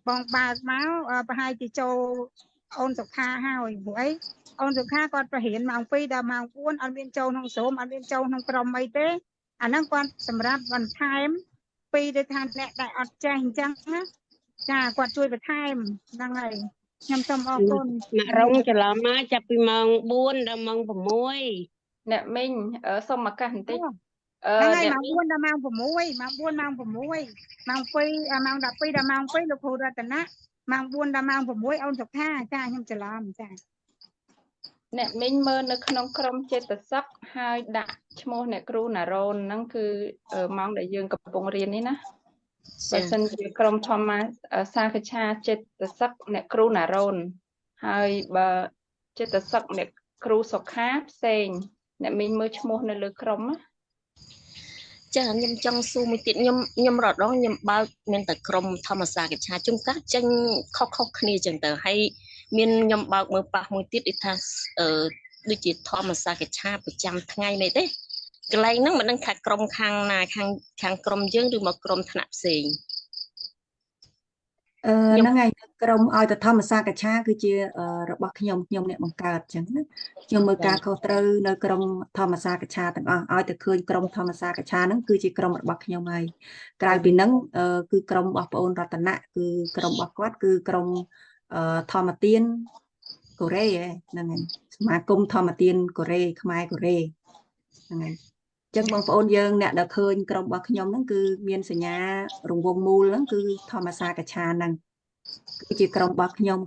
បងបើកមកប្រហែលជាចូលអូនសុខាហើយព្រោះអីអូនសុខាគាត់បរៀនម៉ោង 2 ដល់ម៉ោង 4 អត់មានចូលក្នុង Zoom អត់មានចូលក្នុងក្រុមអីទេអាហ្នឹងគាត់សម្រាប់បន្ថែមពីដូចថាអ្នកដែលអត់ចេះអញ្ចឹងណាចាគាត់ជួយបន្ថែមហ្នឹងហើយខ្ញុំសូមអរគុណ រងច្រឡំមកចាប់ពីម៉ោង 4 ដល់ម៉ោង 6 អ្នកមីងសូមឱកាសបន្តិច ហ្នឹងហើយម៉ោង 4 ដល់ម៉ោង 6 ម៉ោង 4 ម៉ោង 6 ម៉ោង 2 ម៉ោង 12 ដល់ម៉ោង 2 លោកគ្រូរតនៈម៉ោង 4 ដល់ម៉ោង 6 អូនសុខាចាខ្ញុំច្រឡំចា អ្នកមីងមើលនៅក្នុងក្រុមចេតសិកហើយដាក់ឈ្មោះអ្នកគ្រូណារ៉ូនហ្នឹងគឺម៉ោងដែលយើងកំពុងរៀននេះណាបើសិនជាក្រុមធម្មសាកច្ឆាចេតសិកអ្នកគ្រូណារ៉ូនហើយបើចេតសិកអ្នកគ្រូសុខាផ្សេងអ្នកមីងមើលឈ្មោះនៅលើក្រុមណា ចាខ្ញុំចង់សួរមួយទៀតខ្ញុំរត់ដល់ខ្ញុំបើកមានតែក្រុមធម្មសាកច្ឆាជួនកាលចេញខុសគ្នាចឹងទៅហើយមានខ្ញុំបើកមើលប៉ះមួយទៀតដូចថាដូចជាធម្មសាកច្ឆាប្រចាំថ្ងៃមែនទេកន្លែងហ្នឹងមិនដឹងថាក្រុមខាងណាខាងក្រុមយើងឬមកក្រុមថ្នាក់ផ្សេង ហ្នឹងហើយក្រុមឲ្យតែធម្មសាកច្ឆាគឺជារបស់ខ្ញុំអ្នកបង្កើតអញ្ចឹងណាខ្ញុំមើលការខុសត្រូវនៅក្រុមធម្មសាកច្ឆាទាំងអស់ឲ្យតែឃើញក្រុមធម្មសាកច្ឆាហ្នឹងគឺជាក្រុមរបស់ខ្ញុំហើយក្រៅពីហ្នឹងគឺក្រុមរបស់ប្អូនរតនៈគឺក្រុមរបស់គាត់គឺក្រុមធម្មទានកូរ៉េហ្នឹងហើយសមាគមធម្មទានកូរ៉េខ្មែរកូរ៉េហ្នឹងហើយចឹងបងប្អូនយើងអ្នកដែលឃើញក្រុមរបស់ខ្ញុំហ្នឹងគឺមានសញ្ញារង្វង់មូលហ្នឹងគឺធម្មសាកច្ឆាហ្នឹងគឺជាក្រុមរបស់ខ្ញុំ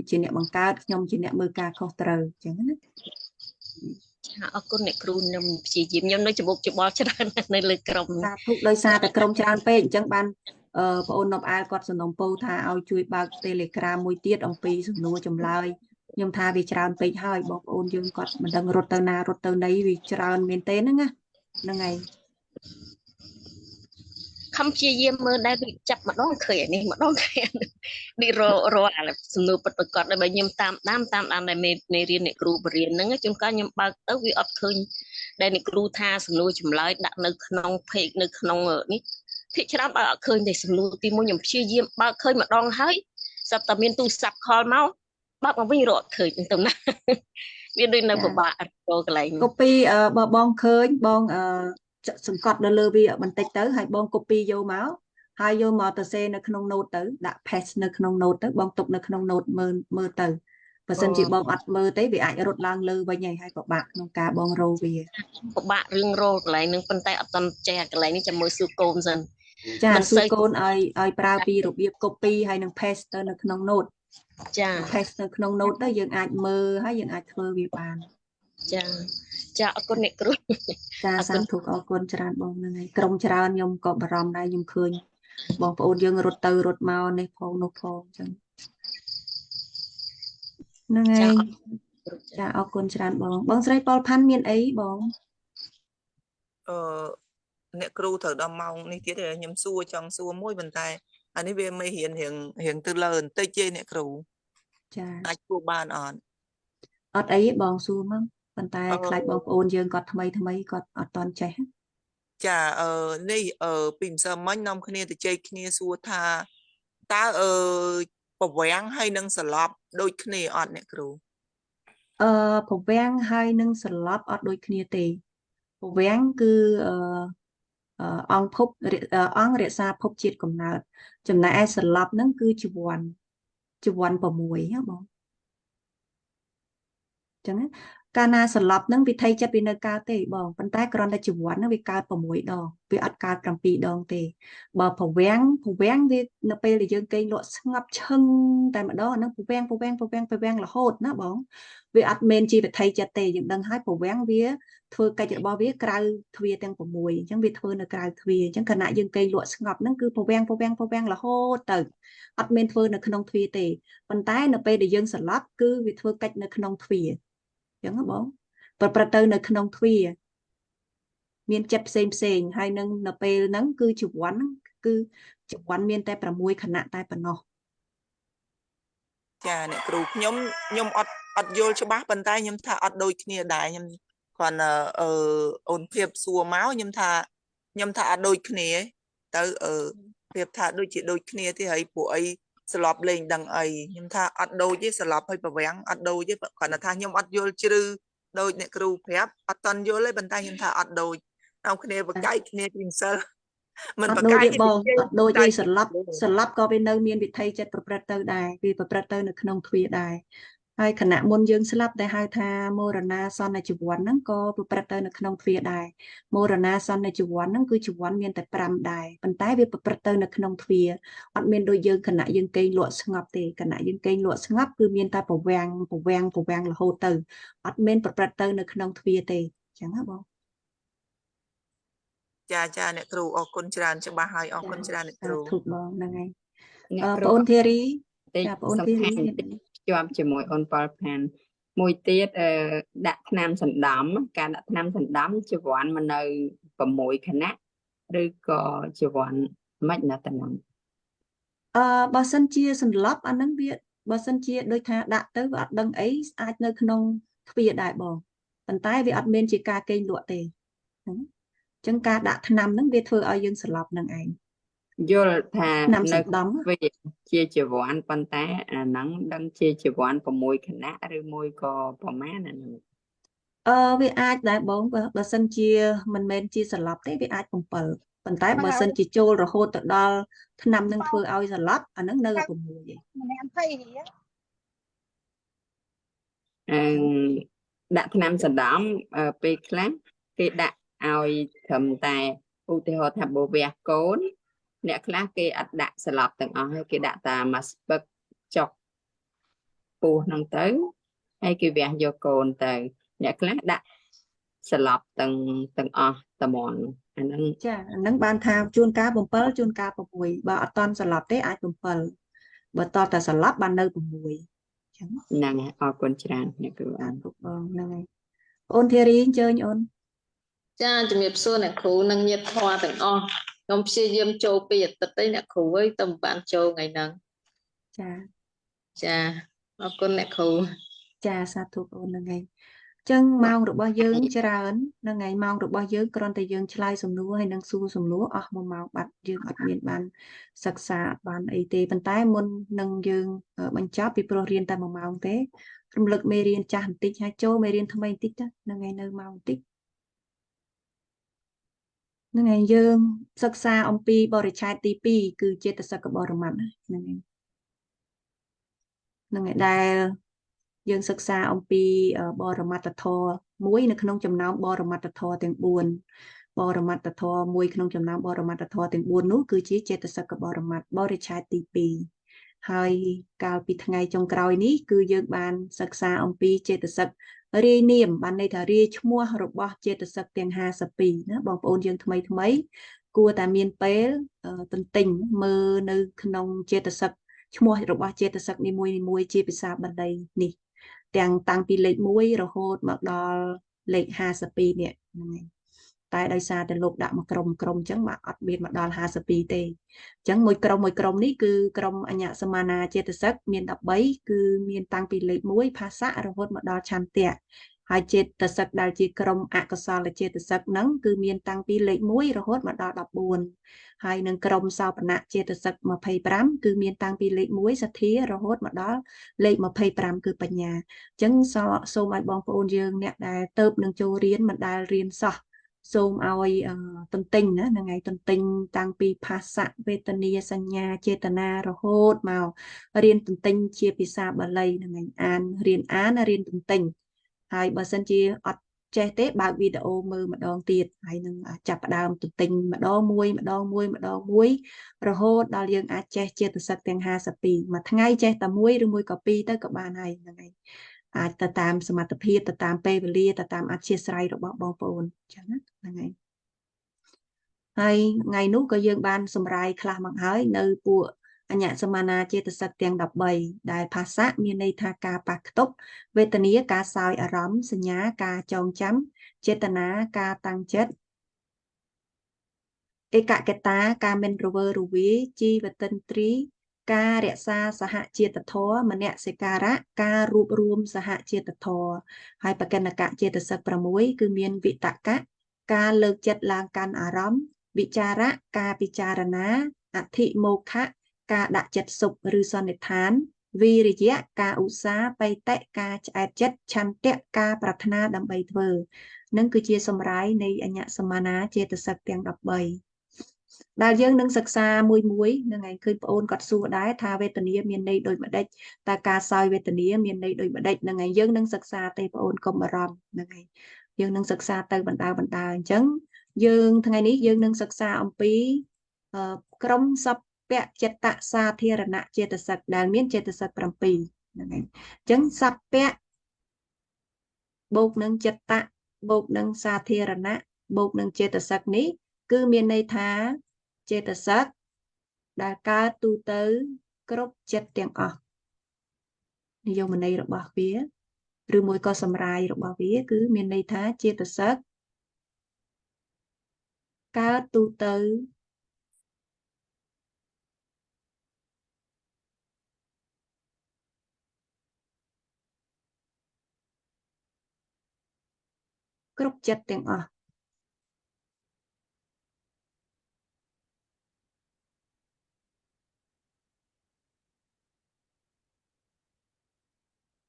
ជាអ្នកបង្កើតខ្ញុំជាអ្នកមើលការខុសត្រូវចឹងណា អរគុណអ្នកគ្រូខ្ញុំព្យាយាមខ្ញុំនៅច្បុកច្បល់ច្រើននៅលើក្រុម សាធុដោយសារតែក្រុមច្រើនពេកអញ្ចឹងបានបងអូននប់អាលគាត់សំណូមពរថាឲ្យជួយបើក Telegram មួយទៀតអំពីសំណួរចម្លើយខ្ញុំថាវាច្រើនពេកហើយបងប្អូនយើងគាត់មិនដឹងរត់ទៅណារត់ទៅណីវាច្រើនមែនទេហ្នឹងណាហ្នឹងហើយ ខំព្យាយាមមើលដែរដូចចាប់ម្ដងឃើញអានេះម្ដងឃើញនេះរអាសំណួរពិតប្រាកដដែលបើខ្ញុំតាមដានដែលមេរៀនអ្នកគ្រូបរៀនហ្នឹងជួនកាលខ្ញុំបើកទៅវាអត់ឃើញដែលអ្នកគ្រូថាសំណួរចម្លើយដាក់នៅក្នុង page នៅក្នុងនេះភាគច្រើនបើអត់ឃើញទេសំណួរទី1ខ្ញុំព្យាយាមបើកឃើញម្ដងហើយ sắp tầm miền tu sắp call máu bác mà vinh rọt khởi tầm nào biết đôi nào của bạn rồi cái này copy bong khơi bong sừng cọt nó lơ vi bằng tách tới hay bong copy vô máu hai vô mò tờ xe nó không nốt tới đã pass nó không nốt tới bong tục nó không nốt mơ từ và sân chị bong ắt mơ tới vì ai rốt lang lơ với nhảy hay của bạn nông cá bong rô vì của bạn riêng rô cái này nâng phân tay ở toàn trẻ cái này ní chăm mới sư côn dần cha sư côn ai pra pi rồi việc copy hay nâng paste nó không nốt cha paste nó không nốt tới dương ai mơ hay dương ai thơ vì bạn cha con này cứ cha sang thuộc ở con tràn bong này trong tràn nhung có bà rom đây nhung khơi bong ôn dương rốt từ rốt màu này phong nô phong chẳng năng ngay cha ở con tràn bong sấy Paul Pan miền ấy bong nè kêu thở đầm mong ní tiết để nhầm xua trong xua môi bàn tay anh ấy về mới hiện từ lần tây chê nè kêu cha ai cô ban on ở ấy bong xua măng bàn tay khai bong ôn dương có thay mấy có ở toàn trẻ chà này bình sơ mấy năm kia từ chơi kia xua tha ta bỏ vén hay nâng sờ lọp đôi kia on nè kêu phổ vang hai nâng sờ lóp ở đôi kia tề phổ vang cứ ông phúc ông rệt xa phúc chết cầm nợ chừng này ai sờ lóp nâng cứ chụpวันvào mùi á bông chẳng cana sờ lóp nâng vì thay chất vì nơi cao tề bông bàn tay còn là chụpวันnó vì cao vào mùi đòn vì ăn cao cầm pi đòn tề bờ phổ vang vì nó pe là dương cây lụa ngập chân tại mà đó nó phổ vang là hột nó bông vì ăn men chi phải thay chất tề những đằng hai phổ vang vía thưa cây chợ bao vía cao thưa tăng vào mùi chẳng vì thưa là cao thưa chẳng cần lại dương cây lụa ngập nó cứ phổ vang là hột từ ăn men thưa là không thưa tề bàn tay nó pe là dương sờ lóp cứ vì thưa cách nó không thưa chẳng hả bông và praterនៅក្នុងទ្វារមានចិត្តផ្សេងហើយនឹងនៅពេលហ្នឹងគឺចង្វាន់គឺចង្វាន់មានតែ6ខណៈតែប៉ុណ្ណោះ ចាអ្នកគ្រូខ្ញុំអត់យល់ច្បាស់ប៉ុន្តែខ្ញុំថាអត់ដូចគ្នាដែរខ្ញុំគាត់អូនភាពសួរមកខ្ញុំថាអត់ដូចគ្នាទៅភាពថាដូចជាដូចគ្នាទេហើយពួកអីស្លាប់លេងដឹងអីខ្ញុំថាអត់ដូចទេស្លាប់ហើយប្រវាំងអត់ដូចទេគាត់ថាខ្ញុំអត់យល់ជ្រៅដូចអ្នកគ្រូប្រាប់អត់តន់យល់ទេប៉ុន្តែខ្ញុំថាអត់ដូចเอาគ្នាបកាយគ្នាពីម្សិលមិនបកាយបងអត់ដូចទេស្លាប់ក៏វានៅមានវិធីចិត្តប្រព្រឹត្តទៅដែរវាប្រព្រឹត្តទៅនៅក្នុងទ្វារដែរហើយខណៈមុនយើងស្លាប់ដែលហៅថាមរណាសន្នជីវ័នហ្នឹងក៏ប្រព្រឹត្តទៅនៅក្នុងទ្វារដែរមរណាសន្នជីវ័នហ្នឹងគឺជីវ័នមានតែ5ដែរប៉ុន្តែវាប្រព្រឹត្តទៅនៅក្នុងទ្វារអត់មានដូចយើងខណៈយើងកេងលក់ស្ងប់ទេខណៈយើងកេងលក់ស្ងប់គឺមានតែប្រវាំងរហូតទៅអត់មានប្រព្រឹត្តទៅនៅក្នុងទ្វារទេអញ្ចឹងហ៎បងចាអ្នកគ្រូអរគុណច្រើនច្បាស់ហើយអរគុណច្រើនអ្នកគ្រូធុបបងហ្នឹងហើយបងអូនធីរីចាបងអូនធីរីជាប់ជាមួយអូនប៉លផានមួយទៀតដាក់ថ្នាំសណ្ដំការដាក់ថ្នាំសណ្ដំជីវ័នមកនៅ6ខណៈឬក៏ជីវ័នមិនណាតំណបើសិនជាសន្លប់អាហ្នឹងវាបើសិនជាដូចថាដាក់ទៅវាអត់ដឹងអីអាចនៅក្នុងទ្វារដែរបងប៉ុន្តែវាអត់មានជាការកេងលក់ទេចឹងការដាក់ថ្នាំហ្នឹងវាធ្វើឲ្យយើងស្លាប់នឹងឯងយល់ថានៅវាជាជីវ័នប៉ុន្តែអាហ្នឹងដឹងជាជីវ័ន6ខណៈឬមួយក៏ប្រមាណអាហ្នឹងវាអាចដែរបងបើសិនជាមិនមែនជាស្លាប់ទេវាអាច7ប៉ុន្តែបើសិនជាចូលរហូតទៅដល់ថ្នាំនឹងធ្វើឲ្យស្លាប់អាហ្នឹងនៅ6ឯងដាក់ថ្នាំសណ្ដំពេលខ្លះគេដាក់ឲ្យត្រឹមតែឧទាហរណ៍ថាបើវះកូនអ្នកខ្លះគេអត់ដាក់ស្លាប់ទាំងអស់ហើយគេដាក់តែមួយស្ពឹកចុកពោះហ្នឹងទៅហើយគេវះយកកូនទៅអ្នកខ្លះដាក់ស្លាប់ទាំងអស់តែហ្មងអាហ្នឹងចាអាហ្នឹងបានថាជួនកាល7ជួនកាល6បើអត់តន់ស្លាប់ទេអាច7បើតតែស្លាប់បាននៅ6អញ្ចឹងហ្នឹងហើយអរគុណច្រើនអ្នកគ្រូអានបងហ្នឹងហើយអូនធីរីអញ្ជើញអូនចាជំរាបសួរអ្នកគ្រូនិងញាតិធម៌ទាំងអស់ខ្ញុំព្យាយាមចូលពីអាទិត្យទេអ្នកគ្រូអើយតែមិនបានចូលថ្ងៃហ្នឹងចាអរគុណអ្នកគ្រូចាសាធុអូនហ្នឹងហើយ ចឹងម៉ោងរបស់យើងច្រើននឹងថ្ងៃម៉ោងរបស់យើងគ្រាន់តែយើងឆ្លើយសំណួរហើយនឹងសួរសំណួរអស់1ម៉ោងបាត់យើងអត់មានបានសិក្សាអត់បានអីទេប៉ុន្តែមុននឹងយើងបញ្ចប់ពីព្រោះរៀនតែ1ម៉ោងទេរំលឹកមេរៀនចាស់បន្តិចហើយចូលមេរៀនថ្មីបន្តិចទៅនឹងថ្ងៃនៅម៉ោងបន្តិចនឹងថ្ងៃយើងសិក្សាអំពីបរិច្ឆេទទី2គឺចេតសិកបរមត្តហ្នឹងឯងនឹងឯដែលយើងសិក្សាអំពីបរមត្តធម៌មួយនៅក្នុងចំណោមបរមត្តធម៌ទាំង4បរមត្តធម៌មួយក្នុងចំណោមបរមត្តធម៌ទាំង4នោះគឺជាចេតសិកបរមត្តបរិច្ឆេទទី2ហើយកាលពីថ្ងៃចុងក្រោយនេះគឺយើងបានសិក្សាអំពីចេតសិករាយនាមបានន័យថារាយឈ្មោះរបស់ចេតសិកទាំង52ណាបងប្អូនយើងថ្មីគួរតែមានពេលទន្ទិញមើលនៅក្នុងចេតសិកឈ្មោះរបស់ចេតសិកនីមួយជាភាសាបាលីនេះទាំងតាំងពីលេខ1រហូតមកដល់លេខ52នេះហ្នឹងហើយតែដោយសារតែលោកដាក់មកក្រុមអញ្ចឹងមកអត់មានមកដល់52ទេអញ្ចឹងមួយក្រុមនេះគឺក្រុមអញ្ញសមានាចេតសិកមាន13គឺមានតាំងពីលេខ1ភាសៈរហូតមកដល់ឆន្ទៈហើយចេតសិកដែលជាក្រុមអកុសលចេតសិកហ្នឹងគឺមានតាំងពីលេខ1រហូតមកដល់14ហើយនឹងក្រុមសោបនៈចេតសិក25គឺមានតាំងពីលេខ1សទ្ធារហូតមកដល់លេខ25គឺបញ្ញាអញ្ចឹងសូមឲ្យបងប្អូនយើងអ្នកដែលទៅនឹងចូលរៀនមិនដែលរៀនសោះសូមឲ្យទន្ទិញណាថ្ងៃទន្ទិញតាំងពីភាសៈវេទនាសញ្ញាចេតនារហូតមករៀនទន្ទិញជាភាសាបាលីថ្ងៃរៀនរៀនទន្ទិញហើយបើសិនជាអត់ចេះទេបើកវីដេអូមើលម្ដងទៀតហើយនឹងចាប់ផ្ដើមទន្ទិញម្ដងមួយរហូតដល់យើងអាចចេះចេតសិកទាំង52មួយថ្ងៃចេះតែ1ឬមួយក៏2ទៅក៏បានហើយហ្នឹងហើយអាចទៅតាមសមត្ថភាពទៅតាមពេលវេលាទៅតាមអធ្យាស្រ័យរបស់បងប្អូនអញ្ចឹងណាហ្នឹងហើយហើយថ្ងៃនោះក៏យើងបានសម្រាយខ្លះមកហើយនៅពួកអញ្ញសមានាចេតសិកទាំង13ដែលភាសៈមានន័យថាការប៉ះខ្ទប់វេទនាការសោយអារម្មណ៍សញ្ញាការចងចាំចេតនាការតាំងចិត្តឯកកតាការមិនរវើរវាយជីវតិន្ទ្រីការរក្សាសហជាតិធម៌មនសិការៈការរួបរวมសហជាតិធម៌ហើយបកិនកៈចេតសិក6គឺមានវិតកៈការលើកចិត្តឡើងកាន់អារម្មណ៍វិចារៈការពិចារណាអធិមោខៈការដាក់ចិត្តសុខឬសន្និដ្ឋានវិរិយៈការឧស្សាហ៍បៃតៈការឆ្អែតចិត្តឆន្ទៈការប្រាថ្នាដើម្បីធ្វើនឹងគឺជាសម្រាយនៃអញ្ញសមានាចេតសិកទាំង13ដែលយើងនឹងសិក្សាមួយនឹងឯងឃើញបងអូនគាត់សួរដែរថាវេទនាមានន័យដូចម្ដេចតើការសោយវេទនាមានន័យដូចម្ដេចនឹងឯងយើងនឹងសិក្សាទេបងអូនកុំបារម្ភនឹងឯងយើងនឹងសិក្សាទៅបណ្ដើអញ្ចឹងយើងថ្ងៃនេះយើងនឹងសិក្សាអំពីក្រុមសព្វចិត្តសាធារណចេតសិកដែលមានចេតសិក7ហ្នឹងឯងអញ្ចឹងសព្វបូកនឹងចិត្តបូកនឹងសាធារណៈបូកនឹងចេតសិកនេះគឺមានន័យថាចេតសិកដែលកើតទូទៅគ្រប់ចិត្តទាំងអស់និយមន័យរបស់វាឬមួយក៏សម្រាយរបស់វាគឺមានន័យថាចេតសិកកើតទូទៅគ្រប់ចិត្តទាំងអស់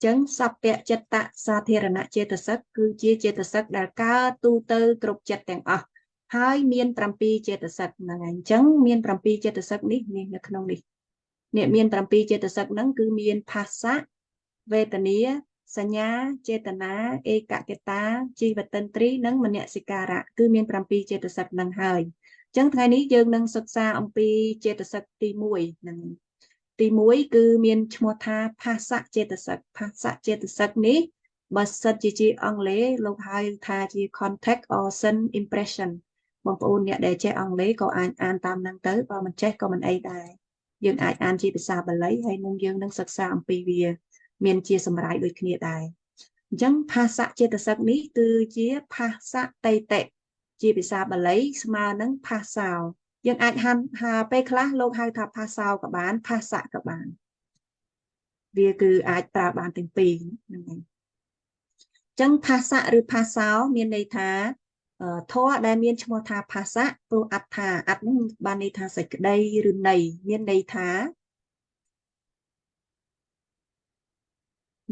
ចឹងសព្វចិត្តសាធារណចេតសិកគឺជាចេតសិកដែលកើតទូទៅគ្រប់ចិត្តទាំងអស់ហើយមាន7ចេតសិកហ្នឹងហើយអញ្ចឹងមាន7ចេតសិកនេះនៅក្នុងនេះមាន7ចេតសិកហ្នឹងគឺមានភាសៈវេទនាសញ្ញាចេតនាឯកកតាជីវតិន្ទ្រីនិងមនសិការៈគឺមាន7ចេតសិកហ្នឹងហើយអញ្ចឹងថ្ងៃនេះយើងនឹងសិក្សាអំពីចេតសិកទី1ហ្នឹងទី1គឺមានឈ្មោះថាភាសៈចេតសិកនេះបើសិនជាអង់គ្លេសលោកហៅថាជា context or sense impression បងប្អូនអ្នកដែលចេះអង់គ្លេសក៏អាចអានតាមហ្នឹងទៅបើមិនចេះក៏មិនអីដែរយើងអាចអានជាភាសាបាលីហើយនឹងយើងនឹងសិក្សាអំពីវាមានជាសម្រាយដូចគ្នាដែរអញ្ចឹងភាសៈចេតសិកនេះគឺជាភាសៈតេតិជាភាសាបាលីស្មើនឹងភាសោយើងអាចពេលខ្លះលោកហៅថាភាសោក៏បានភាសៈក៏បានវាគឺអាចប្រើបានទាំងពីរហ្នឹងឯង ចឹងភាសាឬភាសោមានន័យថាធម៌ដែលមានឈ្មោះថាភាសាព្រោះអត្ថាអត្តនេះបានន័យថាសេចក្តីឬន័យមានន័យថា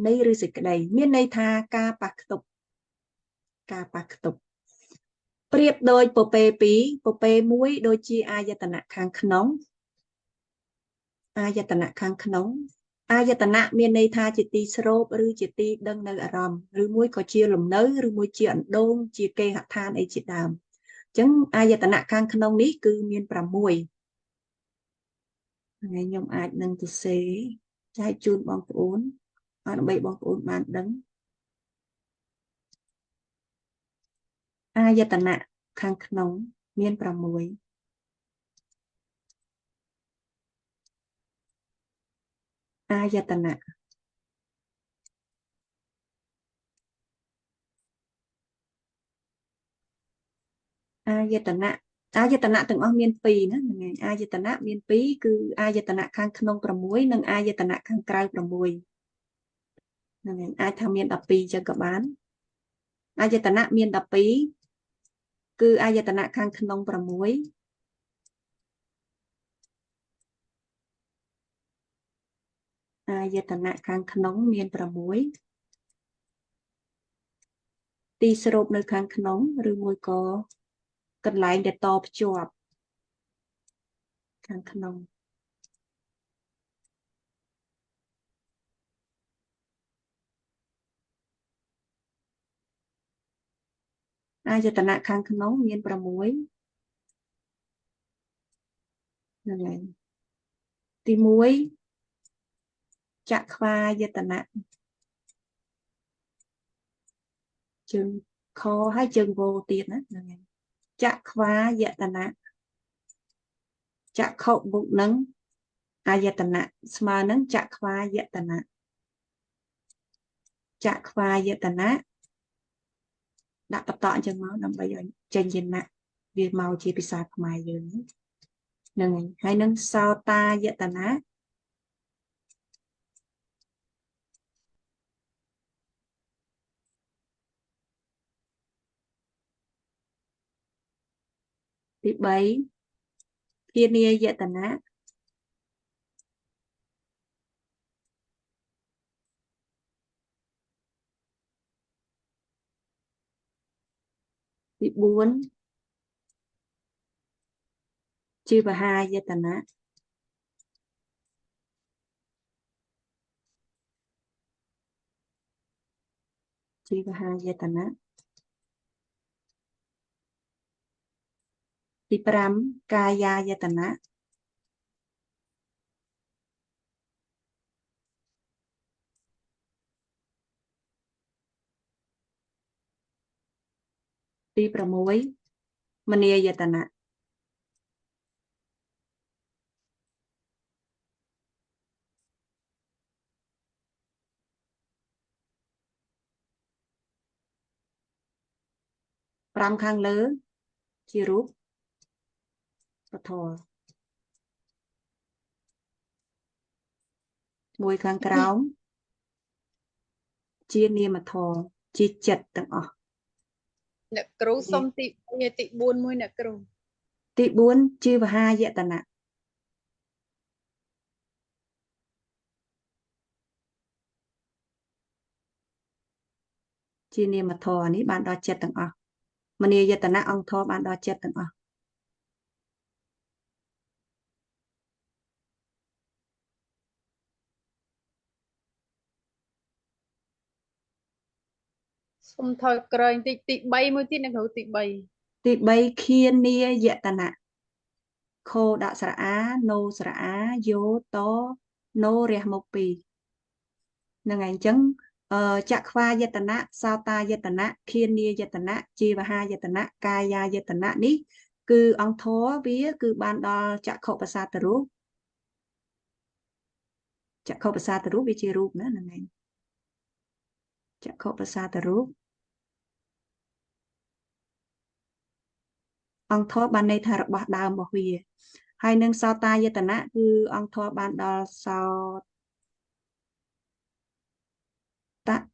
ន័យឬសេចក្តីមានន័យថាការប៉ះខ្ទប់ការប៉ះខ្ទប់ប្រៀបដោយពពែពីរពពែមួយដូចជាអាយតនៈខាងក្នុងអាយតនៈខាងក្នុងអាយតនៈមានន័យថាជាទីស្រូបឬជាទីដឹងនៅអារម្មណ៍ឬមួយក៏ជាលំនៅឬមួយជាអណ្ដូងជាគេហដ្ឋានអីជាដើមអញ្ចឹងអាយតនៈខាងក្នុងនេះគឺមាន6ថ្ងៃខ្ញុំអាចនឹងទៅសេចែកជូនបងប្អូនដើម្បីបងប្អូនបានដឹងអាយតនៈខាងក្នុងមាន6អាយតនៈអាយតនៈទាំងអស់មាន2ណាហ្នឹងហើយអាយតនៈមាន2គឺអាយតនៈខាងក្នុង6និងអាយតនៈខាងក្រៅ6ហ្នឹងហើយអាចថាមាន12ចឹងក៏បានអាយតនៈមាន12គឺអាយតនៈខាងក្នុង6អាយតនៈខាងក្នុងមាន6ទីស្រូបនៅខាងក្នុងឬមួយក៏កន្លែងដែលតភ្ជាប់ខាងក្នុងអាយតនៈខាងក្នុងមាន6ហ្នឹងហើយទី1ចក្ខាយតនៈជើងខហើយជើងវោទៀតណាហ្នឹងហើយចក្ខាយតនៈចក្ខុបុកនឹងអាយតនៈស្មើនឹងចក្ខាយតនៈចក្ខាយតនៈដាក់បន្តអញ្ចឹងមកដើម្បីឲ្យចេញជាណៈវាមកជាភាសាខ្មែរយើងហ្នឹងហើយនឹងសោតាយតនៈទី3ភានាយតនៈទី4ជីវហាយតនៈជីវហាយតនៈទី5កាយាយតនៈទី6មនាយតនៈ5ខាងលើជារូបពធមួយខាងក្រោមជានាមធម៌ជាចិត្តទាំងអស់អ្នកគ្រូសុំទី4មួយអ្នកគ្រូទី4ជីវហាយតនៈជានាមធម៌នេះបានដល់ចិត្តទាំងអស់មនាយតនៈអង្គធម៌បានដល់ចិត្តទាំងអស់សុំថយក្រោយបន្តិចទី3មួយទៀតអ្នកគ្រូទី3ទី3ឃានាយតនៈខោដាក់ស្រអាណូស្រអាយោតណូរះមក2ហ្នឹងហើយអញ្ចឹងចក្ខាយតនៈសោតាយតនៈឃានាយតនៈជីវហាយតនៈកាយាយតនៈនេះគឺអង្គធរវាគឺបានដល់ចក្ខុប្រសាទរូបចក្ខុប្រសាទរូបវាជារូបណាហ្នឹងហើយចក្ខុប្រសាទរូបអង្គធរបានន័យថារបស់ដើមរបស់វាហើយនឹងសោតាយតនៈគឺអង្គធរបានដល់សោត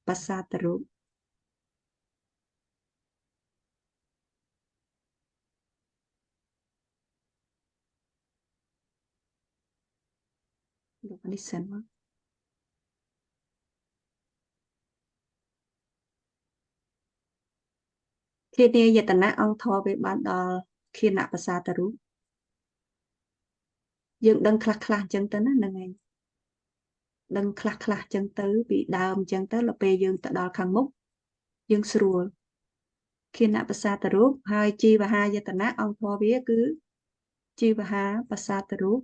ប្រសាទរូប នេះសិនមកធានាយតនៈអង្គធរវាបានដល់ខៀនបសាទរូបយើងដឹងខ្លះខ្លះអញ្ចឹងទៅណាហ្នឹងឯងដឹងខ្លះខ្លះអញ្ចឹងទៅពីដើមអញ្ចឹងទៅដល់ពេលយើងទៅដល់ខាងមុខយើងស្រួលខៀនបសាទរូបហើយជីវហាយតនៈអង្គធរវាគឺជីវហាបសាទរូប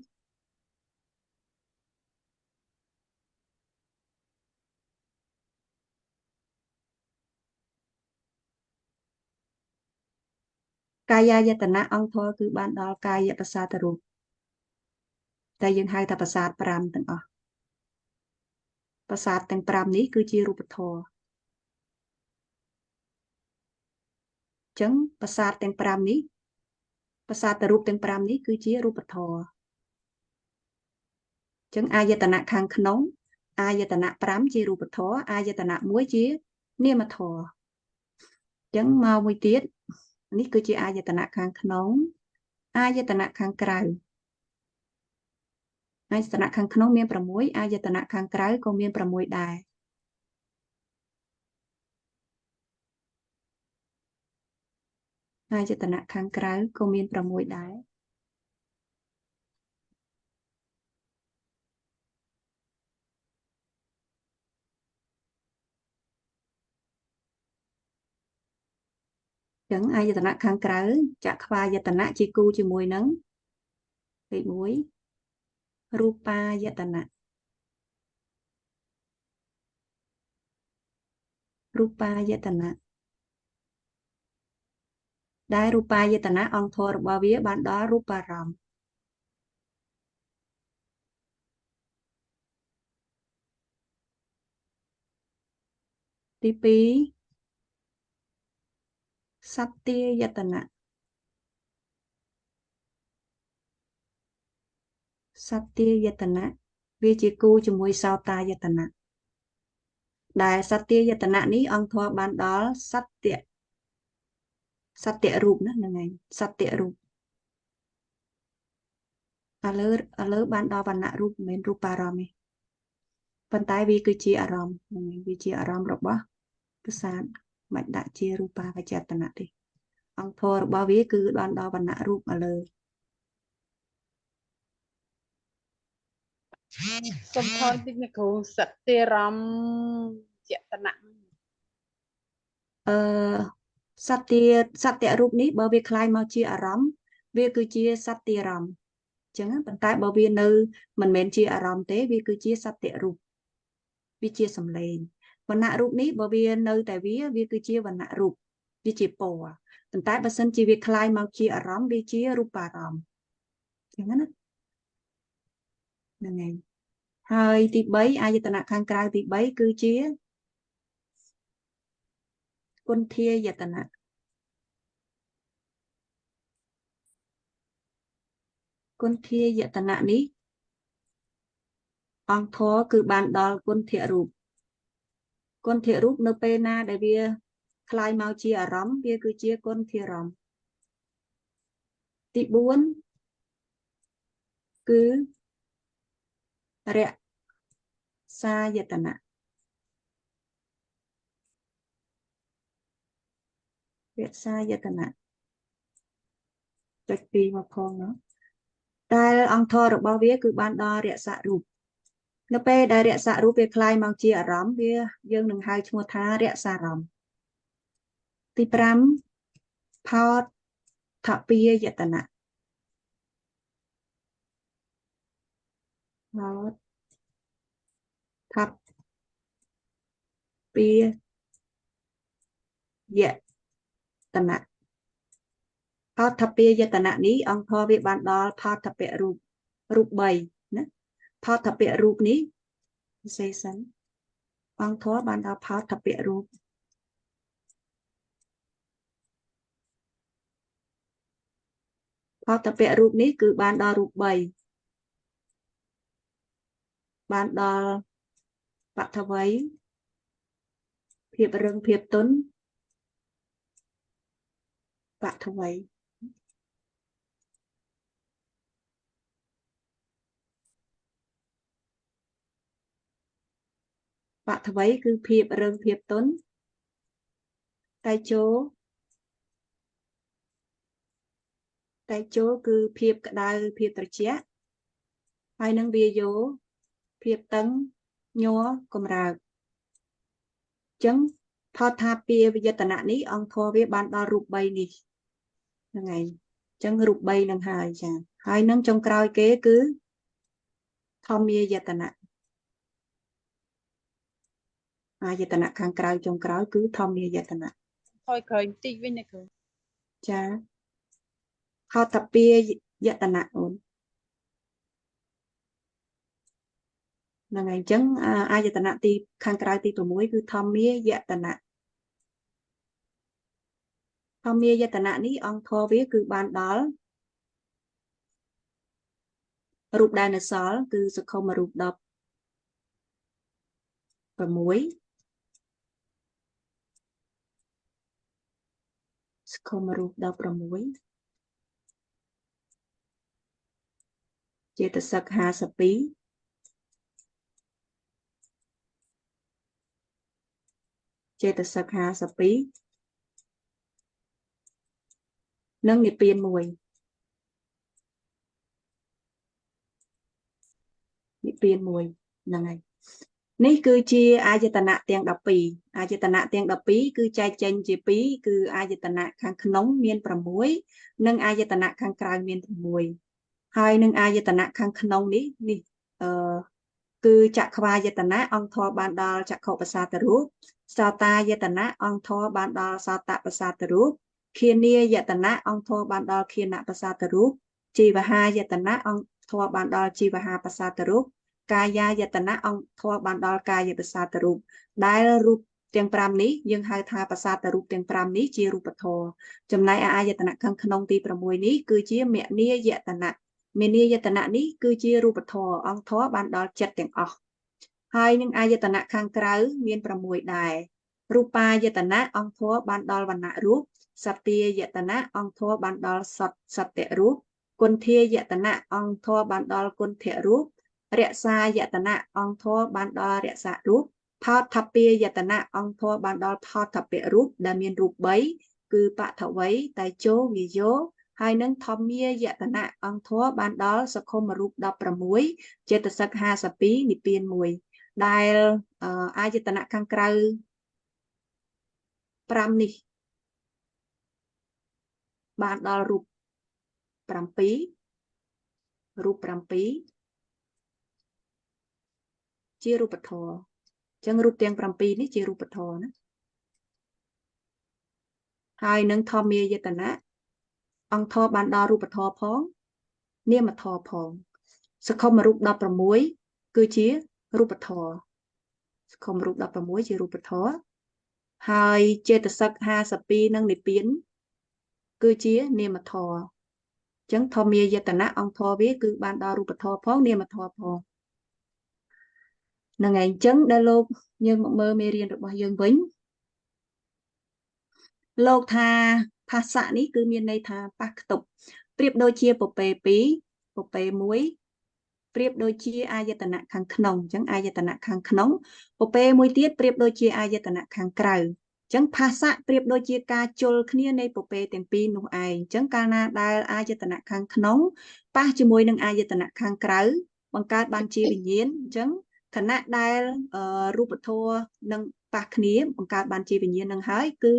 កាយាយតនៈអង្គធរគឺបានដល់កាយបសាទរូបតែយើងហៅថាបសាទ5ទាំងអស់បសាទទាំង5នេះគឺជារូបធម៌អញ្ចឹងបសាទទាំង5នេះបសាទរូបទាំង5នេះគឺជារូបធម៌អញ្ចឹងអាយតនៈខាងក្នុងអាយតនៈ5ជារូបធម៌អាយតនៈ1ជានាមធម៌អញ្ចឹងមកមួយទៀតនេះគឺជាអាយតនៈខាងក្នុងអាយតនៈខាងក្រៅអាយតនៈខាងក្នុងមាន6អាយតនៈខាងក្រៅក៏មាន6ដែរអាយតនៈខាងក្រៅក៏មាន6ដែរចឹងអាយតនៈខាងក្រៅចក្ខវាយតនៈជាគូជាមួយនឹងលេខ1រូបាយតនៈរូបាយតនៈដែលរូបាយតនៈអង្គធររបស់វាបានដល់រូបារម្មណ៍ទី2សត្ទាយតនៈសត្ទាយតនៈវាជាគូជាមួយសោតាយតនៈដែលសត្ទាយតនៈនេះអង្គធរបានដល់សត្យរូបណាហ្នឹងឯងសត្យរូបឥឡូវបានដល់វណ្ណៈរូបមិនមែនរូបារម្មណ៍ទេប៉ុន្តែវាគឺជាអារម្មណ៍ហ្នឹងឯងវាជាអារម្មណ៍របស់ប្រសាទមិនដាក់ជារូបាវចតនៈទេអង្គធររបស់វាគឺបានដល់វណ្ណៈរូបឥឡូវសុំថយតិចណាគ្រូសត្យារម្មណ៍យតនៈអឺសត្យរូបនេះបើវាคล้ายមកជាអារម្មណ៍វាគឺជាសត្យារម្មណ៍អញ្ចឹងប៉ុន្តែបើវានៅមិនមែនជាអារម្មណ៍ទេវាគឺជាសត្យរូបវាជាសម្លេងវណ្ណៈរូបនេះបើវានៅតែវាគឺជាវណ្ណៈរូបវាជាពណ៌ប៉ុន្តែបើសិនជាវាคล้ายមកជាអារម្មណ៍វាជារូបារម្មណ៍អញ្ចឹងណាហ្នឹងហើយហើយទី3អាយតនៈខាងក្រៅទី3គឺជាគុន្ធាយតនៈគុន្ធាយតនៈនេះអង្គធរគឺបានដល់គុន្ធារូបគុន្ធារូបនៅពេលណាដែលវាคล้ายមកជាអារម្មណ៍វាគឺជាគុន្ធារម្មណ៍ទី4គឺរក្សាយតនៈរក្សាយតនៈចុច2មកផងเนาะតែអង្គធររបស់វាគឺបានដល់រក្សារូបនៅពេលដែលរក្សារូបវាคล้ายមកជាអារម្មណ៍វាយើងនឹងហៅឈ្មោះថារក្សារម្មណ៍ទី5ផោតថពាយតនៈផោតថពាយតនៈផោតថពាយតនៈនេះអង្គធរវាបានដល់ផោតថពរូប3ណាផោតថពរូបនេះពិសេសសិនអង្គធរបានដល់ផោតថពរូបផោតថពរូបនេះគឺបានដល់រូប3បានដល់បថវ័យភាពរឹងភាពទន់បថវ័យ បថវ័យគឺភាពរឹងភាពទន់តៃជោគឺភាពក្តៅភាពត្រជាក់ហើយនឹងវាយោភាពតឹងញ័រកម្រើកអញ្ចឹងថតថាពាវិយតនៈនេះអង្គធរវាបានដល់រូប3នេះហ្នឹងហើយអញ្ចឹងរូប3នឹងហើយចាហើយនឹងចុងក្រោយគេគឺធម្មាយតនៈអាយតនៈខាងក្រៅចុងក្រោយគឺធម្មាយតនៈថយក្រោយបន្តិចវិញណាគ្រូ ចាហៅថាពាយតនៈអូនហ្នឹងហើយអញ្ចឹងអាយតនៈទីខាងក្រៅទី6គឺធម្មាយតនៈធម្មាយតនៈនេះអង្គធរវាគឺបានដល់រូបដែលនៅសល់គឺសក្ខុមរូប16សក្ខុមរូប16ចេតសិក52ចេតសិក52និងនិព្វាន1និព្វាន1ហ្នឹងហើយនេះគឺជាអាយតនៈទាំង12អាយតនៈទាំង12គឺចែកចេញជា2គឺអាយតនៈខាងក្នុងមាន6និងអាយតនៈខាងក្រៅមាន6ហើយនឹងអាយតនៈខាងក្នុងនេះគឺចក្ខវាយតនៈអង្គធរបានដល់ចក្ខុប្រសាទរូបសោតាយតនៈអង្គធរបានដល់សោតប្រសាទរូបឃានាយតនៈអង្គធរបានដល់ឃានប្រសាទរូបជីវហាយតនៈអង្គធរបានដល់ជីវហាប្រសាទរូបកាយាយតនៈអង្គធរបានដល់កាយប្រសាទរូបដែលរូបទាំង5នេះយើងហៅថាប្រសាទរូបទាំង5នេះជារូបធម៌ចំណែកអាយតនៈខាងក្នុងទី6នេះគឺជាមនីយតនៈមនីយតនៈនេះគឺជារូបធម៌អង្គធរបានដល់ចិត្តទាំងអស់ហើយនឹងអាយតនៈខាងក្រៅមាន6ដែររូបាយតនៈអង្គធរបានដល់វណ្ណៈរូបសត្យាយតនៈអង្គធរបានដល់សត្យរូបគុន្ធាយតនៈអង្គធរបានដល់គុន្ធរូបរក្សាយតនៈអង្គធរបានដល់រក្សារូបផោថពាយតនៈអង្គធរបានដល់ផោថពរូបដែលមានរូប3គឺបថវ័យតៃជោវិយោហើយនឹងធម្មាយតនៈអង្គធរបានដល់សក្ខុមរូប16ចេតសិក52និព្វាន1ដែលអាយតនៈខាងក្រៅ5នេះបានដល់រូប7រូប7ជារូបធម៌អញ្ចឹងរូបទាំង7នេះជារូបធម៌ណាហើយនឹងធម្មាយតនៈអង្គធរបានដល់រូបធម៌ផងនាមធម៌ផងសក្ខុមរូប16គឺជារូបធម៌សក្ខុមរូប16ជារូបធម៌ហើយចេតសិក52និងនិព្វានគឺជានាមធម៌អញ្ចឹងធម្មាយតនៈអង្គធរវាគឺបានដល់រូបធម៌ផងនាមធម៌ផងហ្នឹងហើយអញ្ចឹងដែលលោកយើងមកមើលមេរៀនរបស់យើងវិញលោកថាភាសៈនេះគឺមានន័យថាប៉ះខ្ទប់ប្រៀបដូចជាពពេ2ពពេ1ប្រៀបដូចជាអាយតនៈខាងក្នុងអញ្ចឹងអាយតនៈខាងក្នុងពពេមួយទៀតប្រៀបដូចជាអាយតនៈខាងក្រៅអញ្ចឹងភាសៈប្រៀបដូចជាការជុលគ្នានៃពពេទាំងពីរនោះឯងអញ្ចឹងកាលណាដែលអាយតនៈខាងក្នុងប៉ះជាមួយនឹងអាយតនៈខាងក្រៅបង្កើតបានជាវិញ្ញាណអញ្ចឹងខណៈដែលរូបធម៌នឹងប៉ះគ្នាបង្កើតបានជាវិញ្ញាណនឹងហើយគឺ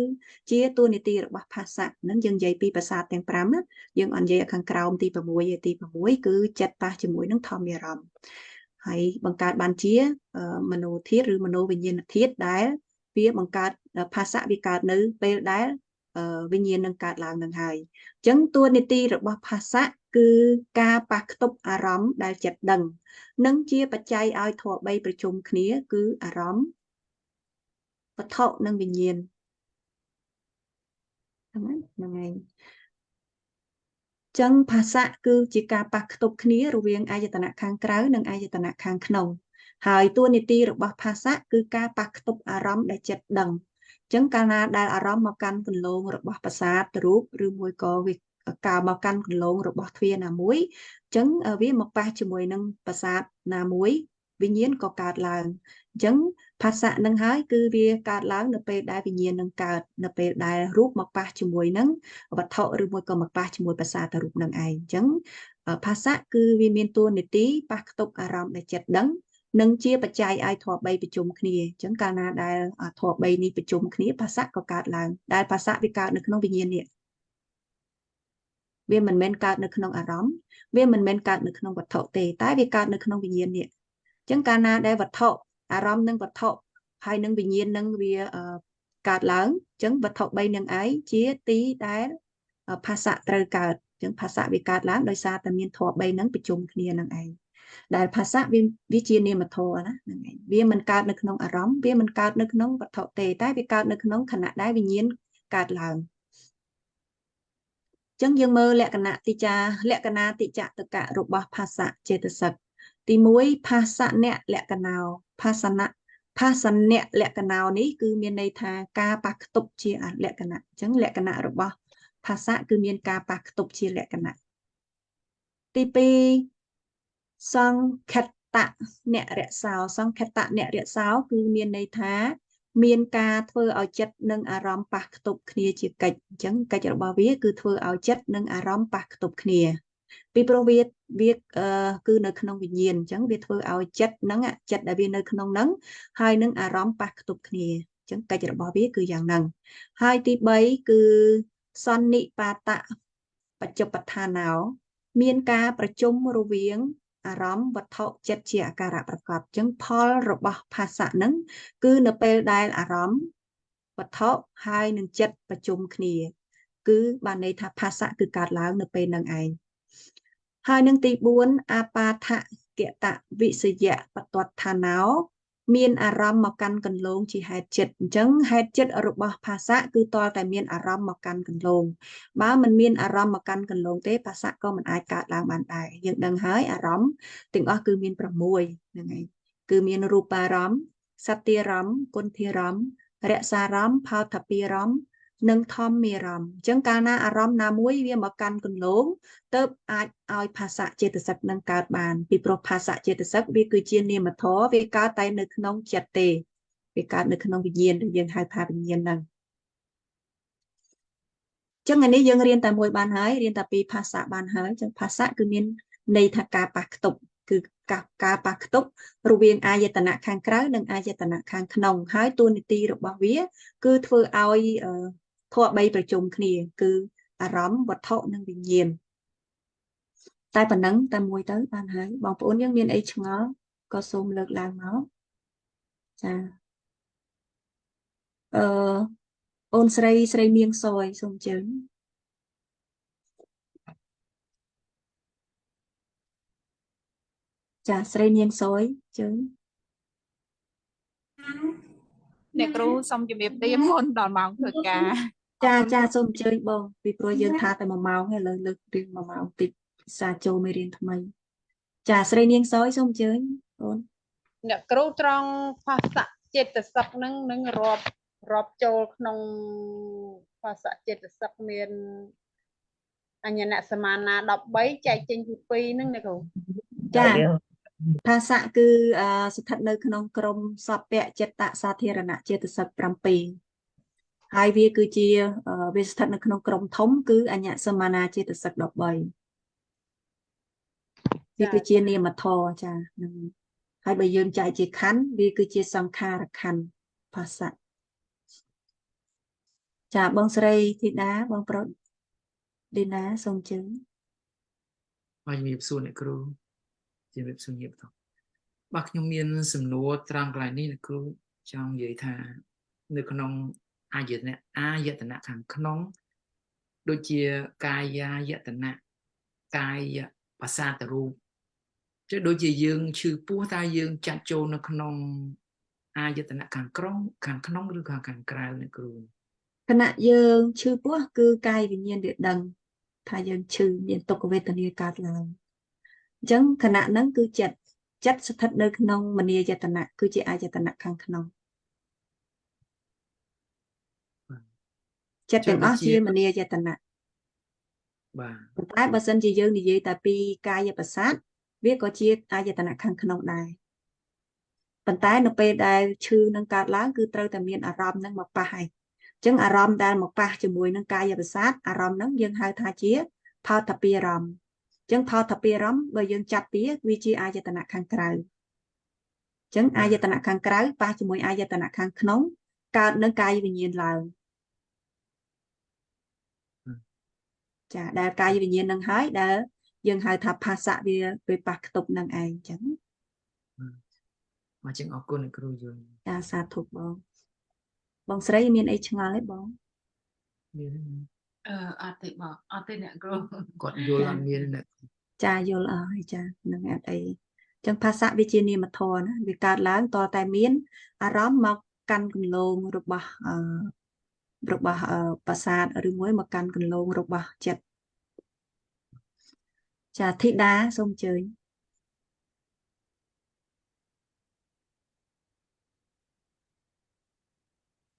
ជាតួនាទីរបស់ភាសៈនឹងយើងនិយាយពីប្រសាទទាំង5ណាយើងអត់និយាយខាងក្រោមទី6ឯទី6គឺចិត្តប៉ះជាមួយនឹងធម្មអារម្មណ៍ហើយបង្កើតបានជាមโนធាតុឬមโนវិញ្ញាណធាតុដែលវាបង្កើតភាសៈវាកើតនៅពេលដែលវិញ្ញាណនឹងកើតឡើងនឹងហើយអញ្ចឹងតួនាទីរបស់ភាសៈគឺការប៉ះខ្ទប់អារម្មណ៍ដែលចិត្តដឹងនិងជាបច្ច័យឲ្យធម៌3ប្រជុំគ្នាគឺអារម្មណ៍វត្ថុនិងវិញ្ញាណហ្នឹងហើយចឹងភាសៈគឺជាការប៉ះខ្ទប់គ្នារវាងអាយតនៈខាងក្រៅនិងអាយតនៈខាងក្នុងហើយតួនាទីរបស់ភាសៈគឺការប៉ះខ្ទប់អារម្មណ៍ដែលចិត្តដឹងចឹងកាលណាដែលអារម្មណ៍មកកាន់គន្លងរបស់ប្រសាទរូបឬមួយក៏វាកាលមកកាន់គន្លងរបស់ទ្វារណាមួយចឹងវាមកប៉ះជាមួយនឹងប្រសាទណាមួយវិញ្ញាណក៏កើតឡើងអញ្ចឹង ภาษาនឹងហើយគឺវាកើតឡើងនៅពេលដែលវិញ្ញាណនឹងកើតនៅពេលដែលរូបមកប៉ះជាមួយនឹងវត្ថុឬមួយក៏មកប៉ះជាមួយភាសាទៅរូបនឹងឯងអញ្ចឹងភាសាគឺវាមានតួនាទីប៉ះផ្ទុកអារម្មណ៍ដែលចិត្តដឹងនិងជាបច្ច័យឲ្យធម៌3ប្រជុំគ្នាអញ្ចឹងកាលណាដែលធម៌3នេះប្រជុំគ្នាភាសាក៏កើតឡើងដែលភាសាវាកើតនៅក្នុងវិញ្ញាណនេះវាមិនមែនកើតនៅក្នុងអារម្មណ៍វាមិនមែនកើតនៅក្នុងវត្ថុទេតែវាកើតនៅក្នុងវិញ្ញាណនេះអញ្ចឹងកាលណាដែលវត្ថុអារម្មណ៍និងវត្ថុហើយនឹងវិញ្ញាណនឹងវាកើតឡើងអញ្ចឹងវត្ថុ3នឹងឯងជាទីដែលភាសាត្រូវកើតអញ្ចឹងភាសាវាកើតឡើងដោយសារតែមានធម៌3នឹងប្រជុំគ្នានឹងឯងដែលភាសាវាជានាមធម៌ណាហ្នឹងឯងវាមិនកើតនៅក្នុងអារម្មណ៍វាមិនកើតនៅក្នុងវត្ថុទេតែវាកើតនៅក្នុងខណៈដែលវិញ្ញាណកើតឡើងអញ្ចឹងយើងមើលលក្ខណៈតិចតកៈរបស់ភាសាចេតសិកទី1ភាសនៈលក្ខណោភាសនៈលក្ខណោនេះគឺមានន័យថាការប៉ះខ្ទប់ជាលក្ខណៈអញ្ចឹងលក្ខណៈរបស់ភាសាគឺមានការប៉ះខ្ទប់ជាលក្ខណៈទី2សង្ខតៈអ្នករក្សាសង្ខតៈអ្នករក្សាគឺមានន័យថាមានការធ្វើឲ្យចិត្តនិងអារម្មណ៍ប៉ះខ្ទប់គ្នាជាកិច្ចអញ្ចឹងកិច្ចរបស់វាគឺធ្វើឲ្យចិត្តនិងអារម្មណ៍ប៉ះខ្ទប់គ្នាពីព្រោះវាគឺនៅក្នុងវិញ្ញាណអញ្ចឹងវាធ្វើឲ្យចិត្តហ្នឹងចិត្តដែលវានៅក្នុងហ្នឹងហើយនឹងអារម្មណ៍ប៉ះខ្ទប់គ្នាអញ្ចឹងកិច្ចរបស់វាគឺយ៉ាងហ្នឹងហើយទី3គឺសន្និបាតៈបច្ចុប្បដ្ឋាណោមានការប្រជុំរវាងអារម្មណ៍វត្ថុចិត្តជាអាការៈប្រកបអញ្ចឹងផលរបស់ភាសៈហ្នឹងគឺនៅពេលដែលអារម្មណ៍វត្ថុហើយនឹងចិត្តប្រជុំគ្នាគឺបានន័យថាភាសៈគឺកើតឡើងនៅពេលហ្នឹងឯងហើយនឹងទី4អបាថកតវិសយៈបតតដ្ឋាណោមានអារម្មណ៍មកកាន់កន្លងជាហេតុចិត្តអញ្ចឹងហេតុចិត្តរបស់ភាសៈគឺតលតែមានអារម្មណ៍មកកាន់កន្លងបើមិនមានអារម្មណ៍មកកាន់កន្លងទេភាសៈក៏មិនអាចកើតឡើងបានដែរយើងដឹងហើយអារម្មណ៍ទាំងអស់គឺមាន6ហ្នឹងហើយគឺមានរូបារម្មណ៍សត្យារម្មណ៍គុណធារម្មណ៍រក្សារម្មណ៍ផោធពារម្មណ៍និងធម្មារម្មណ៍អញ្ចឹងកាលណាអារម្មណ៍ណាមួយវាមកកាន់កន្លងទៅអាចឲ្យភាសៈចេតសិកនឹងកើតបានពីព្រោះភាសៈចេតសិកវាគឺជានាមធម៌វាកើតតែនៅក្នុងចិត្តទេវាកើតនៅក្នុងវិញ្ញាណដែលយើងហៅថាវិញ្ញាណហ្នឹងអញ្ចឹងអានេះយើងរៀនតែមួយបានហើយរៀនតែពីភាសៈបានហើយអញ្ចឹងភាសៈគឺមានន័យថាការប៉ះខ្ទប់គឺការប៉ះខ្ទប់រវាងអាយតនៈខាងក្រៅនិងអាយតនៈខាងក្នុងហើយតួនាទីរបស់វាគឺធ្វើឲ្យធម៌3ប្រជុំគ្នាគឺអារម្មណ៍វត្ថុនិងវិញ្ញាណតែប៉ុណ្ណឹងតែមួយទៅបានហើយបងប្អូនយើងមានអីឆ្ងល់ក៏សូមលើកឡើងមកចាអូនស្រីមៀងសយសូមអញ្ជើញចាស្រីមៀងសយអញ្ជើញអ្នកគ្រូសូមជម្រាបលាមុនដល់ម៉ោងធ្វើការចាសូមអញ្ជើញបងពីព្រោះយើងថាតែ1ម៉ោងហើយឥឡូវលើករៀង1ម៉ោងតិចសាចូលមេរៀនថ្មីចាស្រីនាងសយសូមអញ្ជើញអូនអ្នកគ្រូត្រង់ភាសៈចេតសិកហ្នឹងនឹងរាប់ចូលក្នុងភាសៈចេតសិកមានអញ្ញនៈសមាណា13ចែកចេញពី2ហ្នឹងណាគ្រូចាភាសៈគឺស្ថិតនៅក្នុងក្រុមសព្វចិត្តសាធារណៈចេតសិក7ហើយវាគឺជាវាស្ថិតនៅក្នុងក្រុមធំគឺអញ្ញសមាណាចេតសិក13វាគឺជានាមធម៌ចានឹងហើយបើយើងចែកជាខណ្ឌវាគឺជាសង្ខារខណ្ឌភាសៈចាបងស្រីធីតាបងប្រុសឌីណាសូមជើញហើយជំរាបសួរអ្នកគ្រូជំរាបសួរញាតិបងបាទខ្ញុំមានសំណួរត្រង់កន្លែងនេះអ្នកគ្រូចង់និយាយថានៅក្នុងអាយតនៈខាងក្នុងដូចជាកាយាយតនៈកាយភាសាតរូបchứដូចជាយើងឈឺពោះតើយើងចាត់ចូលនៅក្នុងអាយតនៈខាងក្នុងឬខាងក្រៅអ្នកគ្រូខណៈយើងឈឺពោះគឺកាយវិញ្ញាណវាដឹងថាយើងឈឺមានទុក្ខវេទនាកើតឡើងអញ្ចឹងខណៈហ្នឹងគឺចិត្តស្ថិតនៅក្នុងមនីយតនៈគឺជាអាយតនៈខាងក្នុងចិត្តទាំងអស់ជាមនីយតនៈបាទតែបើសិនជាយើងនិយាយតែពីកាយប្រសាទវាក៏ជាអាយតនៈខាងក្នុងដែរ ប៉ុន្តែនៅពេលដែលឈឺនឹងកើតឡើងគឺត្រូវតែមានអារម្មណ៍នឹងមកប៉ះហើយអញ្ចឹងអារម្មណ៍ដែលមកប៉ះជាមួយនឹងកាយប្រសាទអារម្មណ៍ហ្នឹងយើងហៅថាជាផោតពាអារម្មណ៍អញ្ចឹងផោតពាអារម្មណ៍បើយើងចាប់ពីវាជាអាយតនៈខាងក្រៅអញ្ចឹងអាយតនៈខាងក្រៅប៉ះជាមួយអាយតនៈខាងក្នុងកើតនឹងកាយវិញ្ញាណឡើងចាដែលកាយវិញ្ញាណនឹងហើយដែលយើងហៅថាភាសៈវាពេលប៉ះខ្ទប់នឹងឯងអញ្ចឹងមកចឹងអរគុណគ្រូយល់ចាសាធុបងស្រីមានអីឆ្ងល់ទេបង មាន អត់ទេបងអត់ទេអ្នកគ្រូ គាត់យល់អត់មានអ្នក ចាយល់អស់ហើយចានឹងអត់អីអញ្ចឹងភាសៈវាជានាមធម៌ណាវាកើតឡើងតតែមានអារម្មណ៍មកកាន់គន្លងរបស់ប្រសាទឬមួយមកកាន់គន្លងរបស់ចិត្តចាធីតាសូមអញ្ជើញ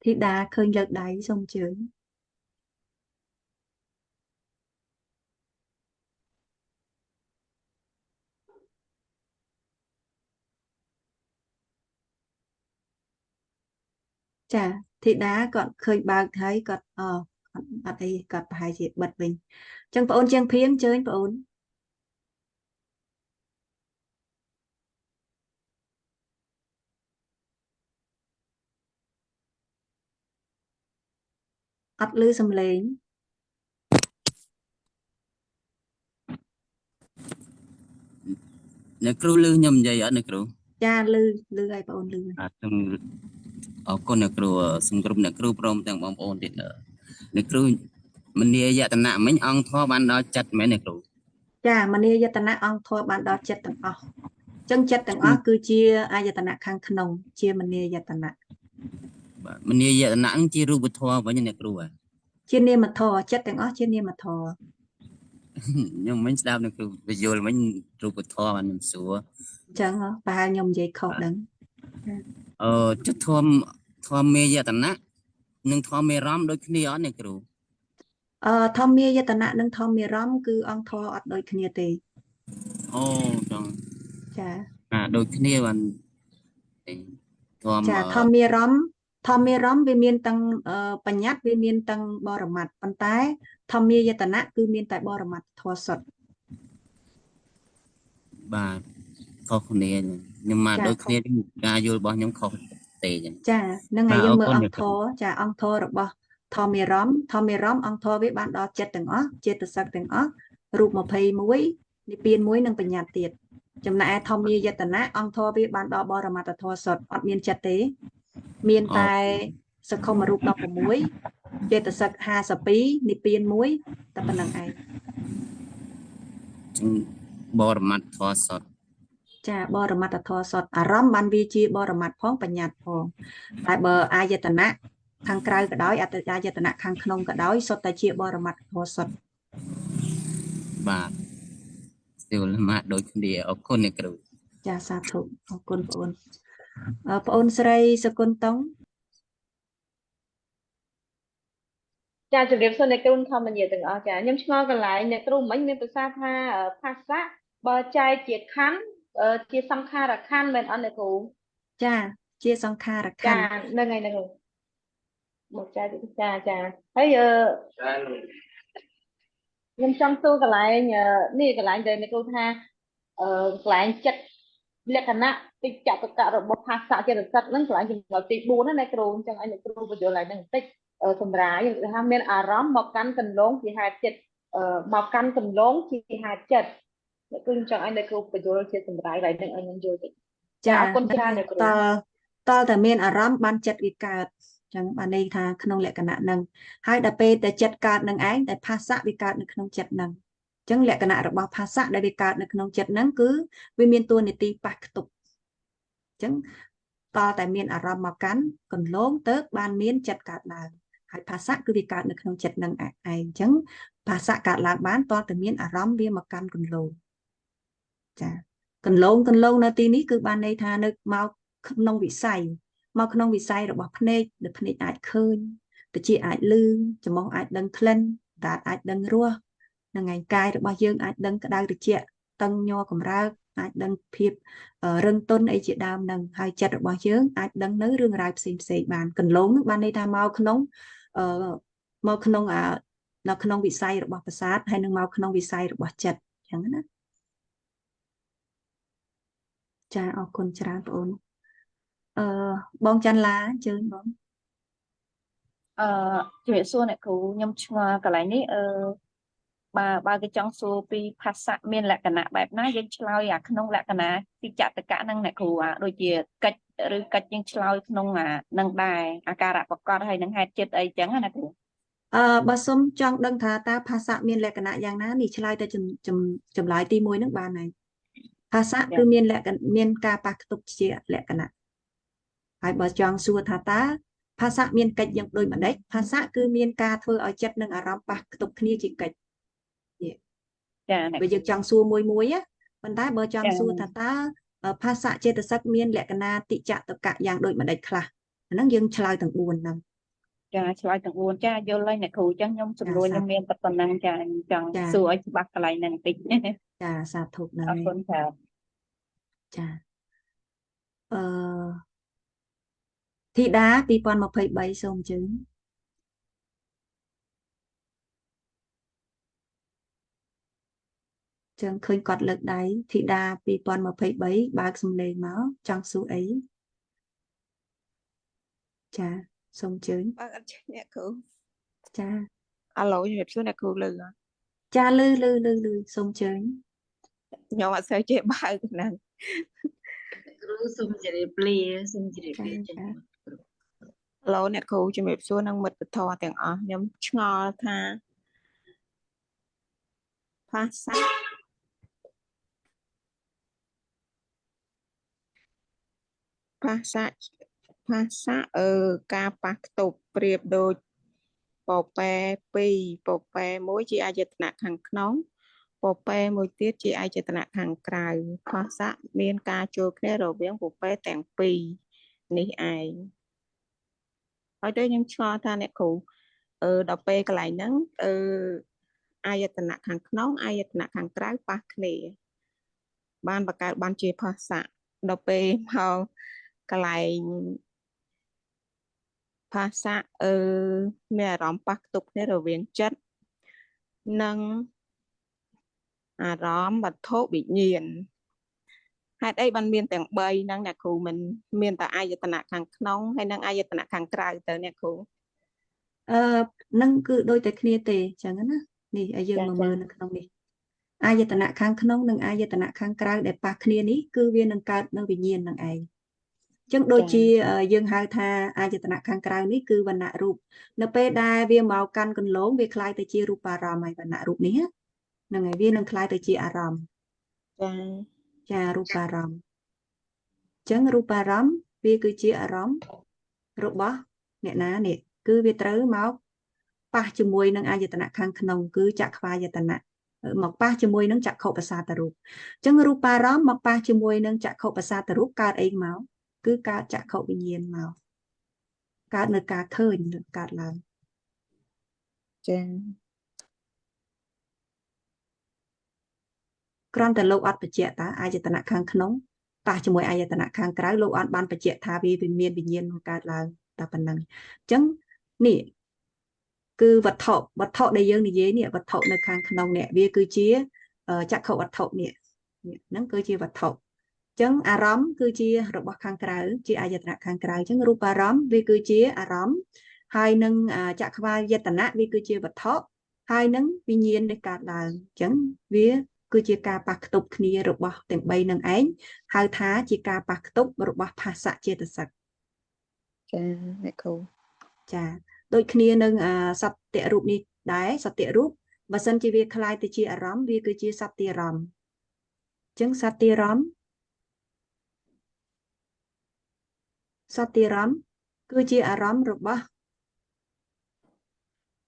ធីតាឃើញលើកដៃសូមអញ្ជើញចាធីតាគាត់ឃើញបើកហើយគាត់អត់អីគាត់ប្រហែលជាបិទវិញអញ្ចឹងបងអូនជាងភៀងអញ្ជើញបងអូនអត់ឮសំឡេងអ្នកគ្រូលឺខ្ញុំនិយាយអត់អ្នកគ្រូ ចាលឺហើយបងអូនលឺអរគុណអ្នកគ្រូសូមគោរពអ្នកគ្រូព្រមទាំងបងប្អូនទៀតអ្នកគ្រូមនីយតនៈមិញអង្គធម៌បានដល់ចិត្តមែនអ្នកគ្រូ ចាមនីយតនៈអង្គធម៌បានដល់ចិត្តទាំងអស់អញ្ចឹងចិត្តទាំងអស់គឺជាអាយតនៈខាងក្នុងជាមនីយតនៈ បាទមនីយតនៈនឹងជារូបធម៌វិញអ្នកគ្រូហ៎ ជានាមធម៌ចិត្តទាំងអស់ជានាមធម៌ ខ្ញុំមិញស្ដាប់អ្នកគ្រូបញ្យល់មិញរូបធម៌បានមិនសួរ អញ្ចឹងប្រហែលខ្ញុំនិយាយខុសដឹង ចិត្តធម៌មេយតនៈនិងធម៌មេរមដូចគ្នាអត់អ្នកគ្រូ ធម្មាយតនៈនិងធម្មារម្មណ៍គឺអង្គធម៌អត់ដូចគ្នាទេ អូចង់ ចា ដូចគ្នាបានធម៌ ចាធម្មារម្មណ៍វាមានទាំងបញ្ញត្តិវាមានទាំងបរមត្ថប៉ុន្តែធម្មាយតនៈគឺមានតែបរមត្ថធម៌សុទ្ធ បាទខុសគ្នាខ្ញុំមកដូចគ្នាការយល់របស់ខ្ញុំខុសទេចឹង ចានឹងហើយយើងមើលអង្គធម៌ចាអង្គធម៌របស់ធម្មារម្មណ៍អង្គធម៌វាបានដល់ចិត្តទាំងអស់ចេតសិកទាំងអស់រូប21និព្វាន1និងបញ្ញត្តិទៀតចំណែកធម្មាយតនៈអង្គធម៌វាបានដល់បរមត្ថធម៌សុទ្ធអត់មានចិត្តទេមានតែសក្ខុមរូប16ចេតសិក52និព្វាន1តែប៉ុណ្្នឹងឯង បរមត្ថធម៌សុទ្ធ ចាបរមត្ថធម៌សុទ្ធអារម្មណ៍បានវាជាបរមត្ថផងបញ្ញត្តិផងតែបើអាយតនៈខាងក្រៅក៏ដោយអត្តអាយតនៈខាងក្នុងក៏ដោយសុទ្ធតែជាបរមត្ថធម៌សុទ្ធ បាទស្ទើរមកដូចគ្នាអរគុណអ្នកគ្រូ ចាសាធុអរគុណបងអូនស្រីសកុនតុង ចាជម្រាបសួរអ្នកគ្រូធម្មយាទាំងអស់ចាខ្ញុំឆ្ងល់កន្លែងអ្នកគ្រូមិញមានប្រសាសន៍ថាភាសាបើចែកជាខណ្ឌជាសង្ខារខណ្ឌមែនអត់អ្នកគ្រូ ចាជាសង្ខារខណ្ឌ ចាហ្នឹងហើយហ្នឹងមកចែកចាហើយខ្ញុំចង់សួរកន្លែងនេះកន្លែងដែលអ្នកគ្រូថាកន្លែងចិត្តលក្ខណៈទីចតុកៈរបស់ភាសាចេតសិកហ្នឹងកន្លែងចំណុចទី4ណាអ្នកគ្រូអញ្ចឹងឲ្យអ្នកគ្រូបញ្យល់ឡើងហ្នឹងបន្តិចសម្រាប់យើងថាមានអារម្មណ៍មកកាន់កន្លងជាហេតុចិត្តមកកាន់កន្លងជាហេតុចិត្តអ្នកគ្រូចង់ឲ្យអ្នកគ្រូបញ្យល់ជាសម្រាប់ឡើងហ្នឹងឲ្យខ្ញុំយល់តិចចាអរគុណច្រើនអ្នកគ្រូ តតែមានអារម្មណ៍បានចិត្តវាកើតអញ្ចឹងបានន័យថាក្នុងលក្ខណៈហ្នឹងហើយដល់ពេលតែចិត្តកើតនឹងឯងតែភាសៈវាកើតនៅក្នុងចិត្តហ្នឹងអញ្ចឹងលក្ខណៈរបស់ភាសៈដែលវាកើតនៅក្នុងចិត្តហ្នឹងគឺវាមានតួនាទីប៉ះខ្ទប់អញ្ចឹងតតែមានអារម្មណ៍មកកាន់កន្លងទៅបានមានចិត្តកើតឡើងហើយភាសៈគឺវាកើតនៅក្នុងចិត្តហ្នឹងឯងអញ្ចឹងភាសៈកើតឡើងបានតតែមានអារម្មណ៍វាមកកាន់កន្លងចាកន្លងនៅទីនេះគឺបានន័យថានៅមកក្នុងវិស័យរបស់ភ្នែកដែលភ្នែកអាចឃើញតិចអាចឮច្រមុះអាចដឹងក្លិនដាតអាចដឹងរសនឹងឯកាយរបស់យើងអាចដឹងក្តៅត្រជាក់តឹងញ័រកម្រើក អាចដឹងភាពរឹងទន់អីជាដើមនឹងហើយចិត្តរបស់យើងអាចដឹងនៅរឿងរ៉ាវផ្សេងបានកន្លងនឹងបានន័យថាមកក្នុងនៅក្នុងវិស័យរបស់ប្រសាទហើយនឹងមកក្នុងវិស័យរបស់ចិត្តអញ្ចឹងណាចាអរគុណច្រើនបងអូនបងច័ន្ទឡាអញ្ជើញបង ជំរាបសួរអ្នកគ្រូខ្ញុំឆ្ងល់កន្លែងនេះបើគេចង់សួរពីភាសាមានលក្ខណៈបែបណាយើងឆ្លើយអាក្នុងលក្ខណៈទីចតកៈហ្នឹងអ្នកគ្រូដូចជាកិច្ចឬកិច្ចយើងឆ្លើយក្នុងនឹងដែរអាការៈប្រកបហើយនឹងហេតុចិត្តអីចឹងណាគ្រូ បើសុំចង់ដឹងថាតើភាសាមានលក្ខណៈយ៉ាងណានេះឆ្លើយតែចម្លើយទី1ហ្នឹងបានហើយភាសាគឺមានការប៉ះផ្ទុកជាលក្ខណៈហើយបើចង់សួរថាតើភាសាមានកិច្ចយ៉ាងដូចម្ដេចភាសាគឺមានការធ្វើឲ្យចិត្តនិងអារម្មណ៍ប៉ះផ្ទុកគ្នាជាកិច្ចចាបើយើងចង់សួរមួយប៉ុន្តែបើចង់សួរថាតើភាសាចេតសិកមានលក្ខណៈតិចតកៈយ៉ាងដូចម្ដេចខ្លះអាហ្នឹងយើងឆ្លើយទាំង4ហ្នឹងចាឆ្លើយទាំង4ចាយល់ហើយអ្នកគ្រូចឹងខ្ញុំសម្រួលខ្ញុំមានប៉ុណ្ណឹងចាចង់សួរឲ្យច្បាស់កន្លែងហ្នឹងបន្តិចចាសាធុហ្នឹងអរគុណច្រើនចាធីតា2023សូមអញ្ជើញចឹងឃើញគាត់លើកដៃធីតា2023បើកសំឡេងមកចង់សួរអីចាសូមអញ្ជើញបើអត់ចេះអ្នកគ្រូ ចា អាឡូជំរាបសួរអ្នកគ្រូលឺ ចាលឺសូមអញ្ជើញ ខ្ញុំអត់សូវចេះបើកហ្នឹង គ្រូសូមជម្រាបលាសូមជម្រាបលាចា៎ ឡូអ្នកគ្រូជំរាបសួរនឹងមិត្តពធទាំងអស់ខ្ញុំឆ្ងល់ថាភាសាការប៉ះផ្ទុកប្រៀបដូចពពែ2ពពែ1ជាអាយតនៈខាងក្នុងពពែមួយទៀតជាអាយតនៈខាងក្រៅភាសាមានការចូលគ្នារវាងពពែទាំងពីរនេះឯងហើយទៅខ្ញុំឆ្ងល់ថាអ្នកគ្រូដល់ពេលកន្លែងហ្នឹងអាយតនៈខាងក្នុងអាយតនៈខាងក្រៅប៉ះគ្នាបានបង្កើតបានជាភាសាដល់ពេលមកកន្លែងភាសាមានអារម្មណ៍ប៉ះផ្ទុកគ្នារវាងចិត្តនិងអារម្មណ៍វត្ថុវិញ្ញាណហេតុអីបានមានទាំង3ហ្នឹងអ្នកគ្រូមិនមានតែអាយតនៈខាងក្នុងហើយនិងអាយតនៈខាងក្រៅទៅអ្នកគ្រូនឹងគឺដូចតែគ្នាទេអញ្ចឹងណានេះឲ្យយើងមកមើលនៅក្នុងនេះអាយតនៈខាងក្នុងនិងអាយតនៈខាងក្រៅដែលប៉ះគ្នានេះគឺវានឹងកើតនៅវិញ្ញាណនឹងឯងចឹងដូចជាយើងហៅថាអាយតនៈខាងក្រៅនេះគឺវណ្ណៈរូបនៅពេលដែលវាមកកាន់កន្លងវាคล้ายទៅជារូបារម្មណ៍ហើយវណ្ណៈរូបនេះហ្នឹងហើយវានឹងคล้ายទៅជាអារម្មណ៍ចារូបារម្មណ៍ចឹងរូបារម្មណ៍វាគឺជាអារម្មណ៍របស់អ្នកណានេះគឺវាត្រូវមកប៉ះជាមួយនឹងអាយតនៈខាងក្នុងគឺចក្ខវាយតនៈមកប៉ះជាមួយនឹងចក្ខុប្រសាទរូបចឹងរូបារម្មណ៍មកប៉ះជាមួយនឹងចក្ខុប្រសាទរូបកើតអីមកគឺកើតចក្ខុវិញ្ញាណមកកើតនៅការឃើញកើតឡើងចាគ្រាន់តែលោកអត់បញ្ជាក់តាអាយតនៈខាងក្នុងប៉ះជាមួយអាយតនៈខាងក្រៅលោកអត់បានបញ្ជាក់ថាវាមានវិញ្ញាណកើតឡើងតែប៉ុណ្ណឹងអញ្ចឹងនេះគឺវត្ថុដែលយើងនិយាយនេះវត្ថុនៅខាងក្នុងនេះវាគឺជាចក្ខុវត្ថុនេះហ្នឹងគឺជាវត្ថុចឹងអារម្មណ៍គឺជារបស់ខាងក្រៅជាអាយតនៈខាងក្រៅចឹងរូបអារម្មណ៍វាគឺជាអារម្មណ៍ហើយនឹងចក្ខវាយតនៈវាគឺជាវត្ថុហើយនឹងវិញ្ញាណនៃកើតឡើងចឹងវាគឺជាការប៉ះផ្ទុកគ្នារបស់ទាំង3នឹងឯងហៅថាជាការប៉ះផ្ទុករបស់ភាសៈចេតសិកចាអ្នកគ្រូចាដូចគ្នានឹងសត្យរូបនេះដែរសត្យរូបបើសិនជាវាคล้ายទៅជាអារម្មណ៍វាគឺជាសត្យអារម្មណ៍ចឹងសត្យអារម្មណ៍គឺជាអារម្មណ៍របស់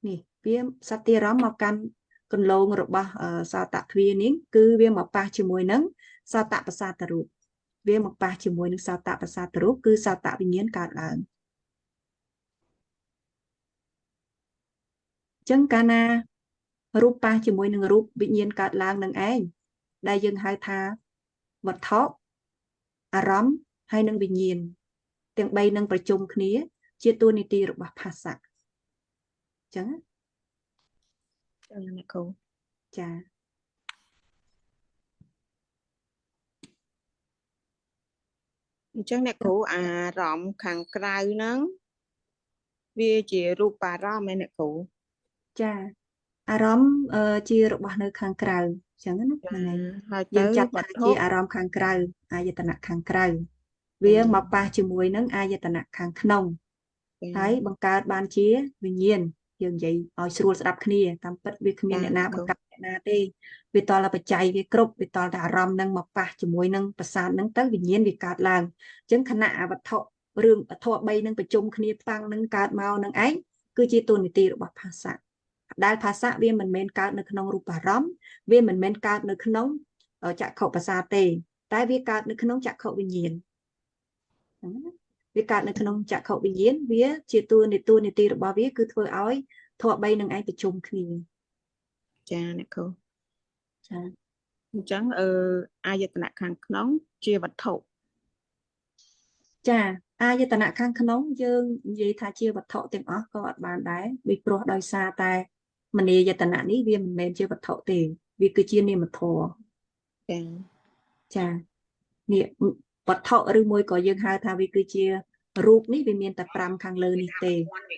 នេះវាសត្យអារម្មណ៍មកកាន់កន្លងរបស់សោតទ្វានេះគឺវាមកប៉ះជាមួយនឹងសោតប្រសាទរូបវាមកប៉ះជាមួយនឹងសោតប្រសាទរូបគឺសោតវិញ្ញាណកើតឡើងចឹងកាលណារូបប៉ះជាមួយនឹងរូបវិញ្ញាណកើតឡើងនឹងឯងដែលយើងហៅថា វត្ថុអារម្មណ៍ហើយនិងវិញ្ញាណទាំង3នឹងប្រជុំគ្នាជាតួនាទីរបស់ភាសាអញ្ចឹង អ្នកគ្រូ ចា អញ្ចឹងអ្នកគ្រូអារម្មណ៍ខាងក្រៅហ្នឹងវាជារូបារម្មណ៍ឯអ្នកគ្រូ ចាអារម្មណ៍ជារបស់នៅខាងក្រៅអញ្ចឹងណាហ្នឹងហើយ ហើយ យើ ទៅ ងចាត់ វ ថា ត្ថុ ជាអារម្មណ៍ខាងក្រៅអាយតនៈខាងក្រៅវាមកប៉ះជាមួយនឹងអាយតនៈខាងក្នុងហើយបង្កើតបានជាវិញ្ញាណយើងនិយាយឲ្យស្រួលស្ដាប់គ្នាតាមពិតវាគ្មានអ្នកណាបង្កើតអ្នកណាទេវាតលតែបច្ច័យវាគ្រប់វាតលតែអារម្មណ៍នឹងមកប៉ះជាមួយនឹងប្រសាទនឹងទៅវិញ្ញាណវាកើតឡើងអញ្ចឹងខណៈអាវត្ថុរឿងវត្ថុ3នឹងប្រជុំគ្នាផ្តាំងនឹងកើតមកនឹងឯងគឺជាតួនាទីរបស់ភាសាដែលភាសាវាមិនមែនកើតនៅក្នុងរូបអារម្មណ៍វាមិនមែនកើតនៅក្នុងចក្ខុប្រសាទទេតែវាកើតនៅក្នុងចក្ខុវិញ្ញាណវាកើតនៅក្នុងចក្ខុវិញ្ញាណវាជាតួនាទីរបស់វាគឺធ្វើឲ្យធម៌3នឹងឯងប្រជុំគ្នា ចាអ្នកគ្រូ ចា អញ្ចឹងអាយតនៈខាងក្នុងជាវត្ថុ ចាអាយតនៈខាងក្នុងយើងនិយាយថាជាវត្ថុទាំងអស់ក៏អត់បានដែរពីព្រោះដោយសារតែមនីយតនៈនេះវាមិនមែនជាវត្ថុទេវាគឺជានាមធម៌ ចានេះវត្ថុឬមួយក៏យើងហៅថាវាគឺជារូបនេះវាមានតែ5ខាងលើនេះទេអ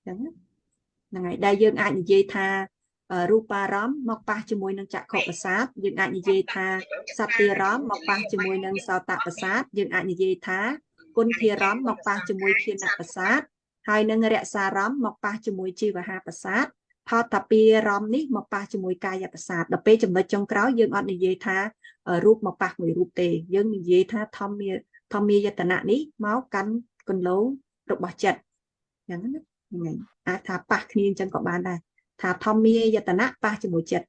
ញ្ចឹងហ្នឹងហើយដែលយើងអាចនិយាយថារូបារម្មណ៍មកប៉ះជាមួយនឹងចក្ខុប្រសាទយើងអាចនិយាយថាសត្តារម្មណ៍មកប៉ះជាមួយនឹងសោតប្រសាទយើងអាចនិយាយថាគុណធារម្មណ៍មកប៉ះជាមួយឃានប្រសាទហើយនឹងរសារម្មណ៍មកប៉ះជាមួយជីវហាប្រសាទផតពារម្មណ៍នេះមកប៉ះជាមួយកាយប្រសាទដល់ពេលចំណុចចុងក្រោយយើងអត់និយាយថារូបមកប៉ះមួយរូបទេយើងនិយាយថាធម្មាយតនៈនេះមកកាន់គន្លងរបស់ចិត្តអញ្ចឹងណាហ្នឹងអាចថាប៉ះគ្នាអញ្ចឹងក៏បានដែរថាធម្មាយតនៈប៉ះជាមួយចិត្ត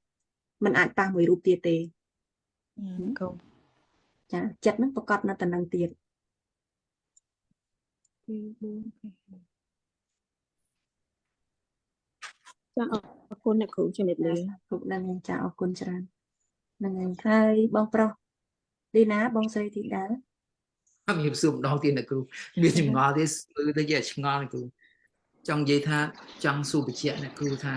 มันអាចប៉ះមួយរូបទៀតទេចាចិត្តហ្នឹងប្រកបនៅតំណឹងទៀត ចាអរគុណអ្នកគ្រូជំរាបលា គ្រប់ដឹងចាអរគុណច្រើនហ្នឹងហើយបងប្រុសឌីណាបងស្រីធីតា អត់មានសួរម្ដងទៀតអ្នកគ្រូមានចម្ងល់ទេគឺទៅជាឆ្ងល់អ្នកគ្រូចង់និយាយថាចង់សួរបញ្ជាក់អ្នកគ្រូថា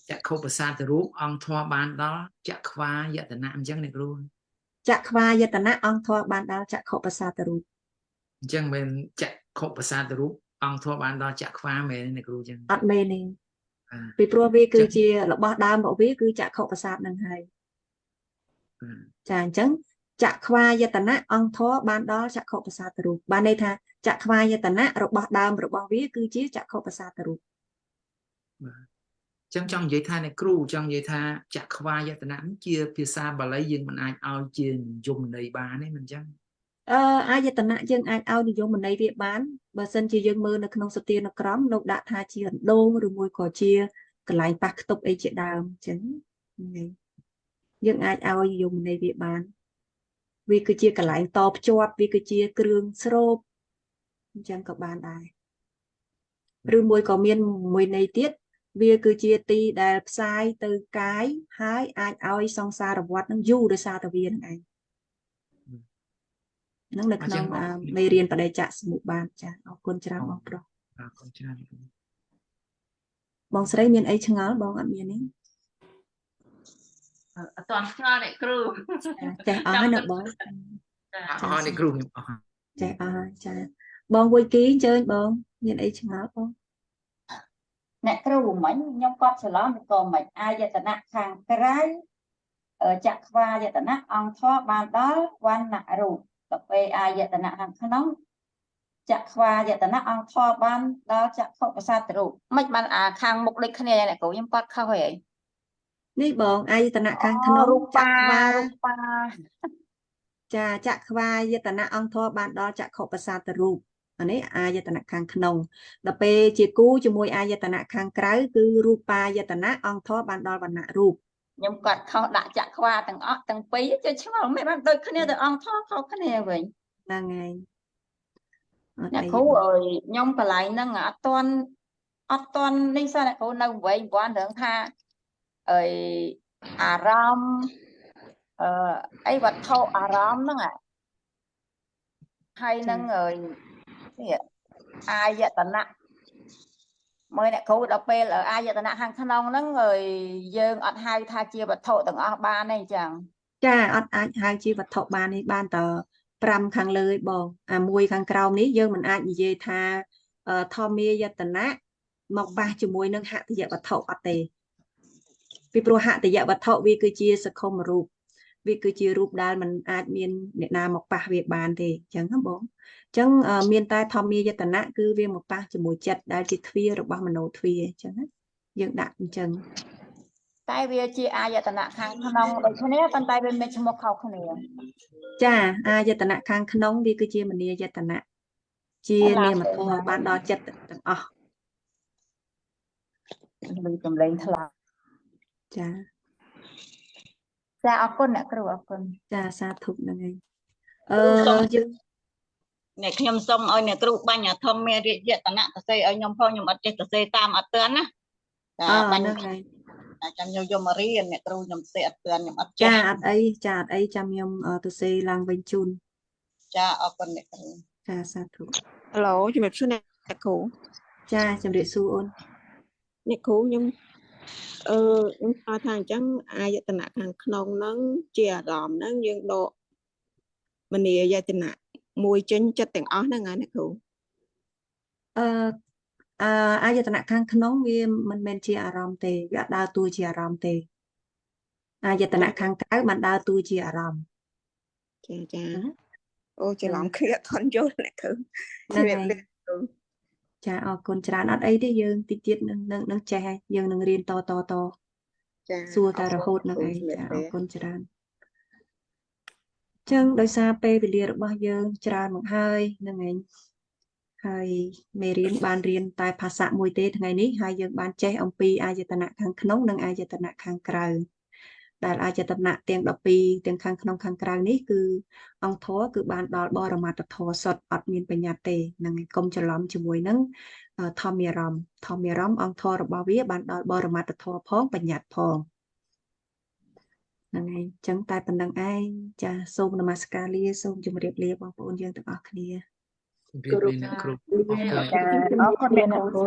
ចក្ខុប្រសាទរូបអង្គធម៌បានដល់ចក្ខវាយតនៈអញ្ចឹងអ្នកគ្រូ ចក្ខវាយតនៈអង្គធម៌បានដល់ចក្ខុប្រសាទរូប អញ្ចឹងមិនចក្ខុប្រសាទរូបអង្គធម៌បានដល់ចក្ខវាមែនទេអ្នកគ្រូអញ្ចឹង អត់មែនទេពីព្រោះវាគឺជារបស់ដើមរបស់វាគឺចក្ខុប្រសាទនឹងហើយចាអញ្ចឹងចក្ខវាយតនៈអង្គធម៌បានដល់ចក្ខុប្រសាទរូបបានន័យថាចក្ខវាយតនៈរបស់ដើមរបស់វាគឺជាចក្ខុប្រសាទរូប ចឹងចង់និយាយថាអ្នកគ្រូចង់និយាយថាចក្ខវាយតនៈជាភាសាបាលីយើងមិនអាចឲ្យជានិយមន័យបានទេមិនចឹង អាយតនៈយើងអាចឲ្យនិយមន័យវាបានបើសិនជាយើងមើលនៅក្នុងសទានក្រមលោកដាក់ថាជាអណ្ដូងឬមួយក៏ជាកន្លែងប៉ះខ្ទប់អីជាដើមអញ្ចឹងយើងអាចឲ្យនិយមន័យវាបានវាគឺជាកន្លែងតភ្ជាប់វាគឺជាគ្រឿងស្រូបអញ្ចឹងក៏បានដែរឬមួយក៏មានមួយន័យទៀតវាគឺជាទីដែលផ្សាយទៅកាយហើយអាចឲ្យសង្សារវដ្តនឹងយូរដោយសារតែវានឹងឯង នឹងនៅក្នុងមេរៀនបដិច្ចសមុប្បាតចាអរគុណច្រើនបងប្រុស អរគុណច្រើន បងស្រីមានអីឆ្ងល់បងអត់មានទេ អត់ទាន់ឆ្ងល់អ្នកគ្រូ ចេះអស់ហើយណាបង អរអ្នកគ្រូខ្ញុំអរ ចេះអស់ហើយចាបងវុយគីអញ្ជើញបងមានអីឆ្ងល់បង អ្នកគ្រូមិញខ្ញុំគាត់ច្រឡំក៏មិនអាយតនៈខាងក្រៅចក្ខវាយតនៈអង្គធម៌បានដល់វណ្ណរូបទៅពេលអាយតនៈខាងក្នុងចក្ខវាយតនៈអង្គធម៌បានដល់ចក្ខុប្រសាទរូបមិនបានអាខាងមុខដូចគ្នាអ្នកគ្រូខ្ញុំគាត់ខុសហើយ នេះបងអាយតនៈខាងក្នុង រូបា ចាចក្ខវាយតនៈអង្គធម៌បានដល់ចក្ខុប្រសាទរូបអានេះអាយតនៈខាងក្នុងដល់ពេលជាគូជាមួយអាយតនៈខាងក្រៅគឺរូបាយតនៈអង្គធម៌បានដល់វណ្ណរូប ខ្ញុំគាត់ខុសដាក់ចក្ខវាទាំងអស់ទាំងពីរចេះឆ្ងល់មិនបានដូចគ្នាទៅអង្គធម៌ខុសគ្នាវិញ ហ្នឹងហើយ អ្នកគ្រូអើយខ្ញុំកន្លែងហ្នឹងអត់ទាន់នេះសោះអ្នកគ្រូនៅវិញព័ន្ធរឿងថាអីអារម្មណ៍ អីវត្ថុអារម្មណ៍ហ្នឹងហើយនឹងនេះអាយតនៈមើលអ្នកគ្រូដល់ពេលអាយតនៈខាងក្នុងហ្នឹងយើងអត់ហៅថាជាវត្ថុទាំងអស់បានទេអញ្ចឹងចាអត់អាចហៅជាវត្ថុបាននេះបានតែ5ខាងលើឯបងអាមួយខាងក្រោមនេះយើងមិនអាចនិយាយថាធម្មាយតនៈមកប៉ះជាមួយនឹងហត្ថយវត្ថុអត់ទេពីព្រោះហត្ថយវត្ថុវាគឺជាសក្ខុមរូបវាគឺជារូបដែលมันអាចមានអ្នកណាមកប៉ះវាបានទេអញ្ចឹងណាបងអញ្ចឹងមានតែធម្មាយតនៈគឺវាមកប៉ះជាមួយចិត្តដែលជាទ្វាររបស់មโนទ្វារអញ្ចឹងណាយើងដាក់អញ្ចឹងតែវាជាអាយតនៈខាងក្នុងដូចគ្នាប៉ុន្តែវាមានឈ្មោះខុសគ្នាចាអាយតនៈខាងក្នុងវាគឺជាមនីយតនៈជានាមធម៌បានដល់ចិត្តទាំងអស់នឹងចម្លែងថ្លាចាអរគុណអ្នកគ្រូអរគុណចាសាធុហ្នឹងឯងយើងអ្នកខ្ញុំសូមឲ្យអ្នកគ្រូបាញ់អាធម្មារាជយតនៈសរសេរឲ្យខ្ញុំផងខ្ញុំអត់ចេះសរសេរតាមអត់ទាន់ណាចាបាញ់ចាំខ្ញុំយកមករៀនអ្នកគ្រូខ្ញុំសរសេរអត់ទាន់ខ្ញុំអត់ចេះចាអត់អីចាំខ្ញុំទៅសេឡើងវិញជូនចាអរគុណអ្នកគ្រូចាសាធុ Hello ជំរាបសួរអ្នកគ្រូចាជំរាបសួរអូនអ្នកគ្រូខ្ញុំខ្ញុំស្គាល់ថាអញ្ចឹងអាយតនៈខាងក្នុងហ្នឹងជាអារម្មណ៍ហ្នឹងយើងដកមនីអាយតនៈមួយចេញចិត្តទាំងអស់ហ្នឹងណាអ្នកគ្រូអាយតនៈខាងក្នុងវាមិនមែនជាអារម្មណ៍ទេវាដើរតួជាអារម្មណ៍ទេអាយតនៈខាងក្រៅបានដើរតួជាអារម្មណ៍ចាអូច្រឡំគ្នាអត់ធន់យល់អ្នកគ្រូជំរាបលាចាអរគុណច្រើនអត់អីទេយើងតិចទៀតនឹងចេះហើយយើងនឹងរៀនតចាសួរតែរហូតនឹងឯងចាអរគុណច្រើនចឹងដោយសារពេលវេលារបស់យើងច្រើនមកហើយនឹងឯងហើយមេរៀនបានរៀនតែភាសាមួយទេថ្ងៃនេះហើយយើងបានចេះអំពីអាយតនៈខាងក្នុងនិងអាយតនៈខាងក្រៅដែលអាយតនៈទាំង12ទាំងខាងក្នុងខាងក្រៅនេះគឺអង្គធម៌គឺបានដល់បរមត្ថធម៌សុទ្ធអត់មានបញ្ញត្តិទេនឹងកុំច្រឡំជាមួយនឹងធម្មអារម្មណ៍អង្គធម៌របស់វាបានដល់បរមត្ថធម៌ផងបញ្ញត្តិផងហ្នឹងហើយអញ្ចឹងតែប៉ុណ្្នឹងឯងចាសូមនមស្ការលាសូមជម្រាបលាបងប្អូនយើងទាំងអស់គ្នាជម្រាបលាអ្នកគ្រូអរគុណអ្នកគ្រូ